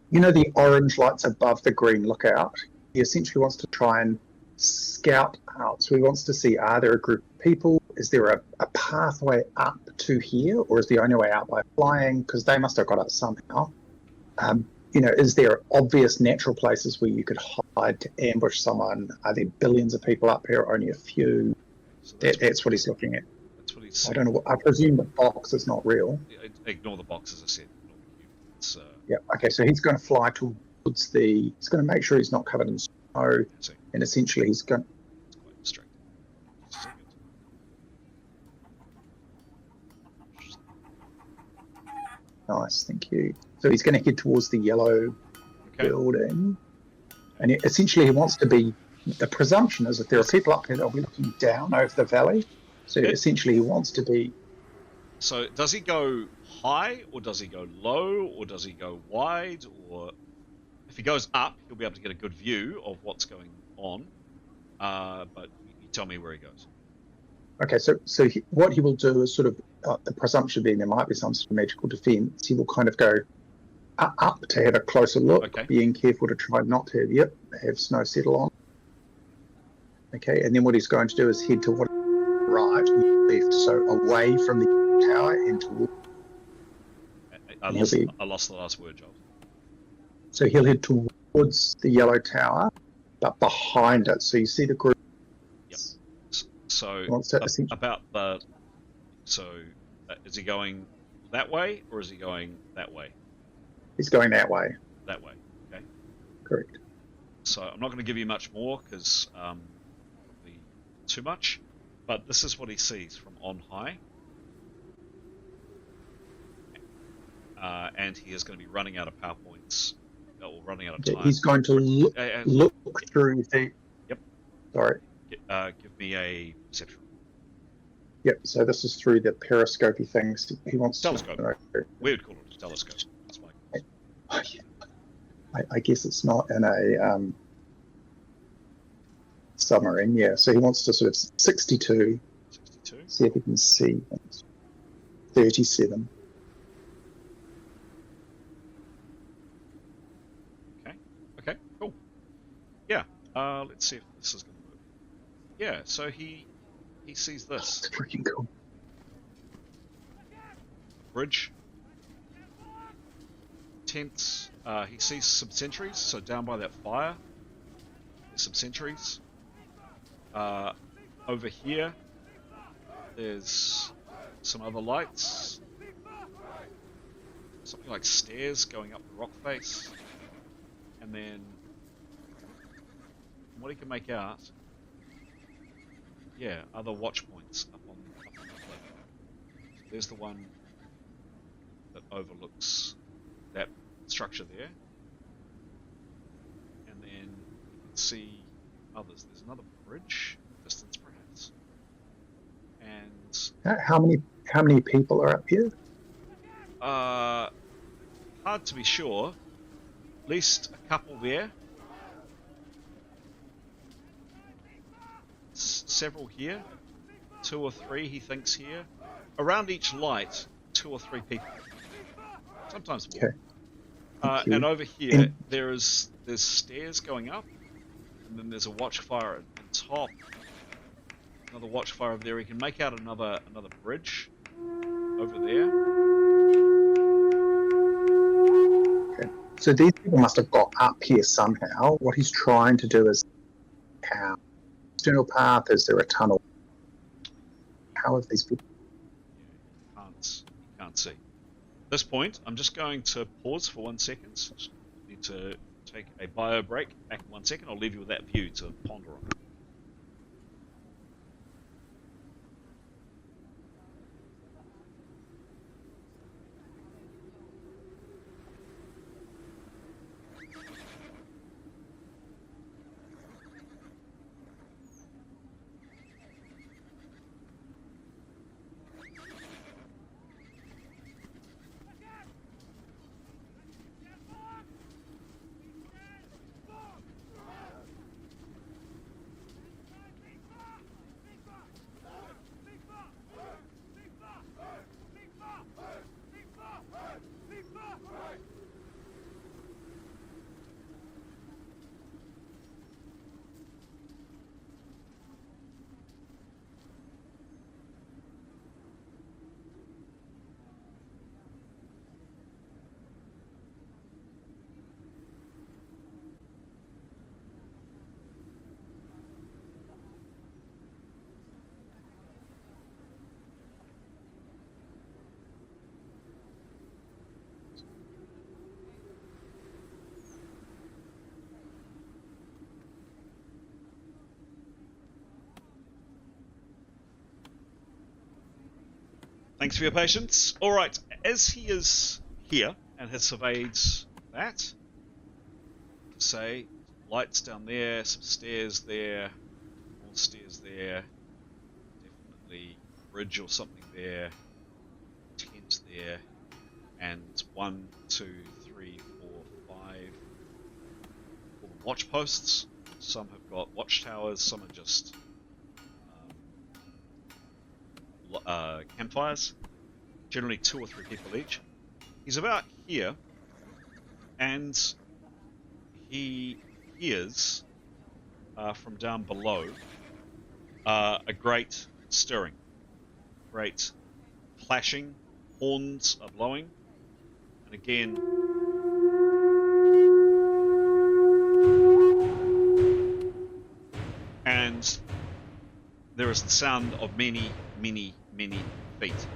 You know the orange lights above the green lookout? He essentially wants to try and scout out. So he wants to see, are there a group of people? Is there a pathway up to here? Or is the only way out by flying? Because they must have got up somehow. Is there obvious natural places where you could hide to ambush someone? Are there billions of people up here, or only a few? So that's what he's looking at. That's what he's I don't know. I presume the box is not real. Ignore the box, as I said. It's, Yeah. Okay. So he's going to fly towards the. He's going to make sure he's not covered in snow, and essentially he's going. It's quite distracting. Just a second. Nice. Thank you. So he's going to head towards the yellow building, and essentially he wants to be. The presumption is if there are people up here, they'll be looking down over the valley. So essentially, he wants to be. So does he go high, or does he go low, or does he go wide, or if he goes up, he'll be able to get a good view of what's going on. But you tell me where he goes. Okay, so what he will do is sort of the presumption being there might be some sort of magical defense. He will kind of go up to have a closer look, being careful to try not to have snow settle on. Okay, and then what he's going to do is head to what right left, so away from the tower and toward. I lost the last word, Joel. So he'll head towards the yellow tower, but behind it. So you see the group. Yep. So about the. So is he going that way, or is he going that way? He's going that way. That way. Okay. Correct. So I'm not going to give you much more because probably too much. But this is what he sees from on high. And he is going to be running out of PowerPoints, or running out of time. He's going to look through Sorry. Give me a perception. Yep. So this is through the periscopy things. He wants Telescope. to know. We would call it a telescope. That's like, I guess it's not in a submarine. Yeah. So he wants to sort of 62. 62. See if he can see. 37. Okay, cool. Yeah, let's see if this is going to work. Yeah, so he sees this. It's freaking cool. Bridge. Tents. He sees some sentries, so down by that fire, there's some sentries. Over here, there's some other lights. Something like stairs going up the rock face. And then, from what he can make out, yeah, other watch points up on the cliff. So there's the one that overlooks that structure there. And then you can see others. There's another bridge, distance perhaps. And How many people are up here? hard to be sure. At least a couple there. Several here. 2 or 3 he thinks here. Around each light, 2 or 3 people. Sometimes more. Okay. And over here, there's stairs going up, and then there's a watchfire at the top. Another watchfire over there. He can make out another bridge over there. So these people must have got up here somehow. What he's trying to do is how external path, is there a tunnel? How have these people? Can't see. At this point, I'm just going to pause for 1 second. Just need to take a bio break. Back in 1 second. I'll leave you with that view to ponder on. Thanks for your patience. All right, as he is here and has surveyed that, say, lights down there, some stairs there, more stairs there, definitely a bridge or something there, tent there, and 1, 2, 3, 4, 5 all the watch posts. Some have got watchtowers, some are just campfires, generally 2 or 3 people each. He's about here, and he hears from down below a great stirring, great clashing, horns are blowing, and again and there is the sound of many feet.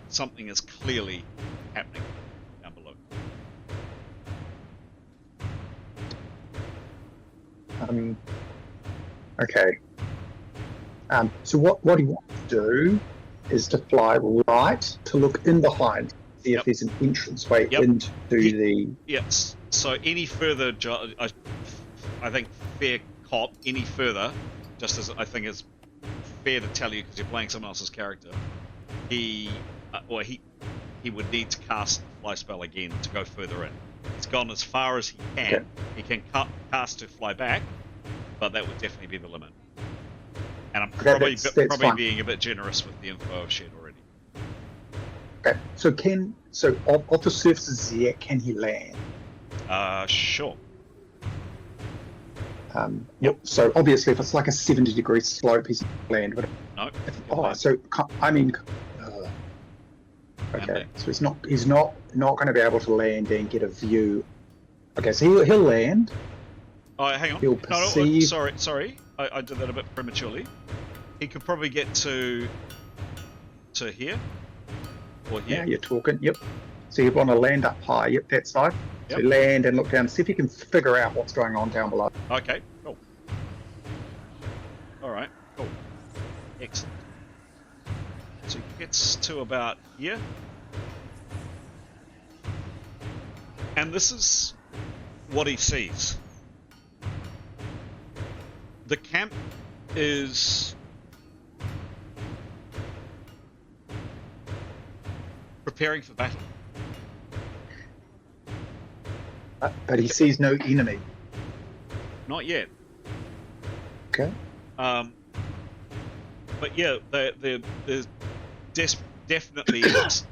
Something is clearly happening down below. Okay. So what he wants to do is to fly right to look in behind, see if there's an entranceway into the. Yes. So any further, I think fair cop, any further, just as I think it's fair to tell you because you're playing someone else's character, he would need to cast the fly spell again to go further in. He's gone as far as he can. Okay. He can cast to fly back, but that would definitely be the limit. And I'm Okay, probably that's probably fine. being a bit generous with the info I've shared already. Okay. So of the surfaces here, can he land? Sure. Yep. So obviously, if it's like a 70-degree slope, he's land. But No. Okay. So he's not going to be able to land and get a view. Okay, so he'll land. Oh, hang on. He'll No, perceive. sorry. I did that a bit prematurely. He could probably get to here or here. Yeah, you're talking. Yep. So you want to land up high. Yep, that side. Yep. So land and look down. See if you can figure out what's going on down below. Okay, cool. All right, cool. Excellent. So he gets to about here. And this is what he sees. The camp is preparing for battle. But he sees no enemy. Not yet. Okay. But yeah, there's definitely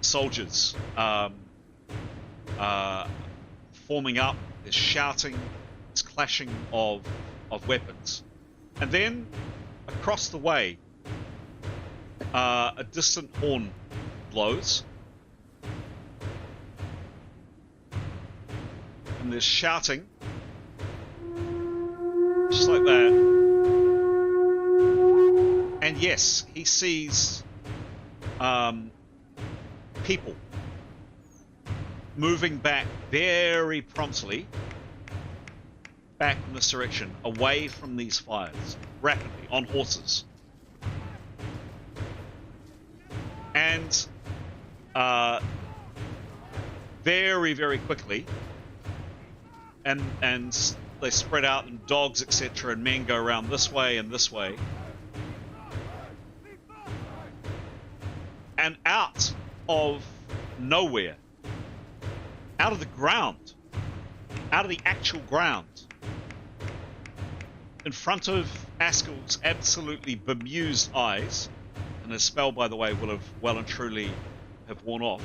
soldiers forming up. There's shouting. There's clashing of weapons. And then across the way, a distant horn blows. And there's shouting. Just like that. And yes, he sees people moving back very promptly back in this direction, away from these fires, rapidly, on horses. And very, very quickly, and they spread out, and dogs, etc., and men go around this way and this way. And out of nowhere, out of the ground, out of the actual ground, in front of Askell's absolutely bemused eyes, and his spell, by the way, will have well and truly have worn off,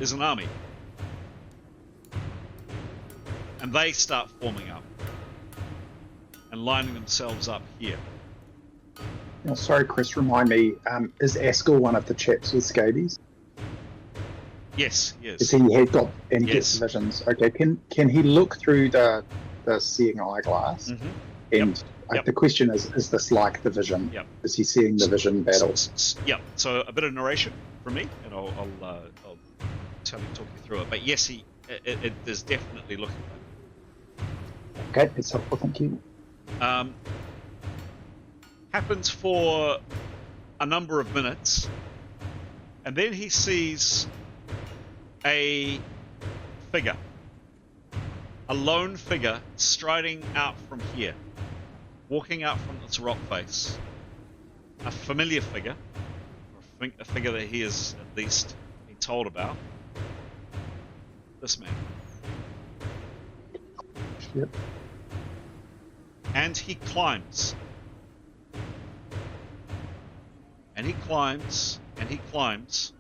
is an army. And they start forming up and lining themselves up here. Oh, sorry, Chris, remind me, is Askell one of the chaps with scabies? Yes, yes. Is he had got and he Yes. gets visions? Okay, can he look through the seeing eyeglass? Mm-hmm. And Yep. the question is this like the vision? Yep. Is he seeing the vision battle? Yeah. So a bit of narration from me, and I'll talk you through it. But yes, it is definitely looking like Okay, it's helpful, thank you. it. Happens for a number of minutes, and then he sees a figure, a lone figure striding out from here, walking out from this rock face. A familiar figure, or a figure that he has at least been told about. This man. Yep. And he climbs. And he climbs, and he climbs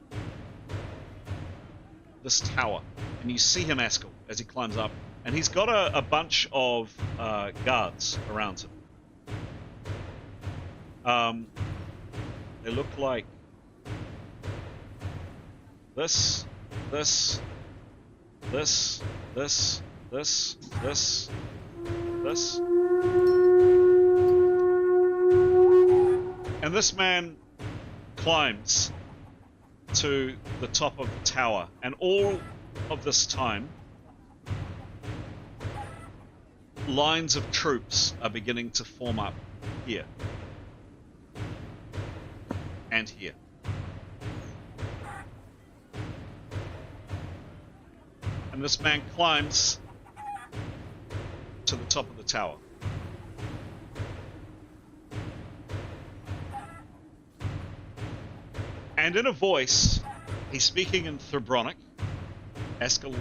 this tower. And you see him, Askell, as he climbs up. And he's got a bunch of guards around him. They look like this. And this man climbs to the top of the tower, and all of this time, lines of troops are beginning to form up here and here. And this man climbs top of the tower. And in a voice, he's speaking in Thebronic. Askel,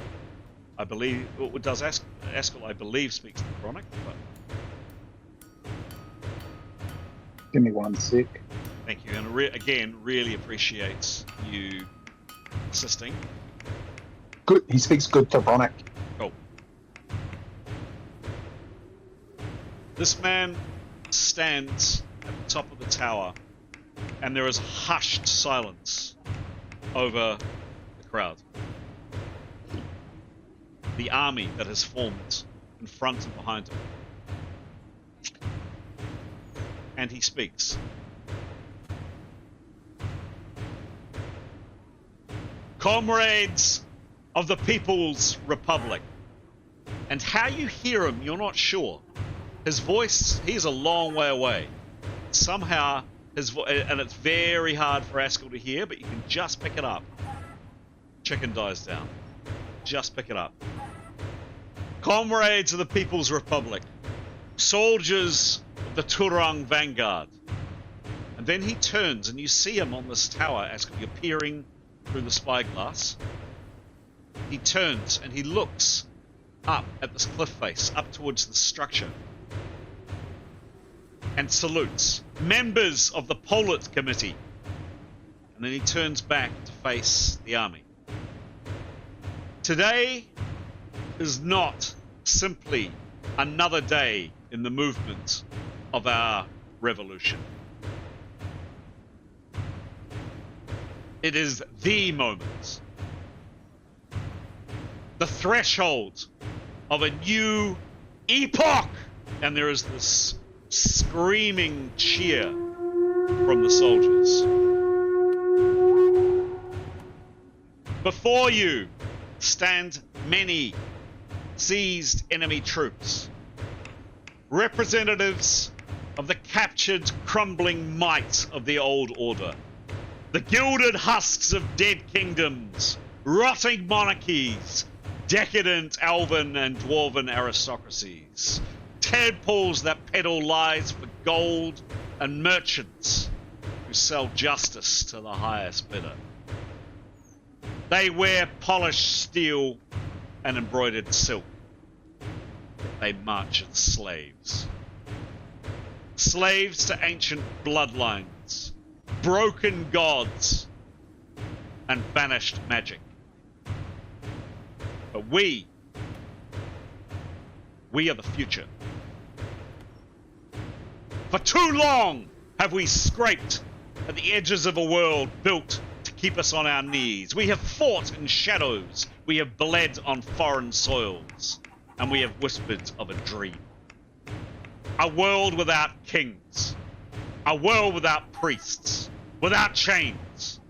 I believe, does Askel, I believe, speaks Thebronic, but Give me one sec. thank you. And again, really appreciates you assisting. Good. He speaks good Thebronic. Cool. This man stands at the top of the tower, and there is hushed silence over the crowd. The army that has formed in front and behind him. And he speaks. Comrades of the People's Republic. And how you hear him, you're not sure. His voice, he's a long way away. Somehow, his voice, and it's very hard for Askel to hear, but you can just pick it up. Chicken dies down. Just pick it up. Comrades of the People's Republic. Soldiers of the Turang Vanguard. And then he turns, and you see him on this tower, Askel. You're peering through the spyglass. He turns, and he looks up at this cliff face, up towards the structure, and salutes. Members of the Polit Committee. And then he turns back to face the army. Today is not simply another day in the movement of our revolution. It is the moment, the threshold of a new epoch. And there is this screaming cheer from the soldiers. Before you stand many seized enemy troops, representatives of the captured, crumbling might of the old order, the gilded husks of dead kingdoms, rotting monarchies, decadent elven and dwarven aristocracies, tadpoles that peddle lies for gold, and merchants who sell justice to the highest bidder. They wear polished steel and embroidered silk. They march as slaves. Slaves to ancient bloodlines, broken gods, and vanished magic. But we are the future. For too long have we scraped at the edges of a world built to keep us on our knees. We have fought in shadows. We have bled on foreign soils. And we have whispered of a dream. A world without kings. A world without priests. Without chains.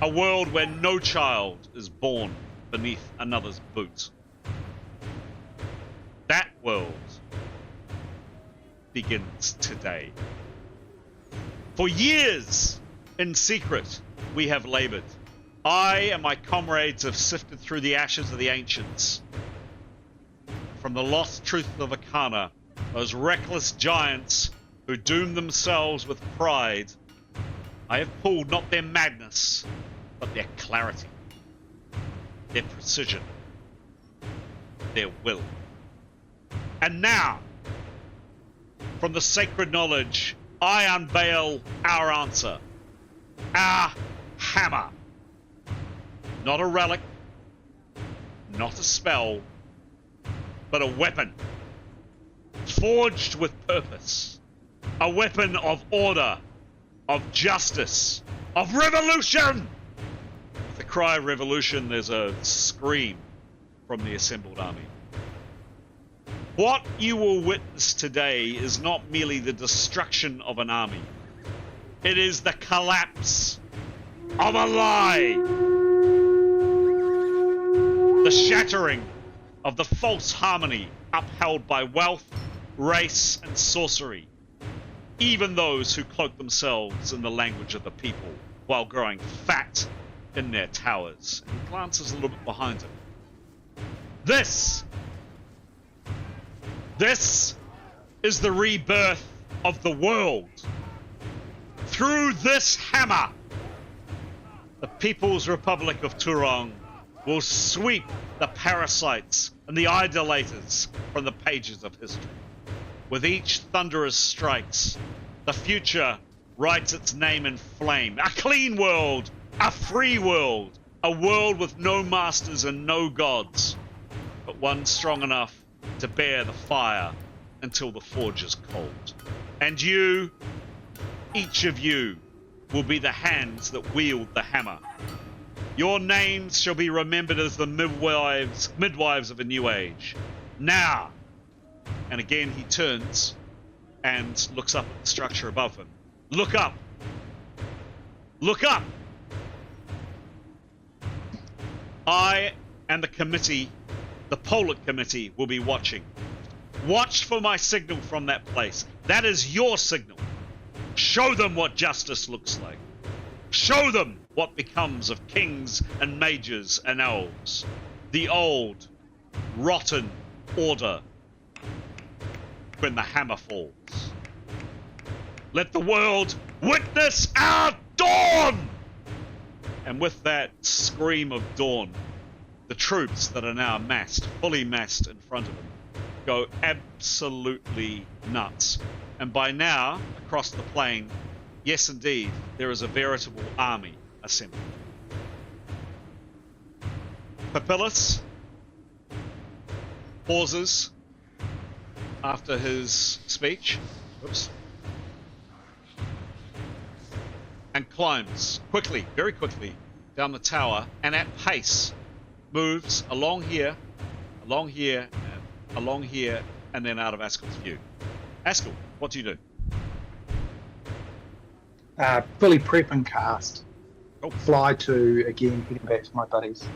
A world where no child is born beneath another's boot. That world begins today. For years, in secret, we have labored. I and my comrades have sifted through the ashes of the ancients. From the lost truth of Akana, those reckless giants who doomed themselves with pride, I have pulled not their madness, but their clarity, their precision, their will. And now, from the sacred knowledge, I unveil our answer. Our hammer. Not a relic, not a spell, but a weapon. Forged with purpose. A weapon of order, of justice, of revolution! With the cry of revolution, there's a scream from the assembled army. What you will witness today is not merely the destruction of an army. It is the collapse of a lie. The shattering of the false harmony upheld by wealth, race, and sorcery. Even those who cloak themselves in the language of the people while growing fat in their towers. And he glances a little bit behind him. This This is the rebirth of the world. Through this hammer, the People's Republic of Turong will sweep the parasites and the idolaters from the pages of history. With each thunderous strikes, the future writes its name in flame. A clean world, a free world, a world with no masters and no gods, but one strong enough to bear the fire until the forge is cold. And you, each of you, will be the hands that wield the hammer. Your names shall be remembered as the midwives of a new age. Now! And again he turns and looks up at the structure above him. Look up! Look up! I and the committee, the Pollock committee, will be watching. Watch for my signal from that place. That is your signal. Show them what justice looks like. Show them what becomes of kings and mages and elves. The old, rotten order when the hammer falls. Let the world witness our dawn! And with that scream of dawn, the troops that are now massed, fully massed in front of him, go absolutely nuts. And by now, across the plain, yes indeed, there is a veritable army assembled. Papillus pauses after his speech. Oops. And climbs quickly, very quickly, down the tower, and at pace moves along here, and then out of Askel's view. Askel, what do you do? Fully prep and cast. Oh. Fly to, again, heading back to my buddies.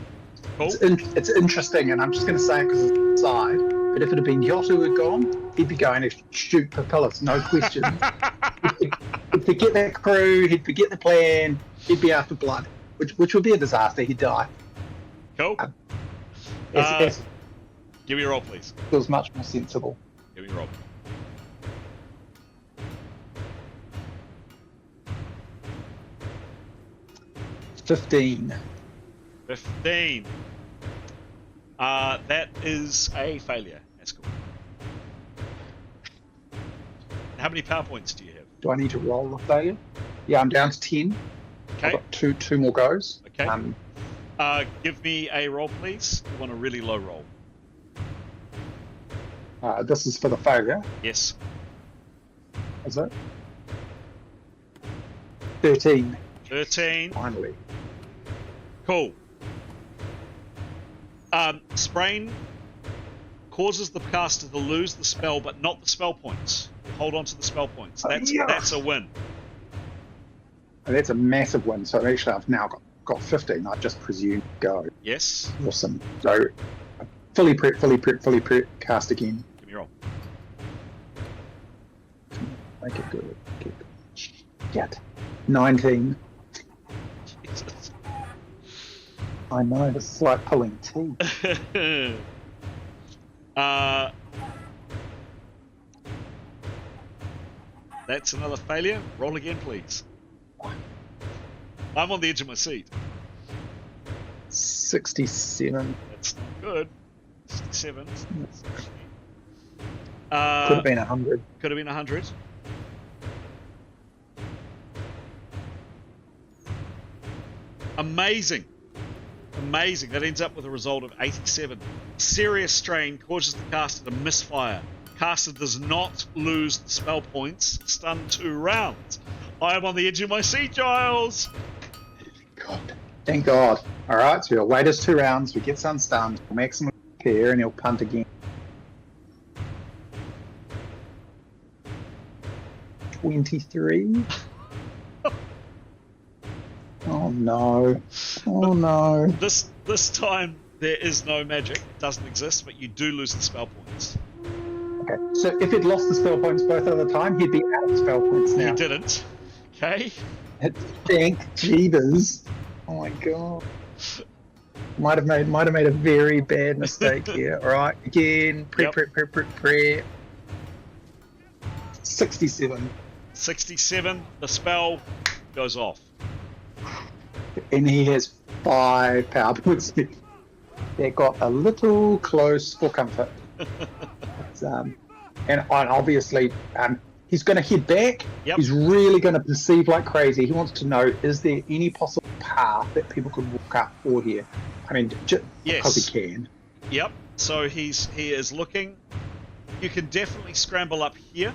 Cool. It's interesting, and I'm just going to say it because it's aside, but if it had been Yot who had gone, he'd be going to shoot Papillus, no question. He'd forget the crew, he'd forget the plan, he'd be after blood, which would be a disaster, he'd die. Cool. It Give me a roll, please. feels much more sensible. Give me a roll. $15. 15. That is a failure, Askel. How many power points do you have? Do I need to roll a failure? Yeah, I'm down to 10. Okay. I've got two more goes. Okay. Give me a roll, please. You want a really low roll. This is for the failure, Yes. is it? 13, 13. finally. Cool. Sprain causes the caster to lose the spell, but not the spell points. Hold on to the spell points. That's a win. And that's a massive win. So actually, I've now got 15. I just presume go. Yes. Awesome. So fully prep, cast again. Give me a roll. Make it good. Shit. 19. Jesus. I know, this is like pulling teeth. That's another failure. Roll again, please. I'm on the edge of my seat. 67. That's not good. 67. Could have been 100. Could have been 100. Amazing. Amazing. That ends up with a result of 87. Serious strain causes the caster to misfire. Caster does not lose the spell points. Stun 2 rounds. I am on the edge of my seat, Giles. God. Thank God. Alright, so he'll wait us 2 rounds, we get some stunned, maximum care, and he'll punt again. 23. Oh no. Oh no. This time there is no magic. It doesn't exist, but you do lose the spell points. Okay, so if he'd lost the spell points both at the time, he'd be out of spell points now. You didn't. Okay. Thank Jeebus. Oh my God. Might have made a very bad mistake here. All right, again, Yep. pre. 67, 67. The spell goes off. and he has 5 power points. That got a little close for comfort. And obviously, he's going to head back. Yep. He's really going to perceive like crazy. He wants to know, is there any possible path that people could walk up for here? I mean, just because he can. Yep. So he is looking. You can definitely scramble up here.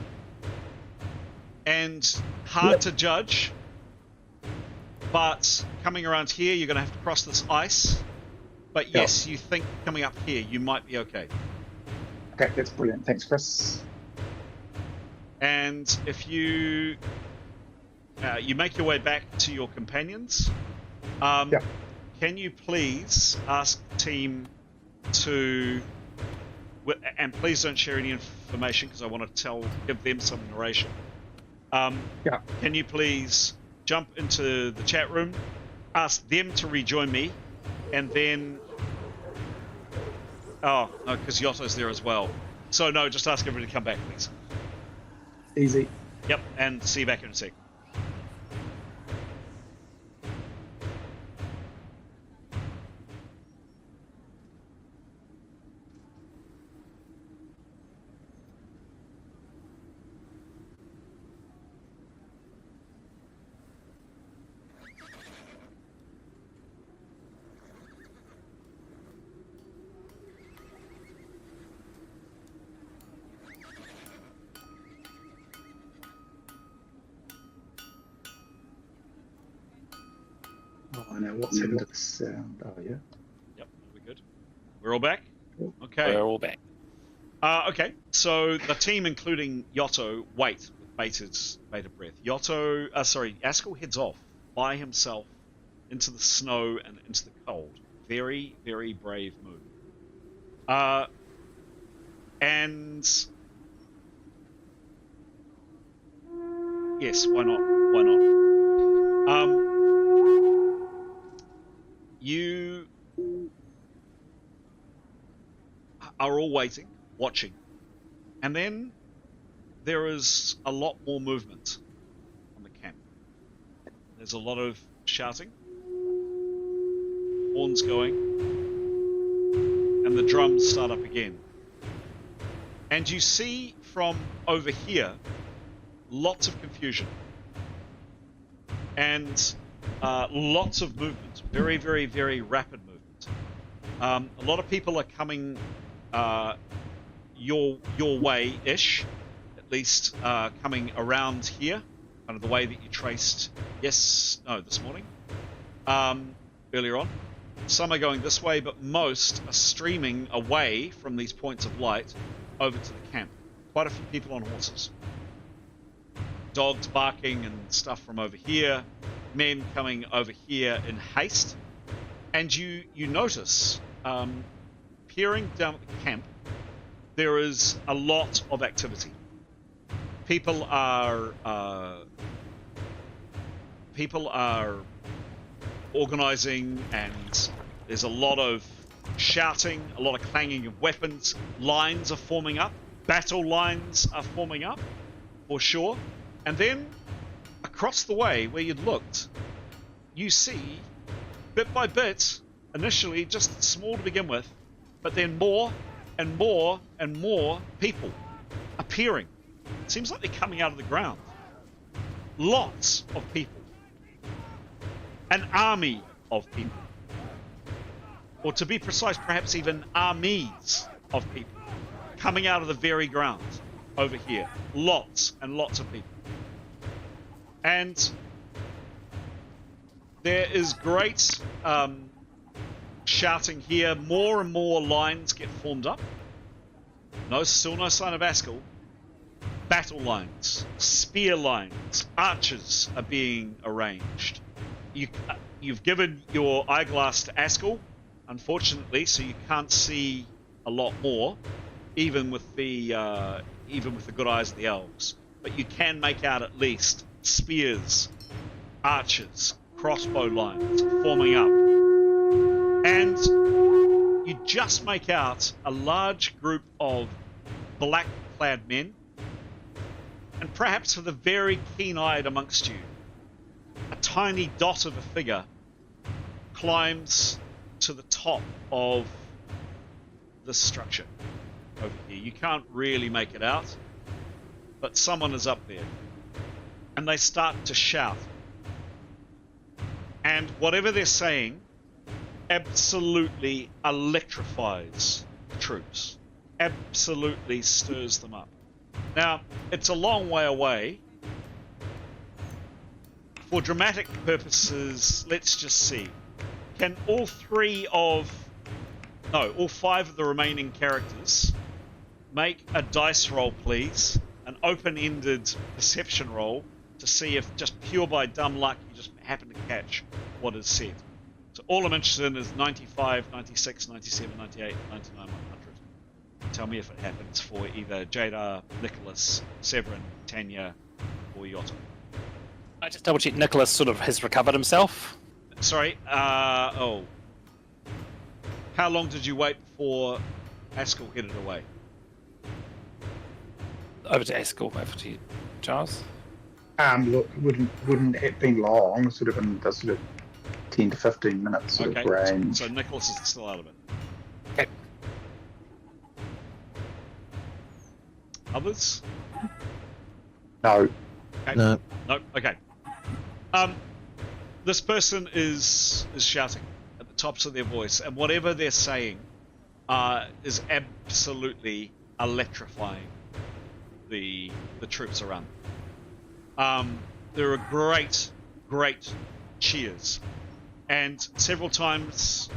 And hard to judge. But coming around here, you're going to have to cross this ice. But yes, you think coming up here, you might be okay. Okay, that's brilliant. Thanks, Chris. And if you make your way back to your companions, can you please ask the team to, and please don't share any information because I want to give them some narration. Can you please jump into the chat room, ask them to rejoin me, and then oh no, because Yotto's there as well. So no, just ask everybody to come back, please. Easy. Yep, and see you back in a sec. I know what's happened to the sound. Oh, yeah. Yep, we're good. We're all back? Cool. Okay. We're all back. Okay, so the team, including Yotto, wait with bated breath. Askell heads off by himself into the snow and into the cold. Very, very brave move. And yes, why not? Why not? You are all waiting, watching, and then there is a lot more movement on the camp. There's a lot of shouting, horns going, and the drums start up again. And you see from over here lots of confusion and lots of movement. Very, very, very rapid movement. A lot of people are coming your way-ish, at least coming around here, kind of the way that you traced this morning, earlier on. Some are going this way, but most are streaming away from these points of light over to the camp. Quite a few people on horses. Dogs barking and stuff from over here. Men coming over here in haste. And you notice, peering down at the camp, there is a lot of activity. People are organizing, and there's a lot of shouting, a lot of clanging of weapons. Lines are forming up. Battle lines are forming up, for sure. And then, across the way where you'd looked, you see, bit by bit, initially just small to begin with, but then more and more and more people appearing. It seems like they're coming out of the ground. Lots of people. An army of people. Or to be precise, perhaps even armies of people coming out of the very ground over here. Lots and lots of people. And there is great shouting here. More and more lines get formed up. Still no sign of Askell. Battle lines, spear lines, archers are being arranged. You've given your eyeglass to Askell, unfortunately, so you can't see a lot more, even with the good eyes of the elves. But you can make out at least spears, archers, crossbow lines forming up. And you just make out a large group of black-clad men, and perhaps for the very keen-eyed amongst you, a tiny dot of a figure climbs to the top of this structure over here. You can't really make it out, but someone is up there, and they start to shout. And whatever they're saying absolutely electrifies the troops, absolutely stirs them up. Now, it's a long way away. For dramatic purposes, let's just see. Can all five of the remaining characters make a dice roll, please? An open-ended perception roll to see if, just pure by dumb luck, you just happen to catch what is said. So all I'm interested in is 95, 96, 97, 98, 99, 100. Tell me if it happens for either Jada, Nicholas, Severin, Tanya, or Yota. I just double check. Nicholas sort of has recovered himself. Sorry. How long did you wait before Askell headed away? Over to Askell. Over to you, Charles. Look, wouldn't have been long. Sort of in the sort of 10 to 15 minutes sort of range. So Nicholas is still out of it. Okay. Others? No. Okay. No. No. Okay. This person is shouting at the tops of their voice, and whatever they're saying is absolutely electrifying the troops around them. There are great cheers, and several times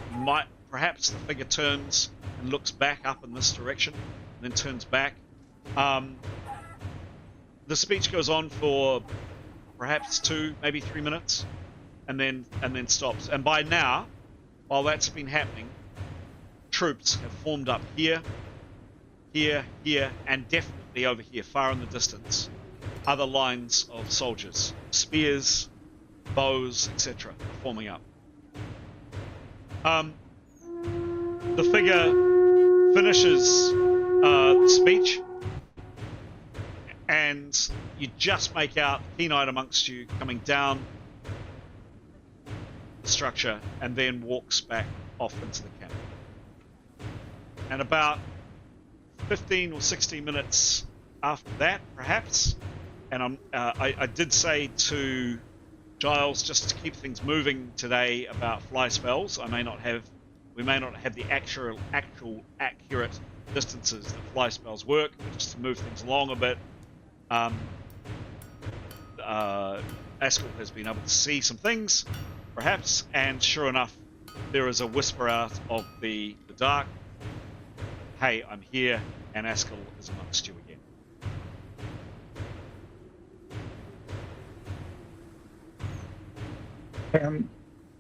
perhaps the figure turns and looks back up in this direction, and then turns back. The speech goes on for perhaps 2, maybe 3 minutes, and then stops. And by now, while that's been happening, troops have formed up here, and definitely over here, far in the distance. Other lines of soldiers, spears, bows, etc., are forming up. The figure finishes the speech, and you just make out keen-eyed amongst you coming down the structure, and then walks back off into the camp. And about 15 or 16 minutes after that, perhaps, and I did say to Giles, just to keep things moving today about fly spells, we may not have the actual accurate distances that fly spells work, but just to move things along a bit. Askell has been able to see some things, perhaps, and sure enough, there is a whisper out of the dark. Hey, I'm here, and Askell is amongst you again.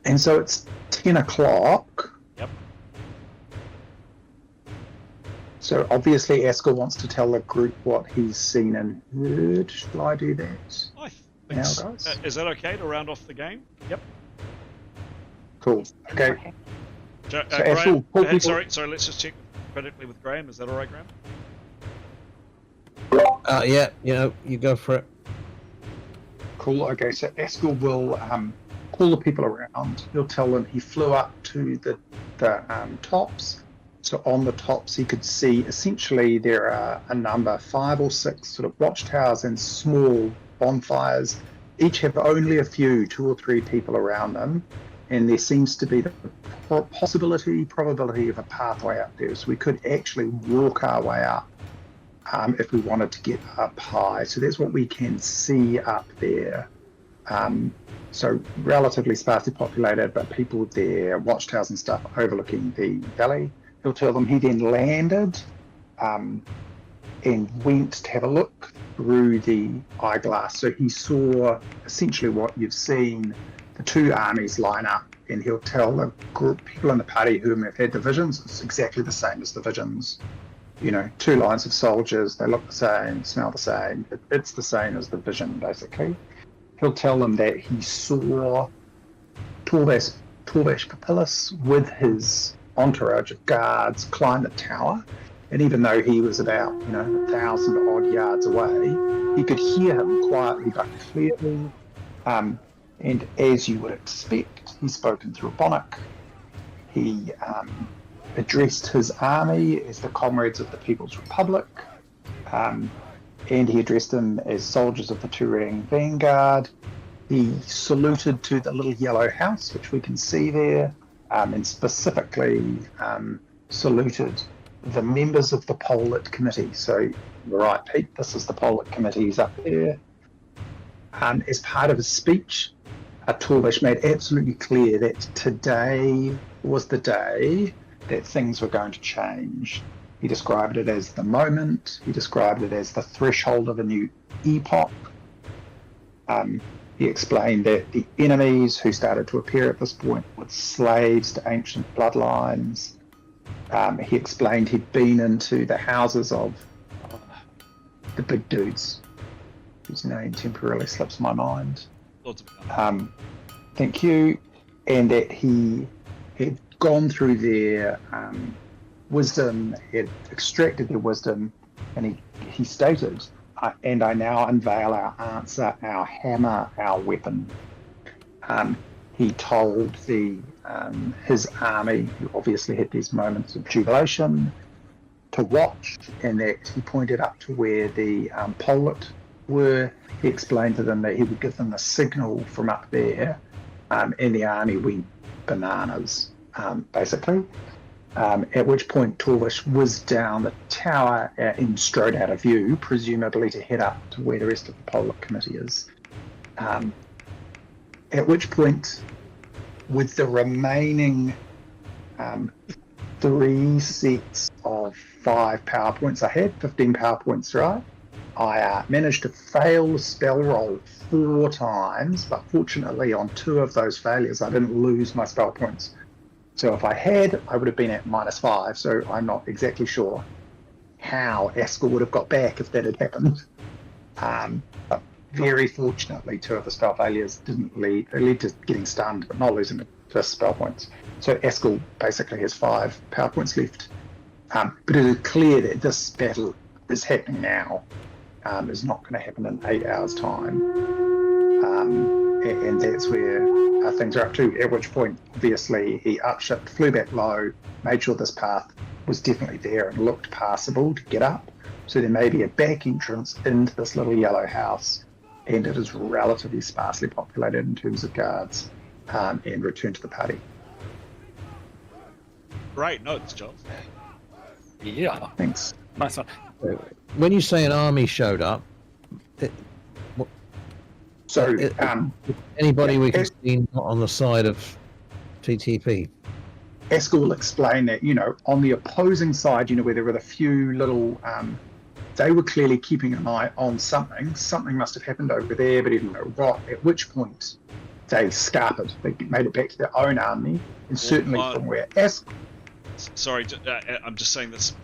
And so it's 10 o'clock. Yep. So obviously Askell wants to tell the group what he's seen and heard. Shall I do that? I think now, guys? Is that okay to round off the game? Yep. Cool. Okay. So Askell, Graham, sorry, let's just check critically with Graham. Is that all right, Graham? Yeah, you go for it. Cool. Okay, so Askell will call the people around. He'll tell them he flew up to the tops. So on the tops, he could see essentially there are a number, 5 or 6 sort of watchtowers and small bonfires. Each have only a few, 2 or 3 people around them. And there seems to be the probability of a pathway up there. So we could actually walk our way up if we wanted to get up high. So that's what we can see up there. So relatively sparsely populated, but people there, watchtowers and stuff overlooking the valley. He'll tell them he then landed and went to have a look through the eyeglass. So he saw essentially what you've seen, the 2 armies line up, and he'll tell the group, people in the party who have had the visions, it's exactly the same as the visions. 2 lines of soldiers, they look the same, smell the same. It's the same as the vision, basically. He'll tell them that he saw Torvash Papillus with his entourage of guards climb the tower. And even though he was about, 1,000 odd yards away, he could hear him quietly but clearly. And as you would expect, he spoke in Draconic. He addressed his army as the comrades of the People's Republic. And he addressed them as soldiers of the Turang Vanguard. He saluted to the little yellow house, which we can see there, and specifically saluted the members of the Polit Committee. So, you're right, Pete, this is the Polit Committee's up there. As part of his speech, Torvish made absolutely clear that today was the day that things were going to change. He described it as the moment. He described it as the threshold of a new epoch. He explained that the enemies who started to appear at this point were slaves to ancient bloodlines. He explained he'd been into the houses of the big dudes, whose name temporarily slips my mind. Thank you. And that he had gone through their wisdom, had extracted their wisdom, and he stated, and I now unveil our answer, our hammer, our weapon. He told his army, who obviously had these moments of jubilation, to watch, and that he pointed up to where the Polit were. He explained to them that he would give them the signal from up there, and the army went bananas, basically. At which point Torvish whizzed down the tower and strode out of view, presumably to head up to where the rest of the Polit Committee is. At which point, with the remaining 3 sets of 5 power points I had, 15 power points, right? I managed to fail the spell roll 4 times, but fortunately on 2 of those failures I didn't lose my spell points. So if I had, I would have been at -5, so I'm not exactly sure how Askell would have got back if that had happened. But very fortunately, 2 of the spell failures didn't lead. They led to getting stunned, but not losing the spell points. So Askell basically has 5 power points left. But it is clear that this battle is happening now. Is not going to happen in 8 hours' time. And that's where things are up to, at which point, obviously, he upshipped, flew back low, made sure this path was definitely there and looked passable to get up. So there may be a back entrance into this little yellow house, and it is relatively sparsely populated in terms of guards, and return to the party. Great notes, John. Yeah. Thanks. Nice one. When you say an army showed up, anybody we can see not on the side of TTP? Askell will explain that, on the opposing side, where there were the few little, they were clearly keeping an eye on something. Something must have happened over there, but he didn't know what, at which point they scarpered. They made it back to their own army, and certainly from where Askell... Sorry, I'm just saying this,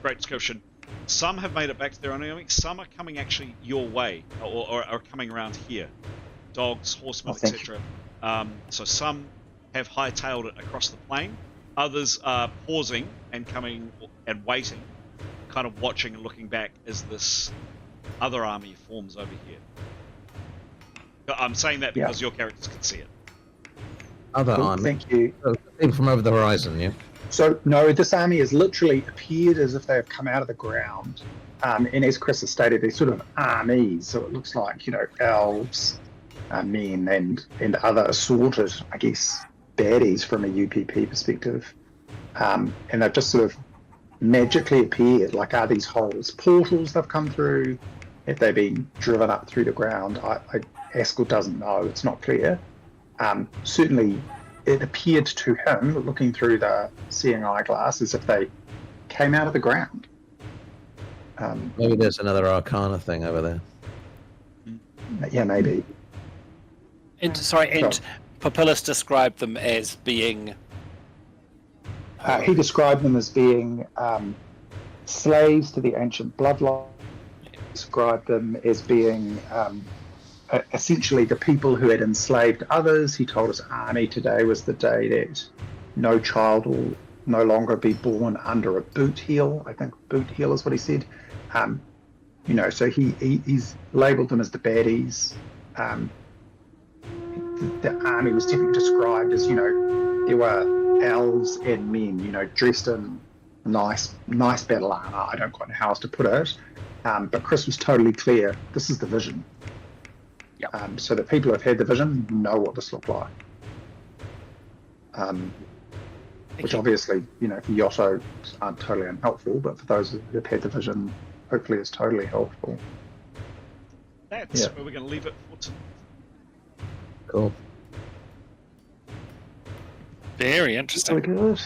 great description. Some have made it back to their own army. Some are coming actually your way, or are coming around here. Dogs, horsemen, etc. So some have hightailed it across the plain. Others are pausing and coming and waiting, kind of watching and looking back as this other army forms over here. I'm saying that because your characters can see it. Other army? Thank you. People from over the horizon, yeah? So, no, this army has literally appeared as if they have come out of the ground. And as Chris has stated, they're sort of armies. So it looks like, elves, men, and other assorted, I guess, baddies from a UPP perspective. And they've just sort of magically appeared. Like, are these holes portals they've come through? Have they been driven up through the ground? Askell doesn't know. It's not clear. Certainly, it appeared to him, looking through the seeing eyeglass, as if they came out of the ground. Maybe there's another Arcana thing over there. Yeah, maybe. And Papillus described them as being... He described them as being slaves to the ancient bloodline. He described them as being... essentially the people who had enslaved others. He told his army today was the day that no child will no longer be born under a boot heel. I think boot heel is what he said. So he's labelled them as the baddies. The army was typically described as, there were elves and men, dressed in nice battle armor. I don't quite know how else to put it. But Chris was totally clear. This is the vision. Yep. So the people who have had the vision know what this looked like. Which obviously, for Yotto aren't totally unhelpful, but for those who have had the vision, hopefully it's totally helpful. That's where we're going to leave it for tonight. Cool. Very interesting. Very good.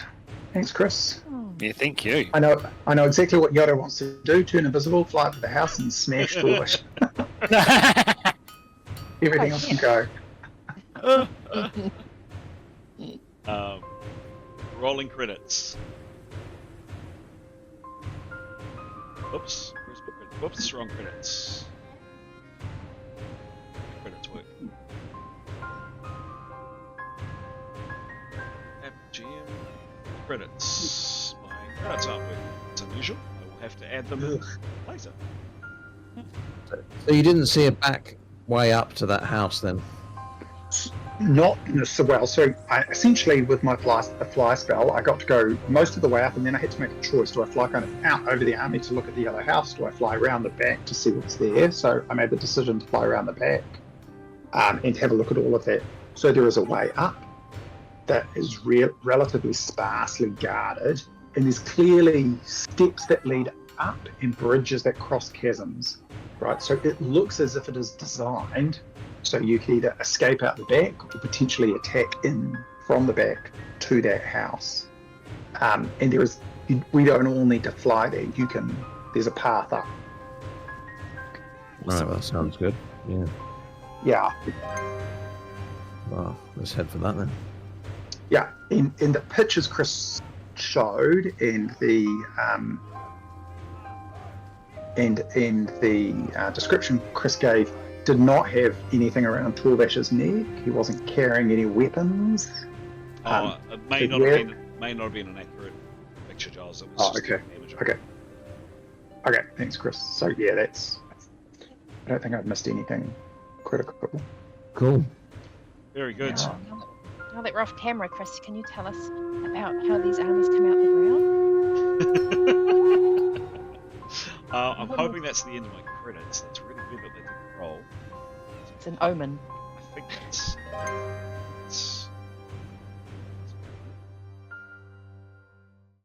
Thanks, Chris. Yeah, thank you. I know exactly what Yotto wants to do: turn invisible, fly up to the house, and smash doors. Everything else can go. Rolling credits. Oops. Where's my credit? Whoops, wrong credits. Credits work. App GM. Credits. My credits aren't working. It's unusual. I will have to add them in later. So you didn't see a back way up to that house then? Not so well. So essentially, with my fly spell, I got to go most of the way up, and then I had to make a choice: do I fly kind of out over the army to look at the other house? Do I fly around the back to see what's there? So I made the decision to fly around the back and have a look at all of that. So there is a way up that is relatively sparsely guarded, and there's clearly steps that lead up and bridges that cross chasms. Right. So it looks as if it is designed so you can either escape out the back or potentially attack in from the back to that house. And we don't all need to fly there. There's a path up. Right, that sounds good. Yeah. Yeah. Well, let's head for that then. Yeah. In the pictures Chris showed and the description Chris gave, did not have anything around Torvash's neck. He wasn't carrying any weapons. It may not have been an accurate picture, Giles. It was just an image. Okay, thanks, Chris. So yeah, I don't think I've missed anything critical. Cool. Very good. Yeah. Now that we're off camera, Chris, can you tell us about how these armies come out the ground? I'm hoping that's the end of my credits. That's really good that they didn't roll. It's an omen. I think that's